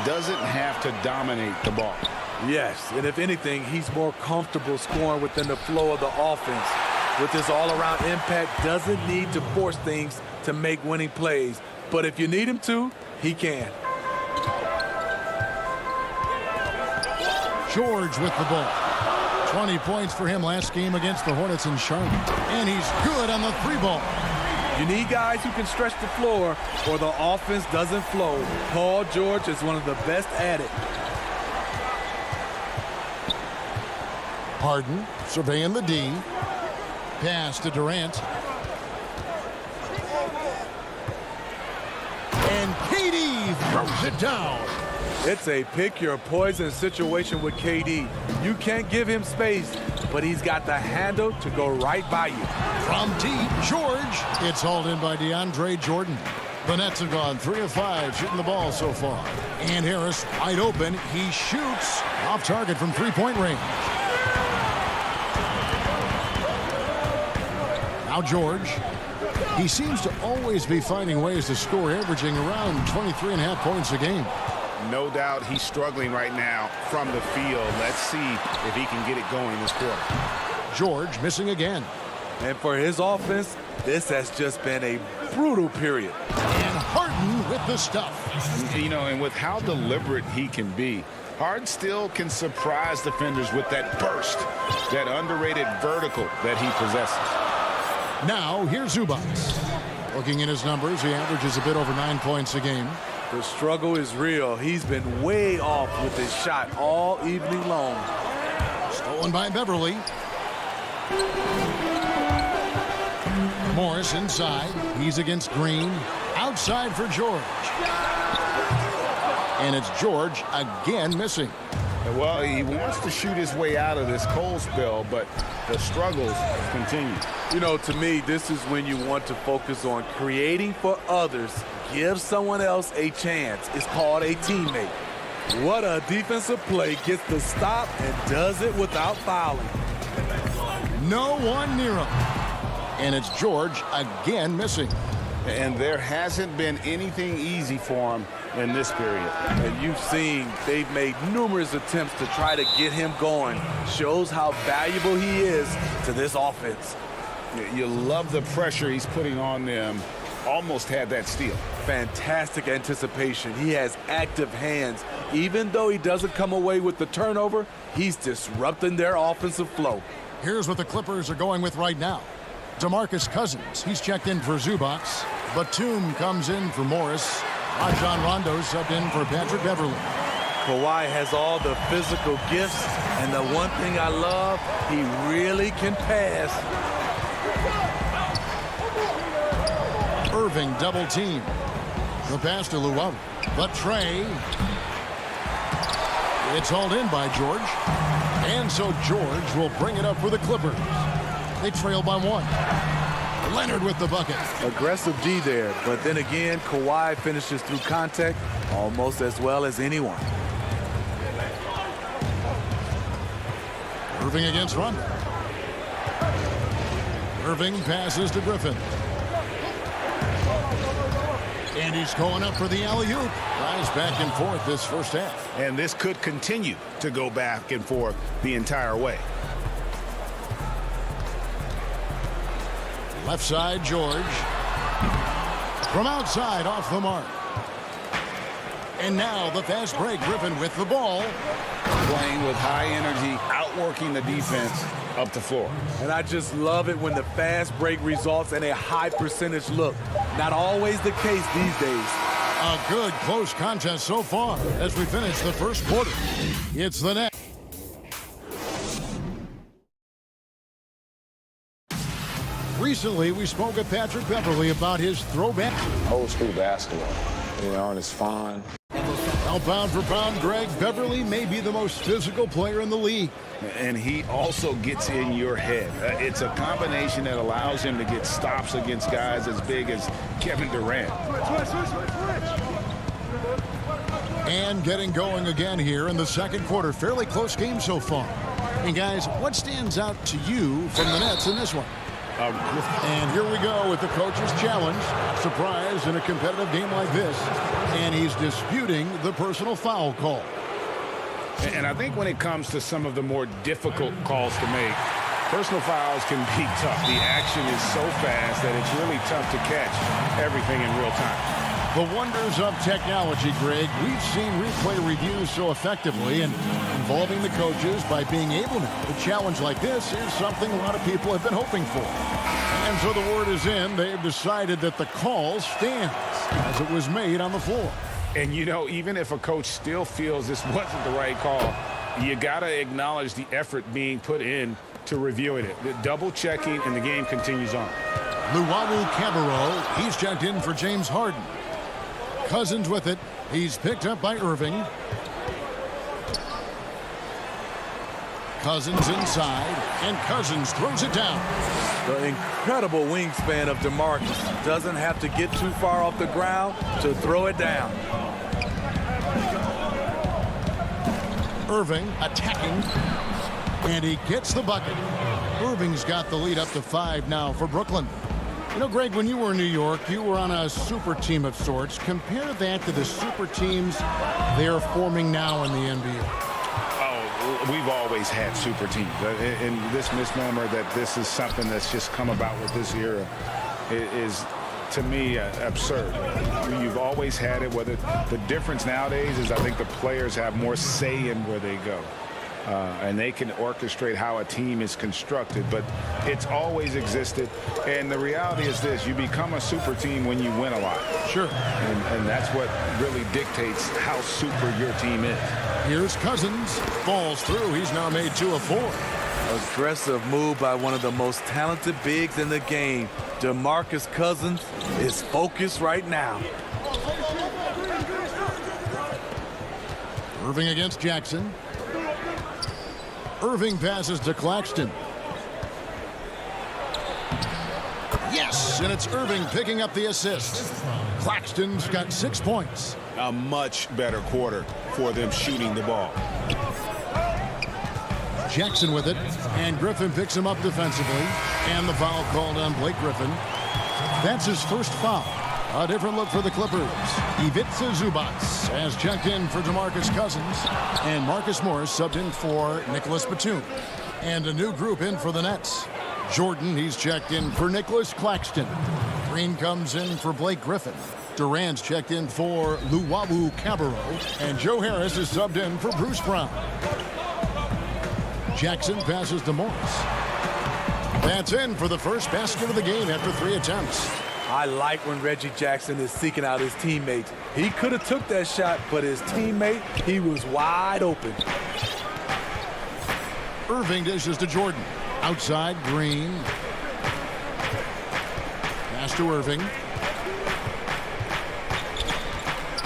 Doesn't have to dominate the ball. Yes, and if anything, he's more comfortable scoring within the flow of the offense. With his all-around impact, doesn't need to force things to make winning plays. But if you need him to, he can. George with the ball. 20 points for him last game against the Hornets in Charlotte. And he's good on the 3-ball. You need guys who can stretch the floor or the offense doesn't flow. Paul George is one of the best at it. Harden surveying the D. Pass to Durant. And KD throws it down. It's a pick your poison situation with KD. You can't give him space, but he's got the handle to go right by you. From deep, George. It's hauled in by DeAndre Jordan. The Nets have gone 3 of 5 shooting the ball so far. And Harris wide open. He shoots off target from 3-point range. Now George. He seems to always be finding ways to score, averaging around 23.5 points a game. No doubt he's struggling right now from the field. Let's see if he can get it going this quarter. George missing again. And for his offense, this has just been a brutal period. And Harden with the stuff. You know, and with how deliberate he can be, Harden still can surprise defenders with that burst, that underrated vertical that he possesses. Now, here's Zubac. Looking at his numbers, he averages a bit over 9 points a game. The struggle is real. He's been way off with his shot all evening long. Stolen by Beverly. Morris inside. He's against Green. Outside for George. And it's George again missing. Well, he wants to shoot his way out of this cold spell, but the struggles continue. You know, to me, this is when you want to focus on creating for others. Give someone else a chance. It's called a teammate. What a defensive play. Gets the stop and does it without fouling. No one near him. And it's George again missing. And there hasn't been anything easy for him in this period. And you've seen they've made numerous attempts to try to get him going. Shows how valuable he is to this offense. You love the pressure he's putting on them. Almost had that steal. Fantastic anticipation. He has active hands. Even though he doesn't come away with the turnover, he's disrupting their offensive flow. Here's what the Clippers are going with right now. DeMarcus Cousins, he's checked in for Zubac. Batum comes in for Morris. Rajon Rondo subbed in for Patrick Beverly. Kawhi has all the physical gifts, and the one thing I love, he really can pass. Irving double team. The pass to Luau. The tray. It's hauled in by George. And so George will bring it up for the Clippers. They trail by 1. Leonard with the bucket. Aggressive D there, but then again, Kawhi finishes through contact almost as well as anyone. Irving against Rondo. Irving passes to Griffin. And he's going up for the alley-oop. Rise back and forth this first half. And this could continue to go back and forth the entire way. Left side, George. From outside, off the mark. And now the fast break. Griffin with the ball. Playing with high energy, outworking the defense up the floor. And I just love it when the fast break results in a high percentage look. Not always the case these days. A good close contest so far as we finish the first quarter. It's the Nets. Recently, we spoke with Patrick Beverly about his throwback. Old school basketball, you know, and it's fun. Now, pound for pound, Greg, Beverly may be the most physical player in the league. And he also gets in your head. It's a combination that allows him to get stops against guys as big as Kevin Durant. And getting going again here in the second quarter. Fairly close game so far. And guys, what stands out to you from the Nets in this one? And here we go with the coach's challenge. Surprise in a competitive game like this. And he's disputing the personal foul call. And I think when it comes to some of the more difficult calls to make, personal fouls can be tough. The action is so fast that it's really tough to catch everything in real time. The wonders of technology, Greg. We've seen replay reviews so effectively, and involving the coaches by being able now to challenge like this is something a lot of people have been hoping for. And so the word is in. They've decided that the call stands as it was made on the floor. And, you know, even if a coach still feels this wasn't the right call, you got to acknowledge the effort being put in to reviewing it. The double checking, and the game continues on. Luwawu Cabarro, he's checked in for James Harden. Cousins with it. He's picked up by Irving. Cousins inside, and Cousins throws it down. The incredible wingspan of DeMarcus. Doesn't have to get too far off the ground to throw it down. Irving attacking, and he gets the bucket. Irving's got the lead up to 5 now for Brooklyn. You know, Greg, when you were in New York, you were on a super team of sorts. Compare that to the super teams they're forming now in the NBA. Oh, we've always had super teams. And this misnomer that this is something that's just come about with this era is, to me, absurd. You've always had it. Whether the difference nowadays is I think the players have more say in where they go. And they can orchestrate how a team is constructed, but it's always existed. And the reality is this: you become a super team when you win a lot. Sure. And that's what really dictates how super your team is. Here's Cousins. Falls through. He's now made 2 of 4. Aggressive move by one of the most talented bigs in the game. DeMarcus Cousins is focused right now. Irving against Jackson. Irving passes to Claxton. Yes, and it's Irving picking up the assist. Claxton's got 6 points. A much better quarter for them shooting the ball. Jackson with it, and Griffin picks him up defensively. And the foul called on Blake Griffin. That's his first foul. A different look for the Clippers. Ivica Zubac has checked in for DeMarcus Cousins, and Marcus Morris subbed in for Nicholas Batum. And a new group in for the Nets. Jordan, he's checked in for Nicholas Claxton. Green comes in for Blake Griffin. Durant's checked in for Luwawu Cabarro, and Joe Harris is subbed in for Bruce Brown. Jackson passes to Morris. That's in for the first basket of the game after 3 attempts. I like when Reggie Jackson is seeking out his teammates. He could have took that shot, but his teammate, he was wide open. Irving dishes to Jordan. Outside, Green. Pass to Irving.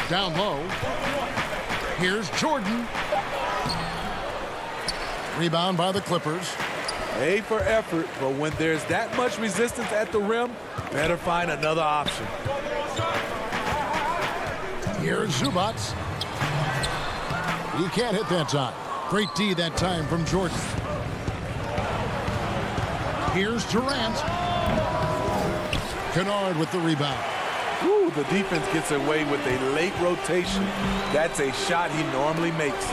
Down low. Here's Jordan. Rebound by the Clippers. A for effort, but when there's that much resistance at the rim, better find another option. Here's Zubac. He can't hit that time. Great D that time from Jordan. Here's Durant. Kennard with the rebound. Ooh, the defense gets away with a late rotation. That's a shot he normally makes.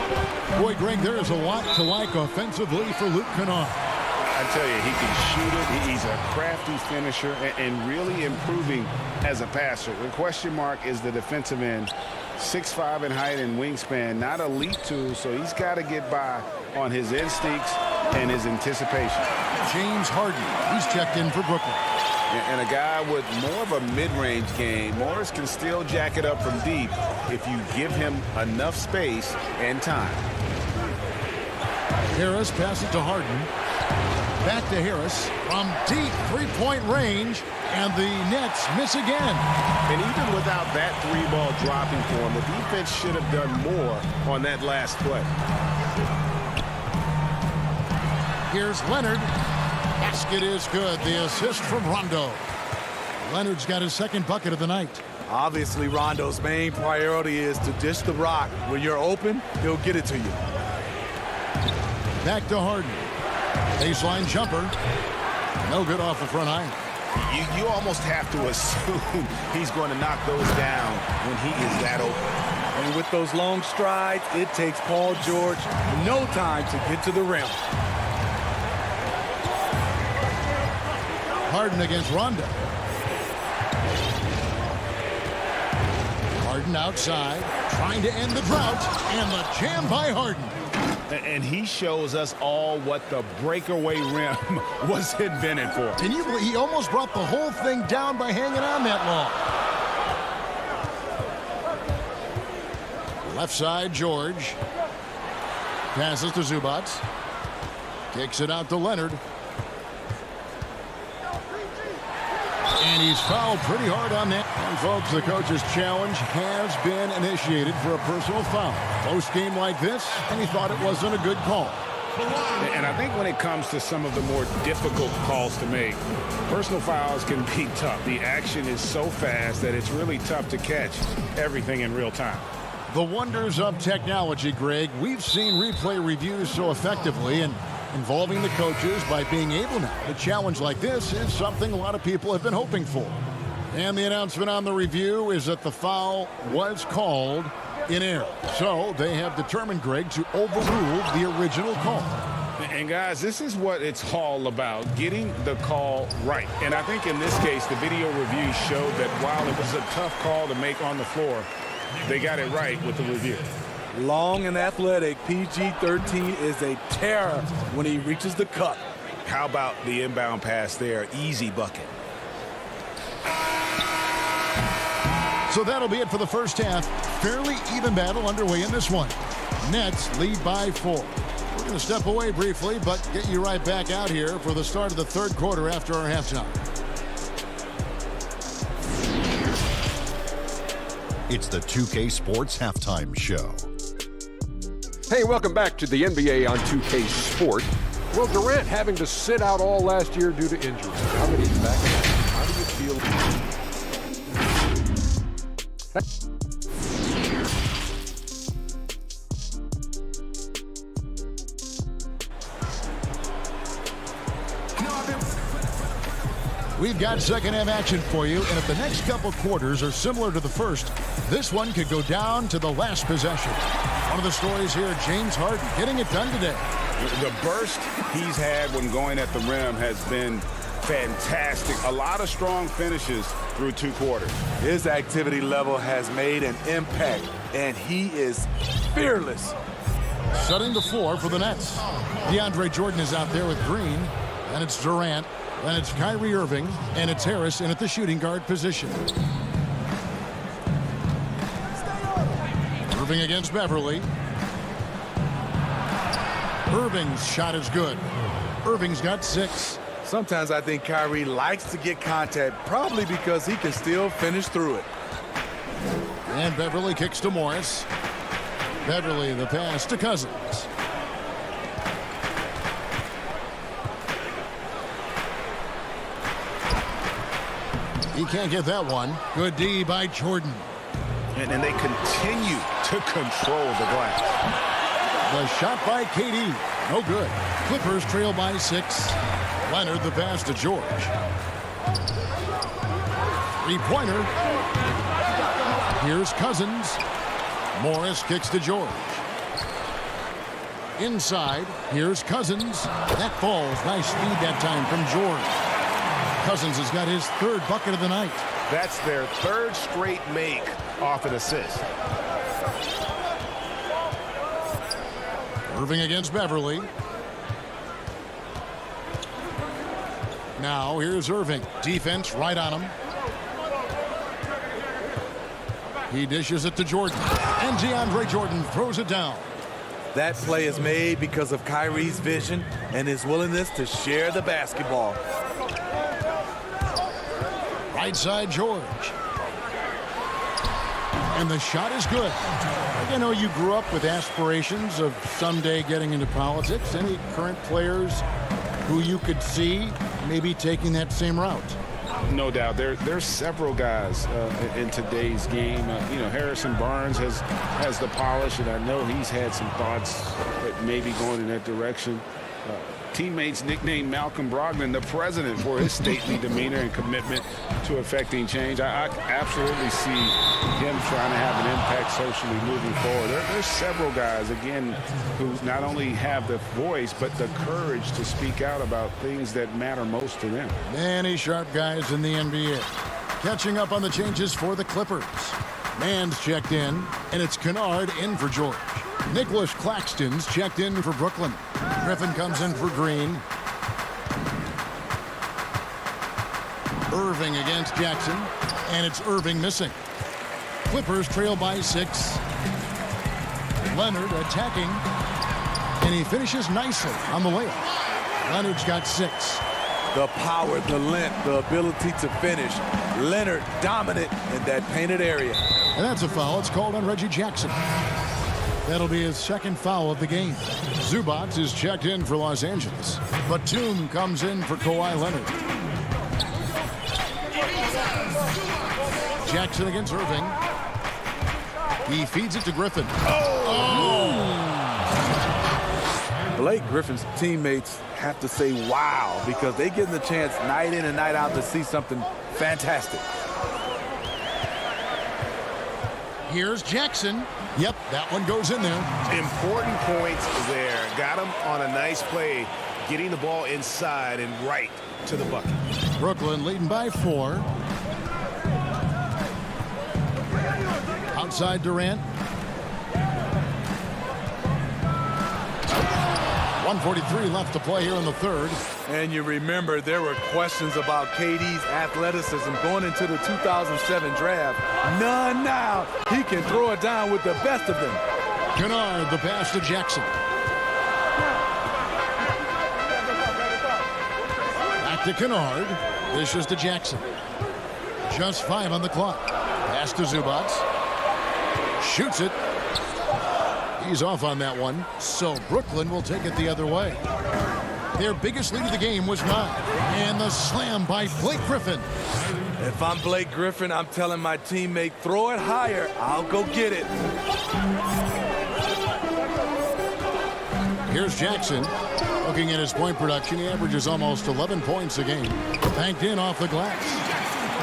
Boy, Greg, there is a lot to like offensively for Luke Kennard. I tell you, he can shoot it. He's a crafty finisher and really improving as a passer. The question mark is the defensive end. 6'5" in height and wingspan, not elite tool, so he's got to get by on his instincts and his anticipation. James Harden, he's checked in for Brooklyn. And a guy with more of a mid-range game. Morris can still jack it up from deep if you give him enough space and time. Harris passes to Harden. Back to Harris from deep three-point range, and the Nets miss again. And even without that three ball dropping for him, the defense should have done more on that last play. Here's Leonard. Basket is good. The assist from Rondo. Leonard's got his second bucket of the night. Obviously, Rondo's main priority is to dish the rock. When you're open, he'll get it to you. Back to Harden. Baseline jumper. No good off the front iron. You almost have to assume he's going to knock those down when he is that open. And with those long strides, it takes Paul George no time to get to the rim. Harden against Rondo. Harden outside, trying to end the drought, and the jam by Harden. And he shows us all what the breakaway rim was invented for. Can you believe he almost brought the whole thing down by hanging on that long? Left side, George. Passes to Zubac. Kicks it out to Leonard. And he's fouled pretty hard on that. And folks, the coach's challenge has been initiated for a personal foul. Close game like this, and he thought it wasn't a good call. And I think when it comes to some of the more difficult calls to make, personal fouls can be tough. The action is so fast that it's really tough to catch everything in real time. The wonders of technology, Greg. We've seen replay reviews so effectively, and involving the coaches by being able now to challenge like this is something a lot of people have been hoping for. And the announcement on the review is that the foul was called in error. So they have determined, Greg, to overrule the original call. And guys, this is what it's all about, getting the call right. And I think in this case, the video review showed that while it was a tough call to make on the floor, they got it right with the review. Long and athletic, PG-13 is a terror when he reaches the cup. How about the inbound pass there? Easy bucket. So that'll be it for the first half. Fairly even battle underway in this one. Nets lead by 4. We're going to step away briefly, but get you right back out here for the start of the third quarter after our halftime. It's the 2K Sports Halftime Show. Hey, welcome back to the NBA on 2K Sport. Well, Durant having to sit out all last year due to injury. Now that he's back, how do you feel? We've got second half action for you, and if the next couple quarters are similar to the first, this one could go down to the last possession. One of the stories here, James Harden getting it done today. The burst he's had when going at the rim has been fantastic. A lot of strong finishes through 2 quarters. His activity level has made an impact, and he is fearless. Setting the floor for the Nets. DeAndre Jordan is out there with Green, and it's Durant. Then it's Kyrie Irving, and it's Harris in at the shooting guard position. Irving against Beverly. Irving's shot is good. Irving's got 6. Sometimes I think Kyrie likes to get contact, probably because he can still finish through it. And Beverly kicks to Morris. Beverly, the pass to Cousins. He can't get that one. Good D by Jordan. And they continue to control the glass. The shot by KD. No good. Clippers trail by 6. Leonard the pass to George. 3-pointer. Here's Cousins. Morris kicks to George. Inside. Here's Cousins. That falls. Nice speed that time from George. Cousins has got his 3rd bucket of the night. That's their 3rd straight make off an assist. Irving against Beverly. Now here's Irving. Defense right on him. He dishes it to Jordan. And DeAndre Jordan throws it down. That play is made because of Kyrie's vision and his willingness to share the basketball. Right side, George. And the shot is good. I know you grew up with aspirations of someday getting into politics. Any current players who you could see maybe taking that same route? No doubt. There's several guys in today's game. Harrison Barnes has the polish, and I know he's had some thoughts that maybe going in that direction. Teammates nicknamed Malcolm Brogdon the president for his stately demeanor and commitment to affecting change. I absolutely see him trying to have an impact socially moving forward. There's several guys, again, who not only have the voice, but the courage to speak out about things that matter most to them. Many sharp guys in the NBA. Catching up on the changes for the Clippers. Mann's checked in, and it's Kennard in for George. Nicholas Claxton's checked in for Brooklyn. Griffin comes in for Green. Irving against Jackson, and it's Irving missing. Clippers trail by 6. Leonard attacking, and he finishes nicely on the layup. Leonard's got 6. The power, the length, the ability to finish. Leonard dominant in that painted area. And that's a foul. It's called on Reggie Jackson. That'll be his second foul of the game. Zubac is checked in for Los Angeles. Batum comes in for Kawhi Leonard. Jackson against Irving. He feeds it to Griffin. Blake Griffin's teammates have to say wow, because they get the chance night in and night out to see something fantastic. Here's Jackson. Yep, that one goes in there. Important points there. Got him on a nice play, getting the ball inside and right to the bucket. Brooklyn leading by 4. Outside Durant. 1:43 left to play here in the third. And you remember there were questions about KD's athleticism going into the 2007 draft. None now. He can throw it down with the best of them. Kennard, the pass to Jackson. Back to Kennard. This is to Jackson. Just 5 on the clock. Pass to Zubac. Shoots it. He's off on that one, so Brooklyn will take it the other way. Their biggest lead of the game was 9, and the slam by Blake Griffin. If I'm Blake Griffin, I'm telling my teammate, throw it higher. I'll go get it. Here's Jackson. Looking at his point production, he averages almost 11 points a game. Banked in off the glass.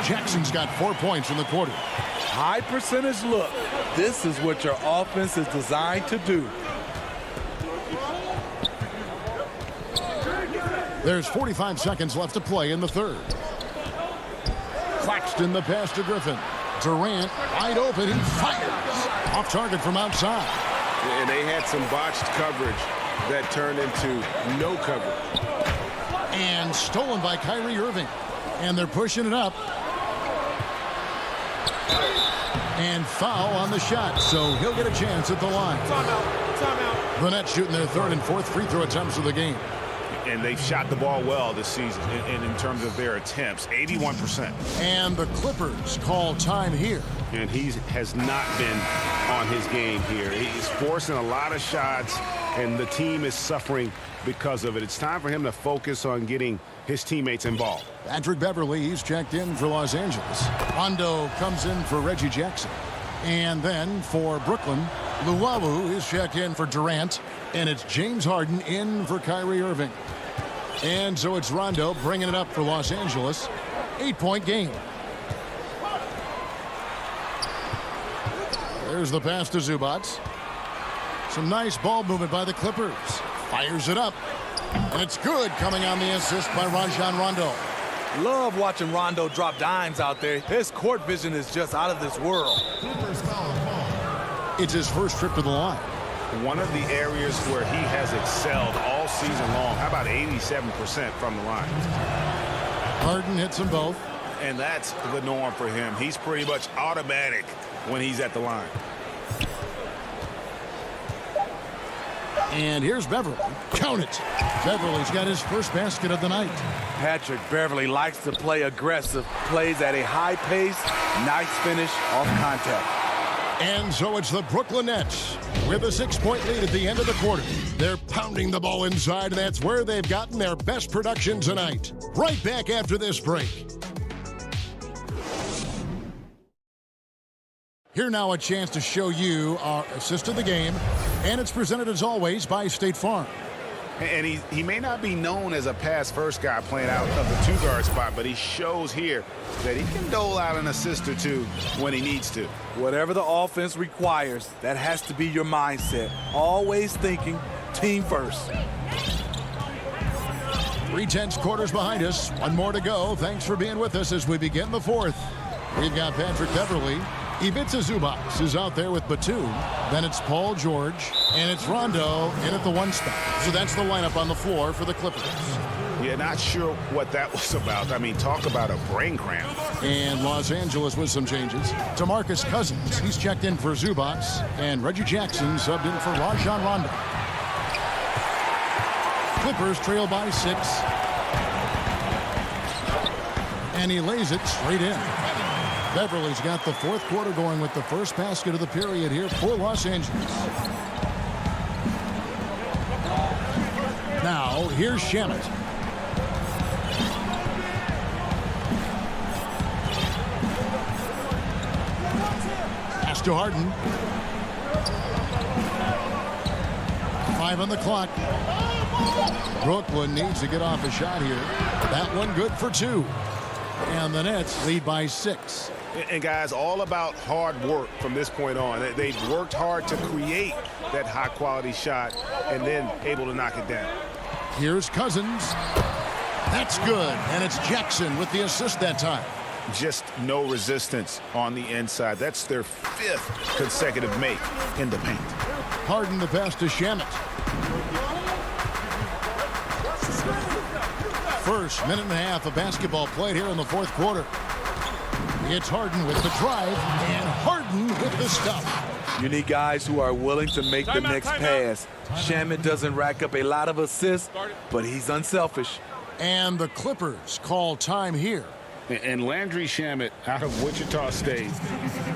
Jackson's got 4 points in the quarter. High percentage look. This is what your offense is designed to do. There's 45 seconds left to play in the third. Claxton the pass to Griffin. Durant wide open. He fires. Off target from outside. And they had some botched coverage that turned into no coverage. And stolen by Kyrie Irving. And they're pushing it up. And foul on the shot, so he'll get a chance at the line. Timeout. The Nets shooting their 3rd and 4th free throw attempts of the game. And they've shot the ball well this season in terms of their attempts, 81%. And the Clippers call time here. And he has not been on his game here. He's forcing a lot of shots, and the team is suffering because of it. It's time for him to focus on getting his teammates involved. Patrick Beverly, he's checked in for Los Angeles. Rondo comes in for Reggie Jackson. And then for Brooklyn, Luwawu is checked in for Durant. And it's James Harden in for Kyrie Irving. And so it's Rondo bringing it up for Los Angeles. 8-point game. There's the pass to Zubac. Some nice ball movement by the Clippers. Fires it up. And it's good, coming on the assist by Rajon Rondo. Love watching Rondo drop dimes out there. His court vision is just out of this world. It's his first trip to the line. One of the areas where he has excelled all season long. How about 87% from the line? Harden hits them both. And that's the norm for him. He's pretty much automatic when he's at the line. And here's Beverly. Count it. Beverly's got his first basket of the night. Patrick Beverly likes to play aggressive, plays at a high pace, nice finish off contact. And so it's the Brooklyn Nets with a 6-point lead at the end of the quarter. They're pounding the ball inside, and that's where they've gotten their best production tonight. Right back after this break. Here now a chance to show you our assist of the game, and it's presented as always by State Farm. And he may not be known as a pass-first guy playing out of the two-guard spot, but he shows here that he can dole out an assist or two when he needs to. Whatever the offense requires, that has to be your mindset. Always thinking team first. 3/10 quarters behind us. One more to go. Thanks for being with us as we begin the fourth. We've got Patrick Beverly. Ivica Zubac is out there with Batum. Then it's Paul George. And it's Rondo in at the 1 spot. So that's the lineup on the floor for the Clippers. Yeah, not sure what that was about. I mean, talk about a brain cramp. And Los Angeles with some changes. DeMarcus Cousins, he's checked in for Zubac. And Reggie Jackson subbed in for Rajon Rondo. Clippers trail by 6. And he lays it straight in. Beverly's got the fourth quarter going with the first basket of the period here for Los Angeles. Now, here's Shamet. Pass to Harden. 5 on the clock. Brooklyn needs to get off a shot here. That one good for 2. And the Nets lead by 6. And guys, all about hard work from this point on. They've worked hard to create that high-quality shot and then able to knock it down. Here's Cousins. That's good. And it's Jackson with the assist that time. Just no resistance on the inside. That's their 5th consecutive make in the paint. Harden the pass to Shamet. First minute and a half of basketball played here in the fourth quarter. It's Harden with the drive and Harden with the stuff. You need guys who are willing to make the next pass. Shamet doesn't rack up a lot of assists, but he's unselfish. And the Clippers call time here. And Landry Shamet out of Wichita State.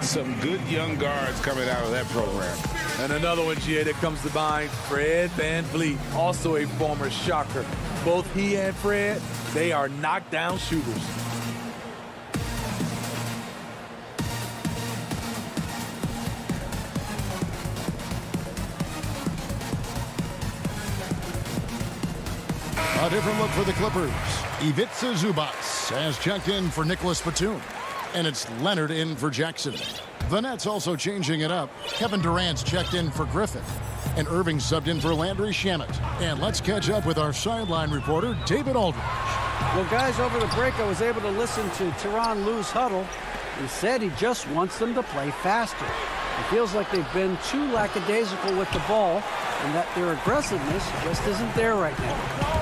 Some good young guards coming out of that program. And another one, GA, that comes to mind, Fred VanVleet, also a former Shocker. Both he and Fred, they are knockdown shooters. A different look for the Clippers. Ivica Zubac has checked in for Nicholas Batum. And it's Leonard in for Jackson. The Nets also changing it up. Kevin Durant's checked in for Griffin. And Irving subbed in for Landry Shamet. And let's catch up with our sideline reporter, David Aldridge. Well, guys, over the break, I was able to listen to Tyronn Lue's huddle. He said he just wants them to play faster. It feels like they've been too lackadaisical with the ball and that their aggressiveness just isn't there right now.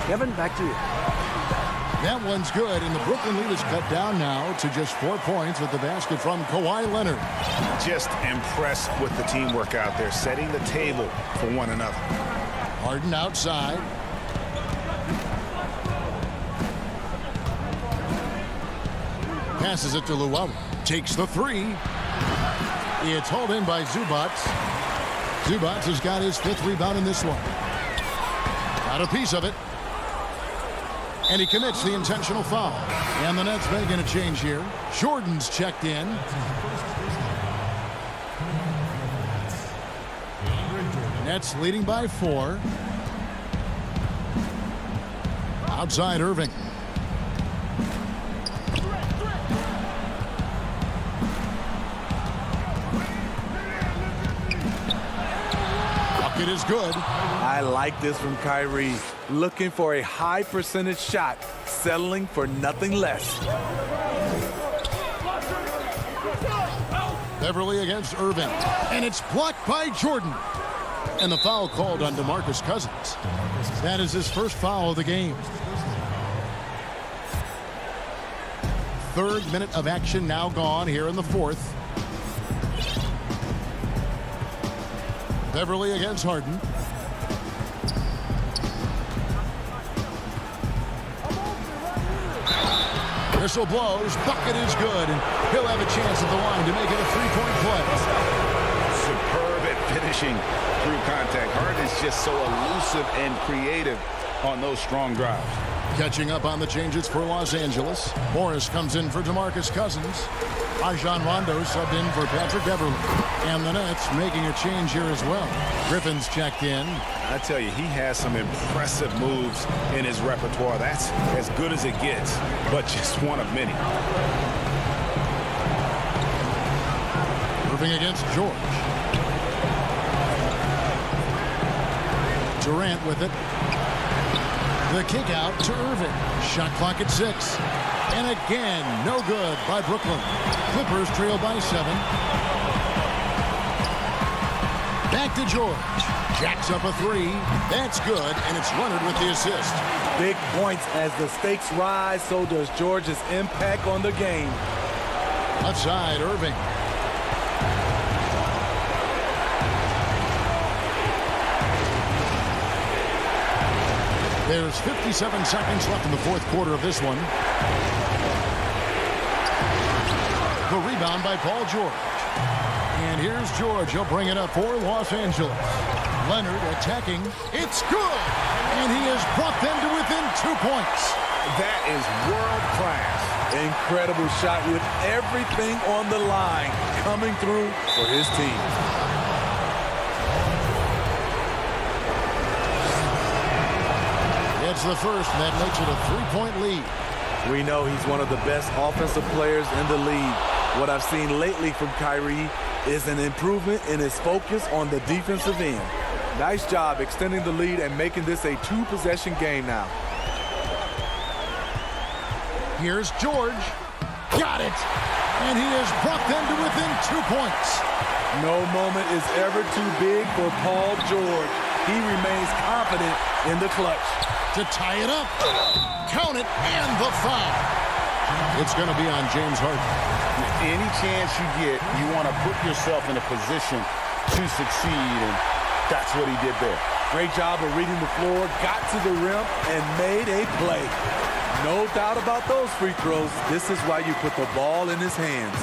Kevin, back to you. That one's good, and the Brooklyn lead is cut down now to just 4 points with the basket from Kawhi Leonard. Just impressed with the teamwork out there, setting the table for one another. Harden outside. Passes it to Luau. Takes the 3. It's hauled in by Zubac. Zubac has got his 5th rebound in this one. Got a piece of it. And he commits the intentional foul. And the Nets making a change here. Jordan's checked in. Nets leading by 4. Outside Irving. Bucket is good. I like this from Kyrie. Looking for a high percentage shot, settling for nothing less. Beverly against Irving. And it's blocked by Jordan. And the foul called on DeMarcus Cousins. That is his first foul of the game. 3rd minute of action now gone here in the 4th. Beverly against Harden. whistle blows. Bucket is good, and he'll have a chance at the line to make it a three-point play. Superb at finishing through contact. Harden is just so elusive and creative on those strong drives. Catching up on the changes for Los Angeles. Morris comes in for DeMarcus Cousins. Rajon Rondo subbed in for Patrick Beverly. And the Nets making a change here as well. Griffin's checked in. I tell you, he has some impressive moves in his repertoire. That's as good as it gets, but just one of many. Moving against George. Durant with it. The kick out to Irving. Shot clock at 6. And again, no good by Brooklyn. Clippers trail by 7. Back to George. Jacks up a 3. That's good, and it's Leonard with the assist. Big points as the stakes rise, so does George's impact on the game. Left side, Irving. There's 57 seconds left in the fourth quarter of this one. The rebound by Paul George. And here's George. He'll bring it up for Los Angeles. Leonard attacking. It's good. And he has brought them to within 2 points. That is world class. Incredible shot with everything on the line coming through for his team. It's the first, and that makes it a 3-point lead. We know he's one of the best offensive players in the league. What I've seen lately from Kyrie is an improvement in his focus on the defensive end. Nice job extending the lead and making this a 2-possession game now. Here's George. Got it. And he has brought them to within 2 points. No moment is ever too big for Paul George. He remains confident in the clutch. To tie it up. Count it, and the foul. It's going to be on James Harden. Any chance you get, you want to put yourself in a position to succeed, and that's what he did there. Great job of reading the floor, got to the rim, and made a play. No doubt about those free throws. This is why you put the ball in his hands.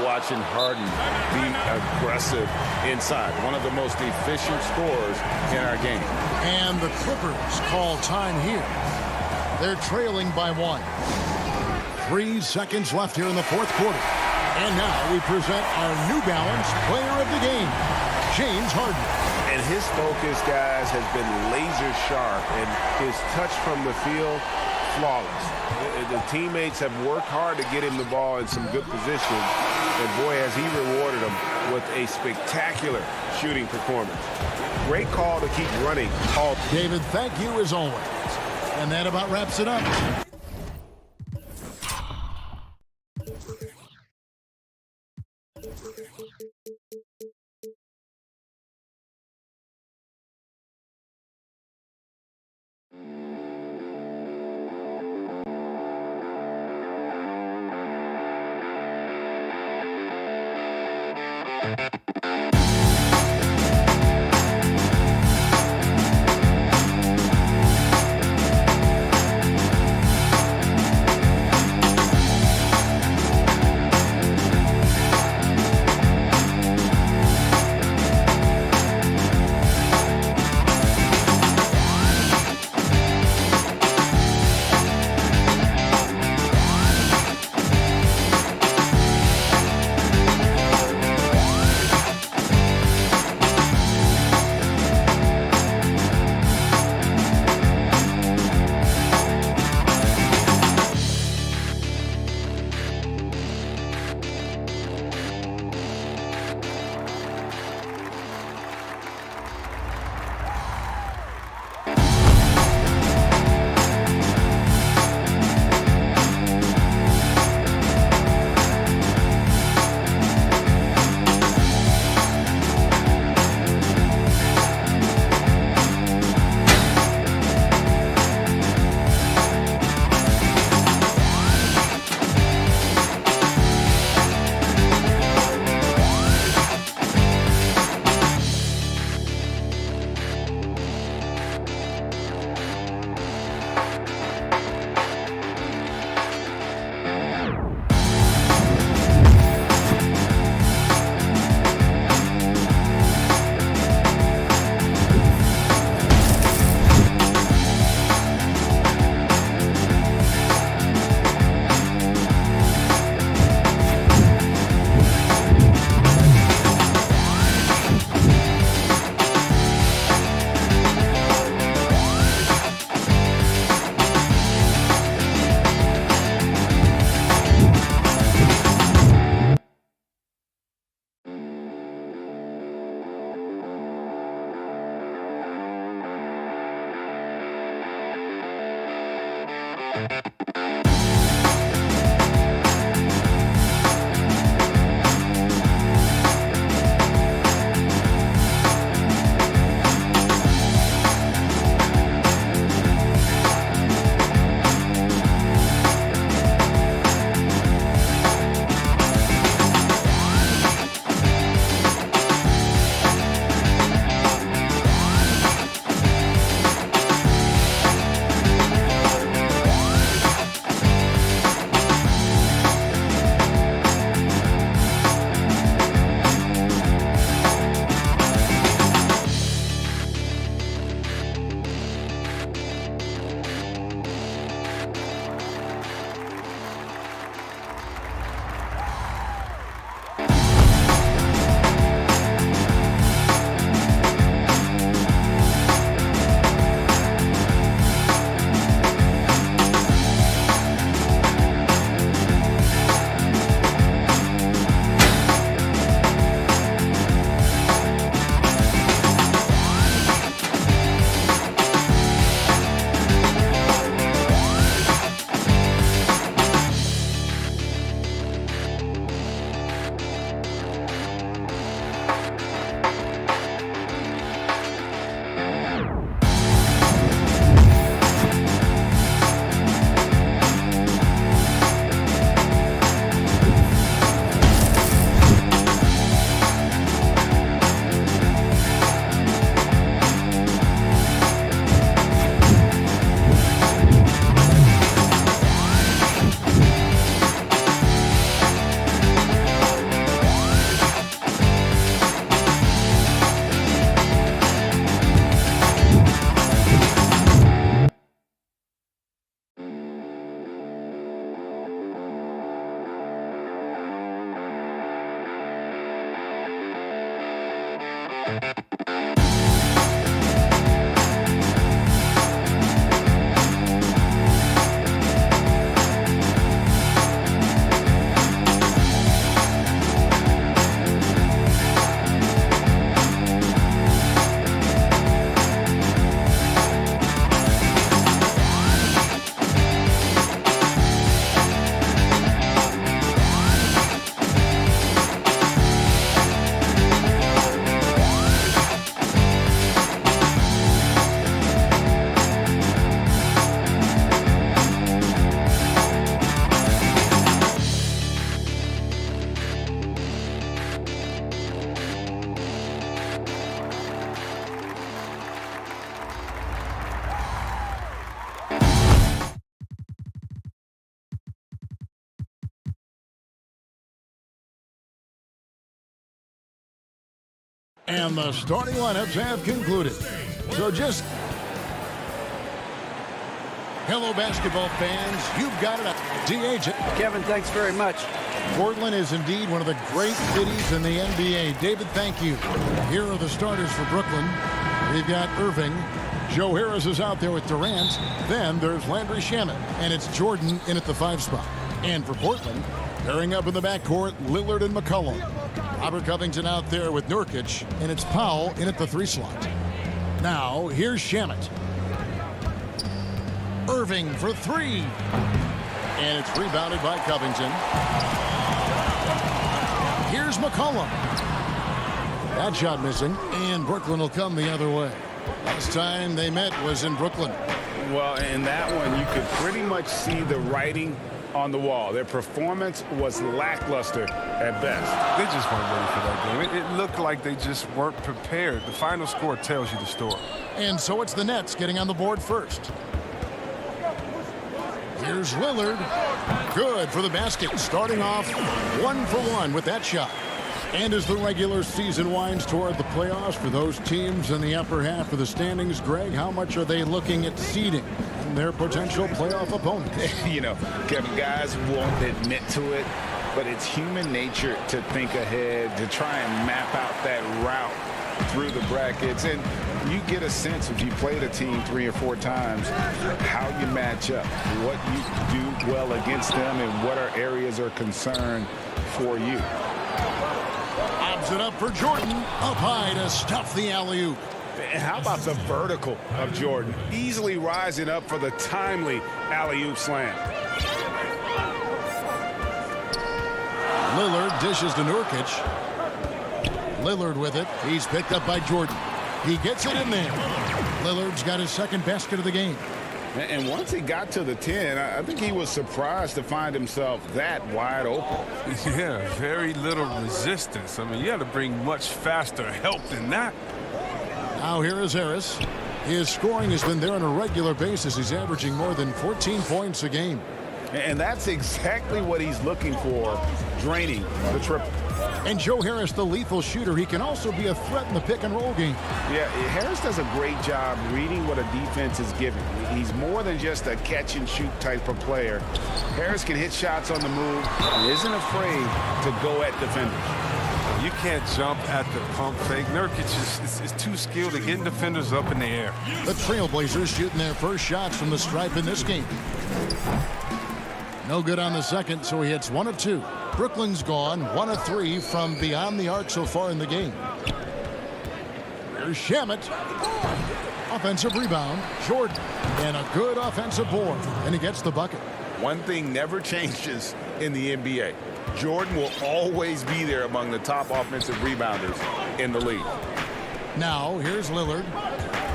Watching Harden be aggressive inside. One of the most efficient scorers in our game. And the Clippers call time here. They're trailing by 1. 3 seconds left here in the fourth quarter. And now we present our New Balance player of the game, James Harden. And his focus, guys, has been laser sharp, and his touch from the field, flawless. The teammates have worked hard to get him the ball in some good positions. And boy, has he rewarded them with a spectacular shooting performance. Great call to keep running. David, thank you as always. And that about wraps it up. And the starting lineups have concluded. So just hello, basketball fans. You've got it. D.H. Kevin, thanks very much. Portland is indeed one of the great cities in the NBA. David, thank you. Here are the starters for Brooklyn. We've got Irving. Joe Harris is out there with Durant. Then there's Landry Shamet. And it's Jordan in at the 5 spot. And for Portland, pairing up in the backcourt, Lillard and McCollum. Robert Covington out there with Nurkic, and it's Powell in at the 3 slot. Now, here's Shamet. Irving for 3. And it's rebounded by Covington. Here's McCollum. That shot missing, and Brooklyn will come the other way. Last time they met was in Brooklyn. Well, in that one, you could pretty much see the writing on the wall. Their performance was lackluster at best. They just weren't ready for that game. It looked like they just weren't prepared. The final score tells you the story. And so it's the Nets getting on the board first. Here's Lillard. Good for the basket. Starting off 1 for 1 with that shot. And as the regular season winds toward the playoffs for those teams in the upper half of the standings, Greg, how much are they looking at seeding their potential playoff opponents? You know, Kevin, guys won't admit to it, but it's human nature to think ahead, to try and map out that route through the brackets. And you get a sense, if you played a team 3 or 4 times, how you match up, what you do well against them, and what are areas of concern for you. Lobs it up for Jordan. Up high to stuff the alley-oop. And how about the vertical of Jordan? Easily rising up for the timely alley-oop slam. Lillard dishes to Nurkic. Lillard with it. He's picked up by Jordan. He gets it in there. Lillard's got his second basket of the game. And once he got to the 10, I think he was surprised to find himself that wide open. Yeah, very little resistance. I mean, you had to bring much faster help than that. Now here is Harris. His scoring has been there on a regular basis. He's averaging more than 14 points a game. And that's exactly what he's looking for, draining the triple. And Joe Harris, the lethal shooter, he can also be a threat in the pick-and-roll game. Yeah, Harris does a great job reading what a defense is giving. He's more than just a catch-and-shoot type of player. Harris can hit shots on the move and isn't afraid to go at defenders. You can't jump at the pump fake. Nurkic is too skilled at getting defenders up in the air. The Trailblazers shooting their first shots from the stripe in this game. No good on the second, so he hits 1 of 2. Brooklyn's gone 1 of 3 from beyond the arc so far in the game. Here's Shamet. Offensive rebound. Jordan. And a good offensive board. And he gets the bucket. One thing never changes in the NBA. Jordan will always be there among the top offensive rebounders in the league. Now, here's Lillard.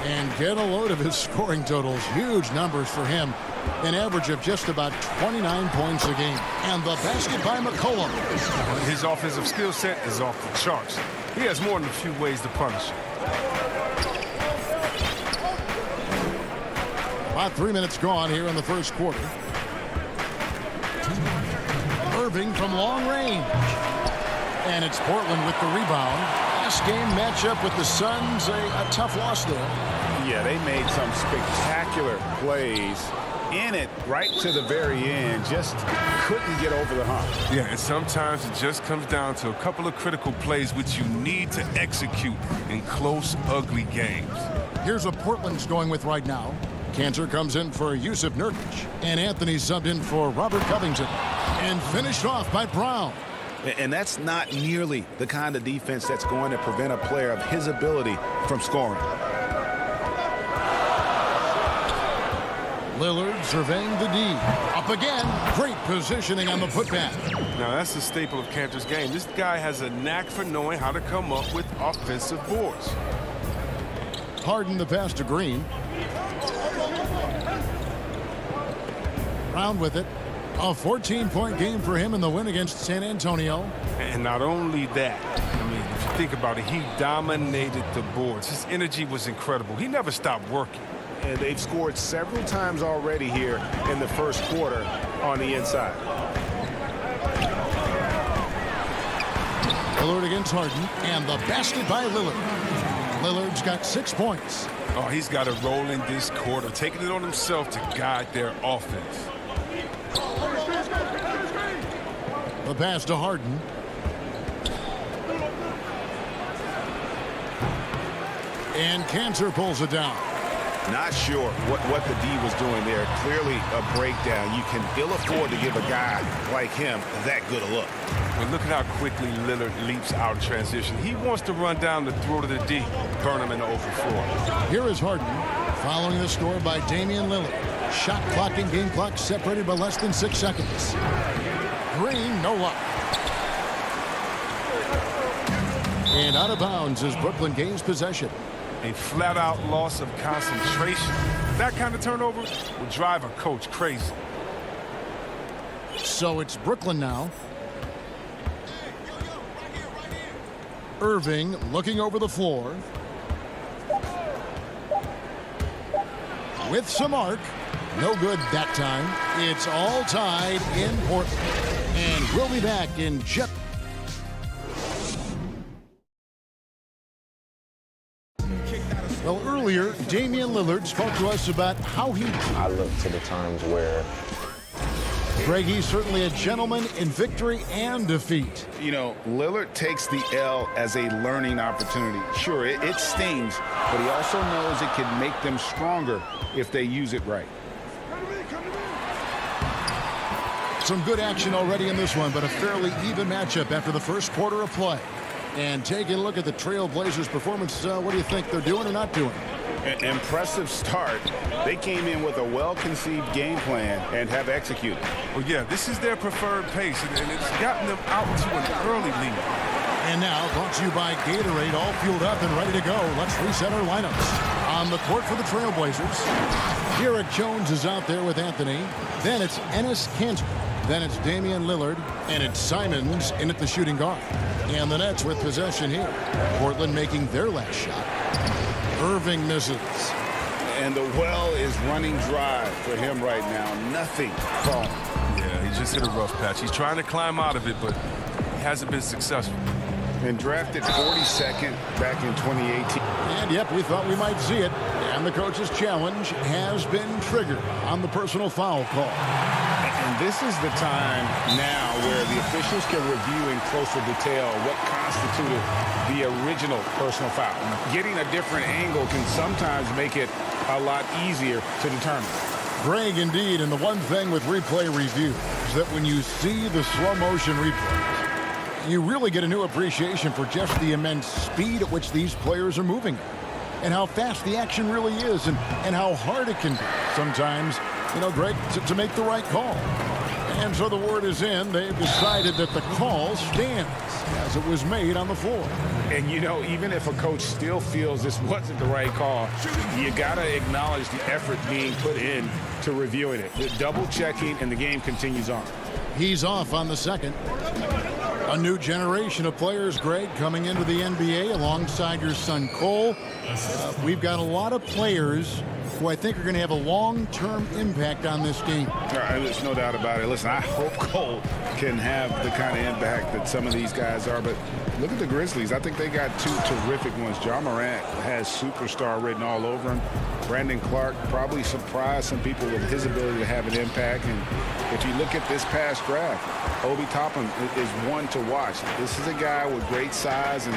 And get a load of his scoring totals. Huge numbers for him. An average of just about 29 points a game. And the basket by McCollum. His offensive skill set is off the charts. He has more than a few ways to punish it. About 3 minutes gone here in the first quarter. Irving from long range. And it's Portland with the rebound. Last game matchup with the Suns, a tough loss there. Yeah, they made some spectacular plays in it right to the very end. Just couldn't get over the hump. Yeah, and sometimes it just comes down to a couple of critical plays which you need to execute in close, ugly games. Here's what Portland's going with right now. Cantor comes in for Yusuf Nurkic, and Anthony subbed in for Robert Covington, and finished off by Brown. And that's not nearly the kind of defense that's going to prevent a player of his ability from scoring. Lillard surveying the D. Up again. Great positioning on the putback. Now, that's the staple of Cantor's game. This guy has a knack for knowing how to come up with offensive boards. Harden the pass to Green. Brown with it. A 14-point game for him in the win against San Antonio. And not only that, I mean, if you think about it, he dominated the boards. His energy was incredible. He never stopped working. And they've scored several times already here in the first quarter on the inside. Lillard against Harden, and the basket by Lillard. Lillard's got 6 points. Oh, he's got a role in this quarter, taking it on himself to guide their offense. The pass to Harden. And Cantor pulls it down. Not sure what the D was doing there. Clearly a breakdown. You can ill afford to give a guy like him that good a look. But look at how quickly Lillard leaps out of transition. He wants to run down the throat of the D, burn him in the open floor. Here is Harden, following the score by Damian Lillard. Shot clock and game clock separated by less than 6 seconds. Green, no luck. And out of bounds as Brooklyn gains possession. A flat-out loss of concentration. That kind of turnover will drive a coach crazy. So it's Brooklyn now. Irving looking over the floor. With some arc. No good that time. It's all tied in Portland. And we'll be back in just... Well, earlier, Damian Lillard spoke to us about how he... I look to the times where... Greg, he's certainly a gentleman in victory and defeat. You know, Lillard takes the L as a learning opportunity. Sure, it stings, but he also knows it can make them stronger if they use it right. Some good action already in this one, but a fairly even matchup after the first quarter of play. And taking a look at the Trailblazers' performance, what do you think they're doing or not doing? Impressive start. They came in with a well-conceived game plan and have executed. Well, yeah, this is their preferred pace, and it's gotten them out to an early lead. And now, brought to you by Gatorade, all fueled up and ready to go. Let's reset our lineups. On the court for the Trailblazers, Derek Jones is out there with Anthony. Then it's Enes Kanter. Then it's Damian Lillard, and it's Simons in at the shooting guard. And the Nets with possession here. Portland making their last shot. Irving misses. And the well is running dry for him right now. Nothing falling. Yeah, he just hit a rough patch. He's trying to climb out of it, but he hasn't been successful. And drafted 42nd back in 2018. And yep, we thought we might see it. And the coach's challenge has been triggered on the personal foul call. And this is the time now where the officials can review in closer detail what constituted the original personal foul. Getting a different angle can sometimes make it a lot easier to determine. Greg, indeed, and the one thing with replay review is that when you see the slow motion replays, you really get a new appreciation for just the immense speed at which these players are moving and how fast the action really is and how hard it can be sometimes, you know, Greg, to make the right call. And so the word is in. They've decided that the call stands as it was made on the floor. And, you know, even if a coach still feels this wasn't the right call, you got to acknowledge the effort being put in to reviewing it. The double checking, and the game continues on. He's off on the second. A new generation of players, Greg, coming into the NBA alongside your son Cole. We've got a lot of players who I think are going to have a long-term impact on this game. There's no doubt about it. Listen, I hope Cole can have the kind of impact that some of these guys are, but look at the Grizzlies. I think they got two terrific ones. Ja Morant has superstar written all over him. Brandon Clark probably surprised some people with his ability to have an impact. And if you look at this past draft, Obi Toppin is one to watch. This is a guy with great size and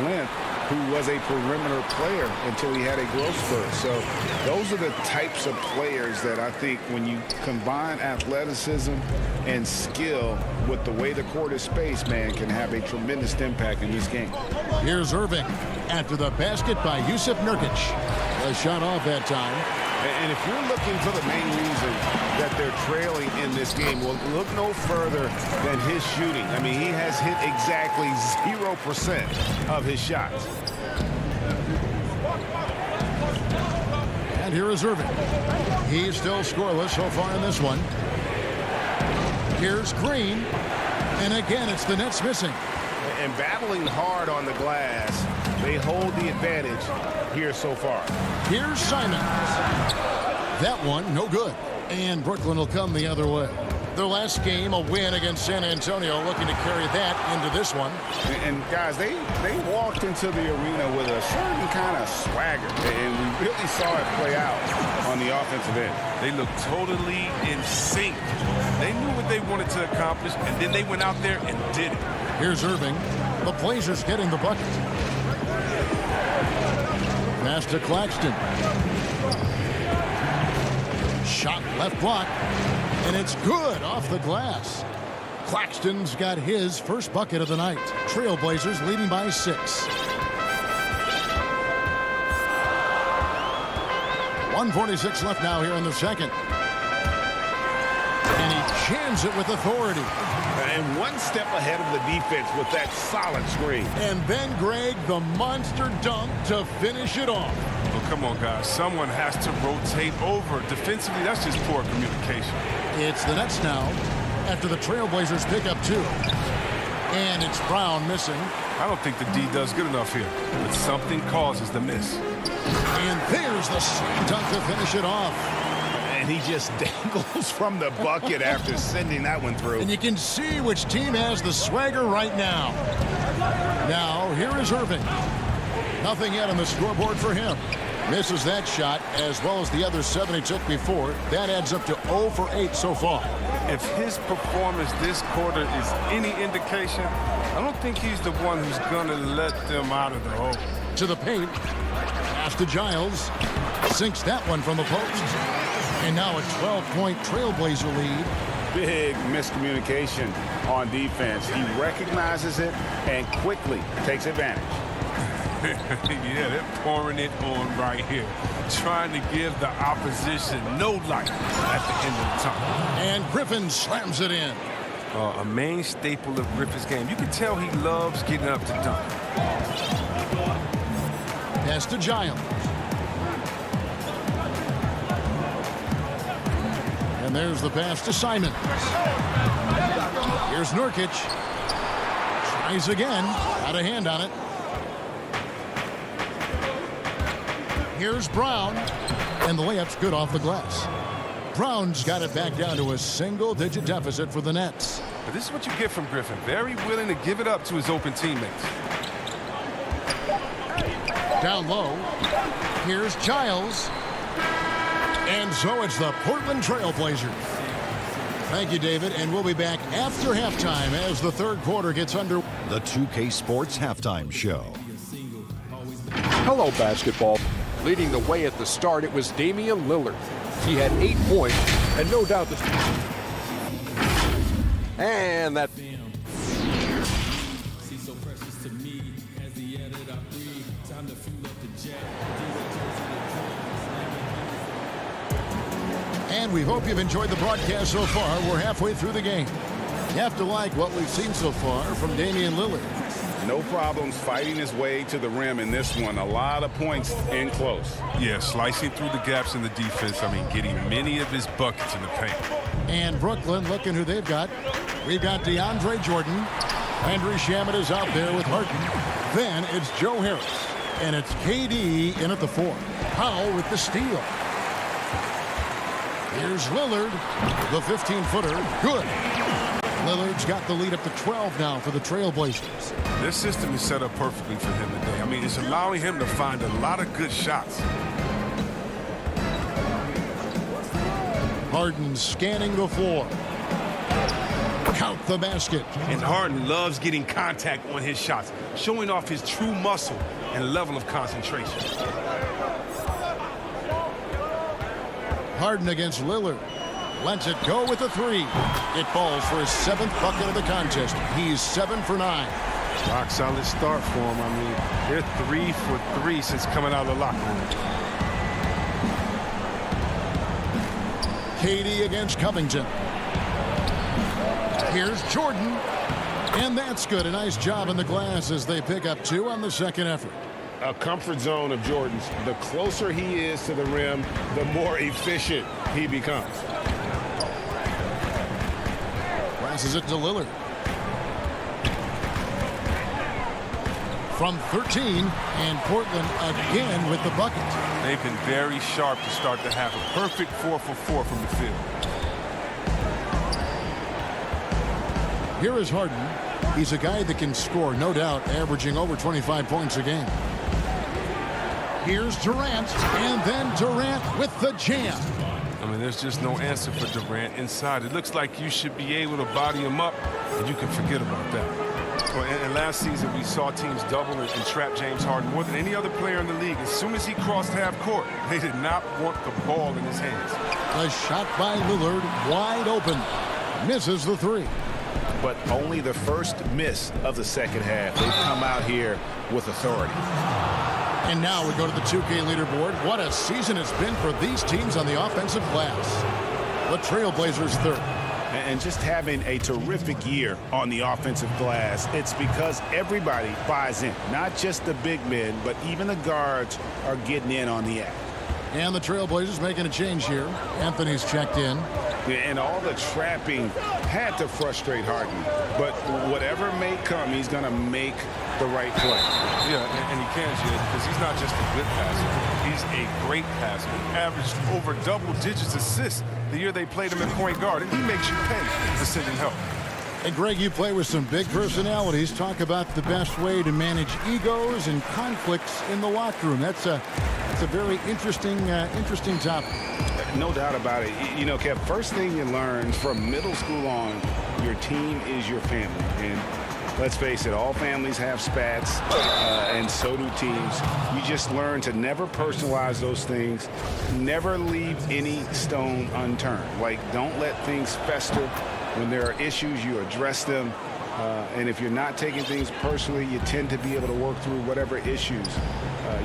length who was a perimeter player until he had a growth spurt. So those are the types of players that I think when you combine athleticism and skill with the way the court is spaced, man, can have a tremendous impact in this game. Here's Irving after the basket by Jusuf Nurkic. A shot off that time. And if you're looking for the main reason that they're trailing in this game, well, look no further than his shooting. I mean, he has hit exactly 0% of his shots. And here is Irving. He's still scoreless so far in this one. Here's Green. And again, it's the Nets missing. And battling hard on the glass, they hold the advantage here so far. Here's Simons. That one, no good. And Brooklyn will come the other way. Their last game, a win against San Antonio, looking to carry that into this one. And guys, they walked into the arena with a certain kind of swagger, and we really saw it play out on the offensive end. They looked totally in sync. They knew what they wanted to accomplish, and then they went out there and did it. Here's Irving. The Blazers getting the bucket. Pass to Claxton. Shot left block. And it's good off the glass. Claxton's got his first bucket of the night. Trailblazers leading by 6. 1:46 left now here in the second. And he jams it with authority. And one step ahead of the defense with that solid screen. And then, Greg, the monster dunk to finish it off. Well, come on, guys. Someone has to rotate over. Defensively, that's just poor communication. It's the Nets now after the Trailblazers pick up 2. And it's Brown missing. I don't think the D does good enough here, but something causes the miss. And there's the slam dunk to finish it off. And he just dangles from the bucket after sending that one through. And you can see which team has the swagger right now. Now, here is Irving. Nothing yet on the scoreboard for him. Misses that shot as well as the other 7 he took before. That adds up to 0 for 8 so far. If his performance this quarter is any indication, I don't think he's the one who's going to let them out of the hole. To the paint. Pass to Giles. Sinks that one from the post. And now a 12-point Trailblazer lead. Big miscommunication on defense. He recognizes it and quickly takes advantage. Yeah, they're pouring it on right here. Trying to give the opposition no life at the end of the time. And Griffin slams it in. A main staple of Griffin's game. You can tell he loves getting up to dunk. Pass to Giles. And there's the pass to Simons. Here's Nurkic. Tries again. Got a hand on it. Here's Brown. And the layup's good off the glass. Brown's got it back down to a single-digit deficit for the Nets. But this is what you get from Griffin. Very willing to give it up to his open teammates. Down low. Here's Giles. And so it's the Portland Trailblazers. Thank you, David. And we'll be back after halftime as the third quarter gets under. The 2K Sports Halftime Show. Hello, basketball. Leading the way at the start, it was Damian Lillard. He had 8 points, and no doubt this. And that. And we hope you've enjoyed the broadcast so far. We're halfway through the game. You have to like what we've seen so far from Damian Lillard. No problems fighting his way to the rim in this one. A lot of points in close. Yeah, slicing through the gaps in the defense. I mean, getting many of his buckets in the paint. And Brooklyn, looking who they've got. We've got DeAndre Jordan. Landry Shamet is out there with Harden. Then it's Joe Harris. And it's KD in at the 4. Powell with the steal. Here's Lillard, the 15-footer, good. Lillard's got the lead up to 12 now for the Trailblazers. This system is set up perfectly for him today. I mean, it's allowing him to find a lot of good shots. Harden scanning the floor. Count the basket. And Harden loves getting contact on his shots, showing off his true muscle and level of concentration. Harden against Lillard. Lets it go with a three. It falls for his 7th bucket of the contest. He's 7 for 9. Rock solid start for him. I mean, they're 3 for 3 since coming out of the locker room. KD against Covington. Here's Jordan. And that's good. A nice job in the glass as they pick up 2 on the second effort. A comfort zone of Jordan's. The closer he is to the rim, the more efficient he becomes. Passes it to Lillard. From 13, and Portland again with the bucket. They've been very sharp to start the half. A perfect 4 for 4 from the field. Here is Harden. He's a guy that can score, no doubt, averaging over 25 points a game. Here's Durant, and then Durant with the jam. I mean, there's just no answer for Durant inside. It looks like you should be able to body him up, and you can forget about that. Well, and last season, we saw teams double and trap James Harden more than any other player in the league. As soon as he crossed half court, they did not want the ball in his hands. A shot by Lillard, wide open. Misses the three. But only the first miss of the second half. They've come out here with authority. And now we go to the 2K leaderboard. What a season it's been for these teams on the offensive glass. The Trailblazers 3rd. And just having a terrific year on the offensive glass, it's because everybody buys in. Not just the big men, but even the guards are getting in on the act. And the Trailblazers making a change here. Anthony's checked in. And all the trapping had to frustrate Harden. But whatever may come, he's going to make the right play. Yeah, and he can, Jed, because he's not just a good passer. He's a great passer. He averaged over double-digit assists the year they played him at point guard, and he makes you pay for sending help. And Greg, you play with some big personalities. Talk about the best way to manage egos and conflicts in the locker room. That's a very interesting topic. No doubt about it. You know, Kev, first thing you learn from middle school on, your team is your family. And let's face it, all families have spats, and so do teams. You just learn to never personalize those things. Never leave any stone unturned. Like, don't let things fester. When there are issues, you address them. And if you're not taking things personally, you tend to be able to work through whatever issues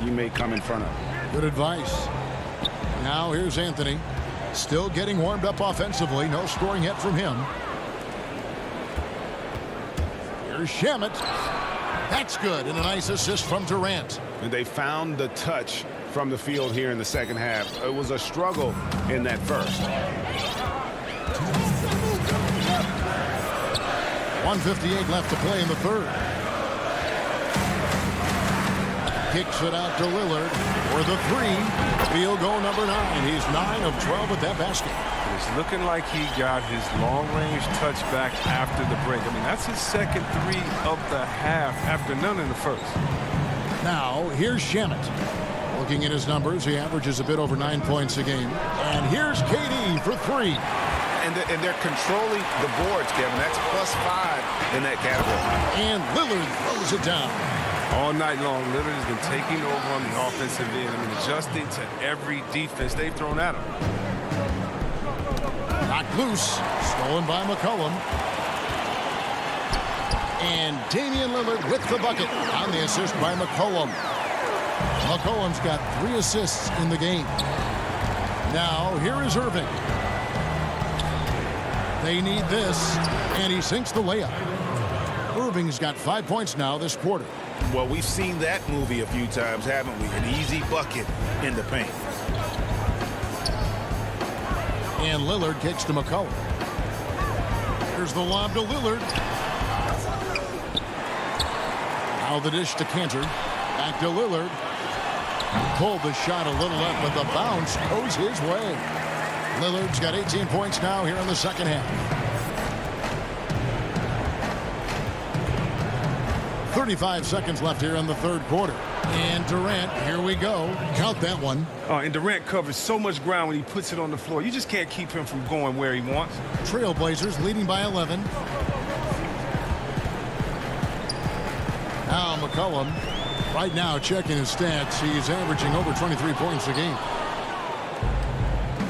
you may come in front of. Good advice. Now here's Anthony. Still getting warmed up offensively. No scoring yet from him. Here's Shamet. That's good. And a nice assist from Durant. And they found the touch from the field here in the second half. It was a struggle in that first. 1:58 left to play in the third. Kicks it out to Lillard for the three. Field goal number 9. He's 9 of 12 at that basket. It's looking like he got his long-range touchback after the break. I mean, that's his second three of the half after none in the first. Now, here's Shamet. Looking at his numbers, he averages a bit over 9 points a game. And here's KD for 3. And they're controlling the boards, Kevin. That's +5 in that category. And Lillard throws it down. All night long, Lillard has been taking over on the offensive end. I mean, adjusting to every defense they've thrown at him. Knocked loose. Stolen by McCollum. And Damian Lillard with the bucket on the assist by McCollum. McCollum's got 3 assists in the game. Now, here is Irving. They need this, and he sinks the layup. Irving's got 5 points now this quarter. Well, we've seen that movie a few times, haven't we? An easy bucket in the paint. And Lillard kicks to McCollum. Here's the lob to Lillard. Now the dish to Cantor. Back to Lillard. Pulled the shot a little up, but the bounce goes his way. Lillard's got 18 points now here in the second half. 35 seconds left here in the third quarter. And Durant, here we go. Count that one. And Durant covers so much ground when he puts it on the floor. You just can't keep him from going where he wants. Trailblazers leading by 11. Now McCollum, right now checking his stats. He's averaging over 23 points a game.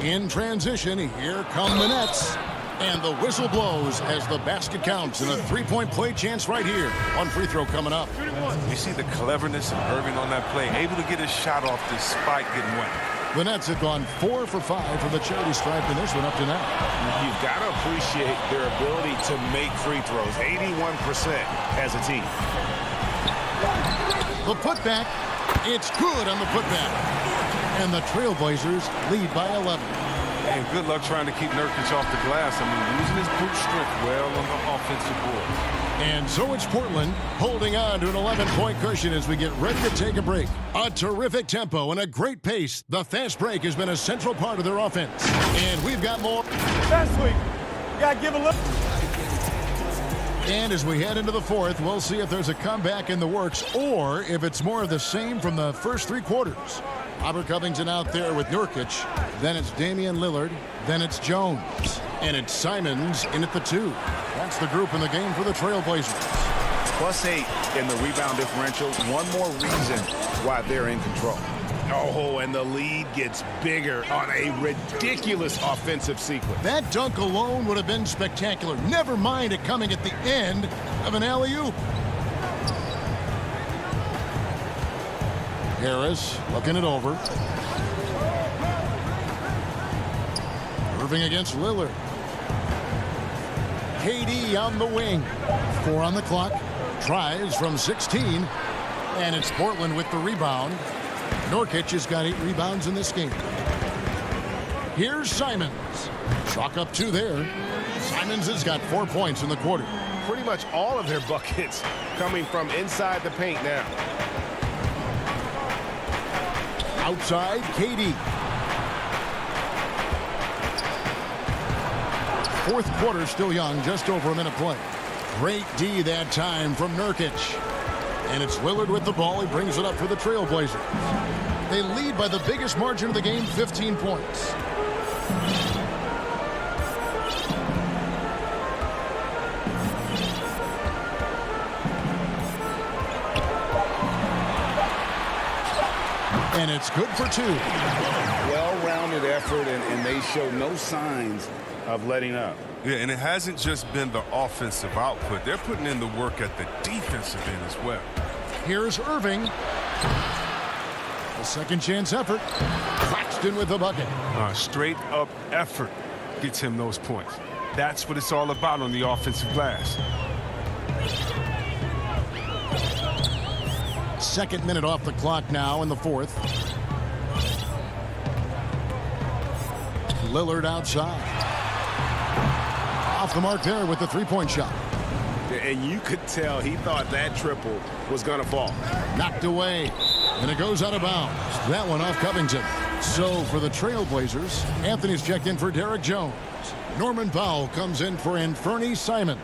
In transition, here come the Nets. And the whistle blows as the basket counts, and a three-point play chance right here. One free throw coming up. You see the cleverness of Irving on that play, able to get his shot off despite getting wet. The Nets have gone 4 for 5 from the charity stripe in this one up to now. You've got to appreciate their ability to make free throws. 81% as a team. The putback, it's good on the putback. And the Trailblazers lead by 11. And good luck trying to keep Nurkic off the glass. I mean, using his brute strength well on the offensive board. And so it's Portland holding on to an 11-point cushion as we get ready to take a break. A terrific tempo and a great pace. The fast break has been a central part of their offense. And we've got more. Last week, you got to give a look. And as we head into the fourth, we'll see if there's a comeback in the works or if it's more of the same from the first three quarters. Robert Covington out there with Nurkic. Then it's Damian Lillard. Then it's Jones. And it's Simons in at the 2. That's the group in the game for the Trailblazers. +8 in the rebound differential. One more reason why they're in control. Oh, and the lead gets bigger on a ridiculous offensive sequence. That dunk alone would have been spectacular. Never mind it coming at the end of an alley-oop. Harris looking it over. Irving against Lillard. KD on the wing. 4 on the clock. Tries from 16. And it's Portland with the rebound. Nurkic has got 8 rebounds in this game. Here's Simons. Chalk up 2 there. Simons has got 4 points in the quarter. Pretty much all of their buckets coming from inside the paint now. Outside, KD. Fourth quarter still young, just over a minute play. Great D that time from Nurkic. And it's Lillard with the ball. He brings it up for the Trailblazers. They lead by the biggest margin of the game, 15 points. And it's good for 2. Well-rounded effort, and they show no signs of letting up. Yeah, and it hasn't just been the offensive output. They're putting in the work at the defensive end as well. Here's Irving. A second chance effort. Claxton with the bucket. Straight up effort gets him those points. That's what it's all about on the offensive glass. Second minute off the clock now in the fourth. Lillard outside. Off the mark there with the three-point shot. And you could tell he thought that triple was going to fall. Knocked away. And it goes out of bounds. That one off Covington. So for the Trailblazers, Anthony's checked in for Derek Jones. Norman Powell comes in for Anthony Simons.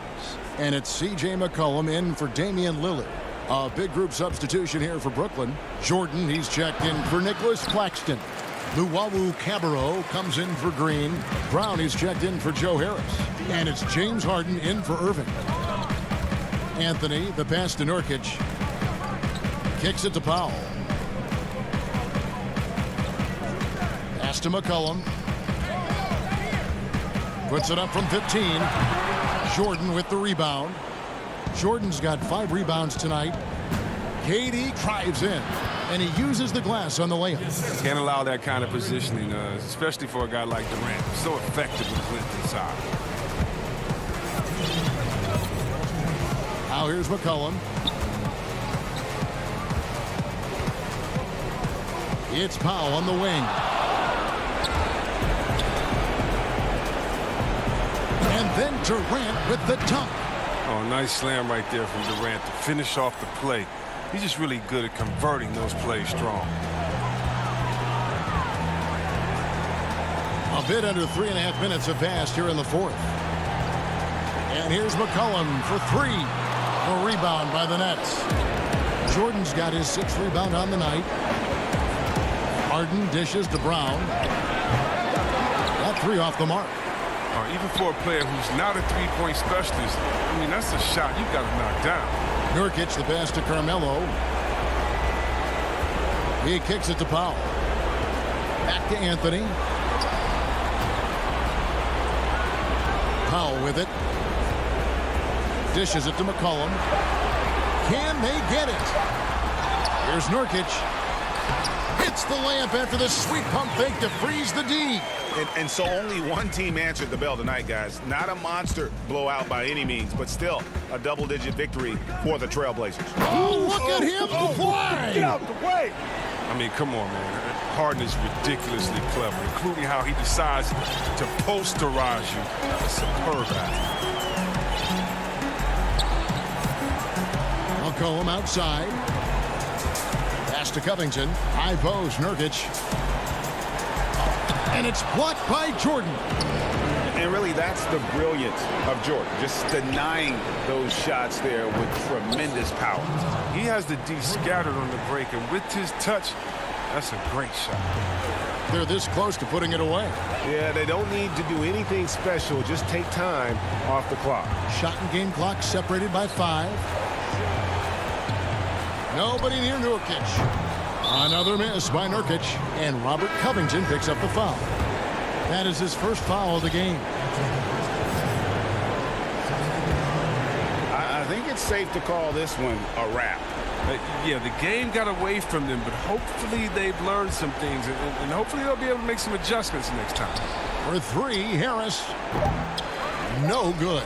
And it's C.J. McCollum in for Damian Lillard. A big group substitution here for Brooklyn. Jordan, he's checked in for Nicholas Claxton. Luwawu Cabarro comes in for Green. Brown, he's checked in for Joe Harris. And it's James Harden in for Irving. Anthony, the pass to Nurkic. Kicks it to Powell. Pass to McCollum. Puts it up from 15. Jordan with the rebound. Jordan's got 5 rebounds tonight. KD drives in, and he uses the glass on the layup. Can't allow that kind of positioning, especially for a guy like Durant. So effective with length inside. Now here's McCollum. It's Powell on the wing. And then Durant with the dunk. Oh, nice slam right there from Durant to finish off the play. He's just really good at converting those plays strong. A bit under 3.5 minutes have passed here in the fourth. And here's McCollum for three. A rebound by the Nets. Jordan's got his 6th rebound on the night. Harden dishes to Brown. That three off the mark. Even for a player who's not a three-point specialist, I mean, that's a shot you got to knock down. Nurkic the pass to Carmelo. He kicks it to Powell. Back to Anthony. Powell with it. Dishes it to McCollum. Can they get it? Here's Nurkic. Hits the layup after the sweet pump fake to freeze the D. And so only one team answered the bell tonight, guys. Not a monster blowout by any means, but still a double-digit victory for the Trailblazers. Oh, look at him fly! Get out the way! I mean, come on, man. Harden is ridiculously clever, including how he decides to posterize you. A superb athlete. McCollum outside. Pass to Covington. High post, Nurkic. And it's blocked by Jordan. And really, that's the brilliance of Jordan, just denying those shots there with tremendous power. He has the D scattered on the break, and with his touch, that's a great shot. They're this close to putting it away. Yeah, they don't need to do anything special. Just take time off the clock. Shot and game clock separated by 5. Nobody near Nurkic. Another miss by Nurkic, and Robert Covington picks up the foul. That is his first foul of the game. I think it's safe to call this one a wrap. Yeah, the game got away from them, but hopefully they've learned some things, and hopefully they'll be able to make some adjustments next time. For three, Harris. No good.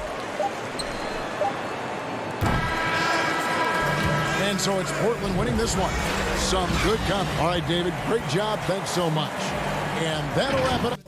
And so it's Portland winning this one. Some good comp. All right, David, great job. Thanks so much. And that'll wrap it up.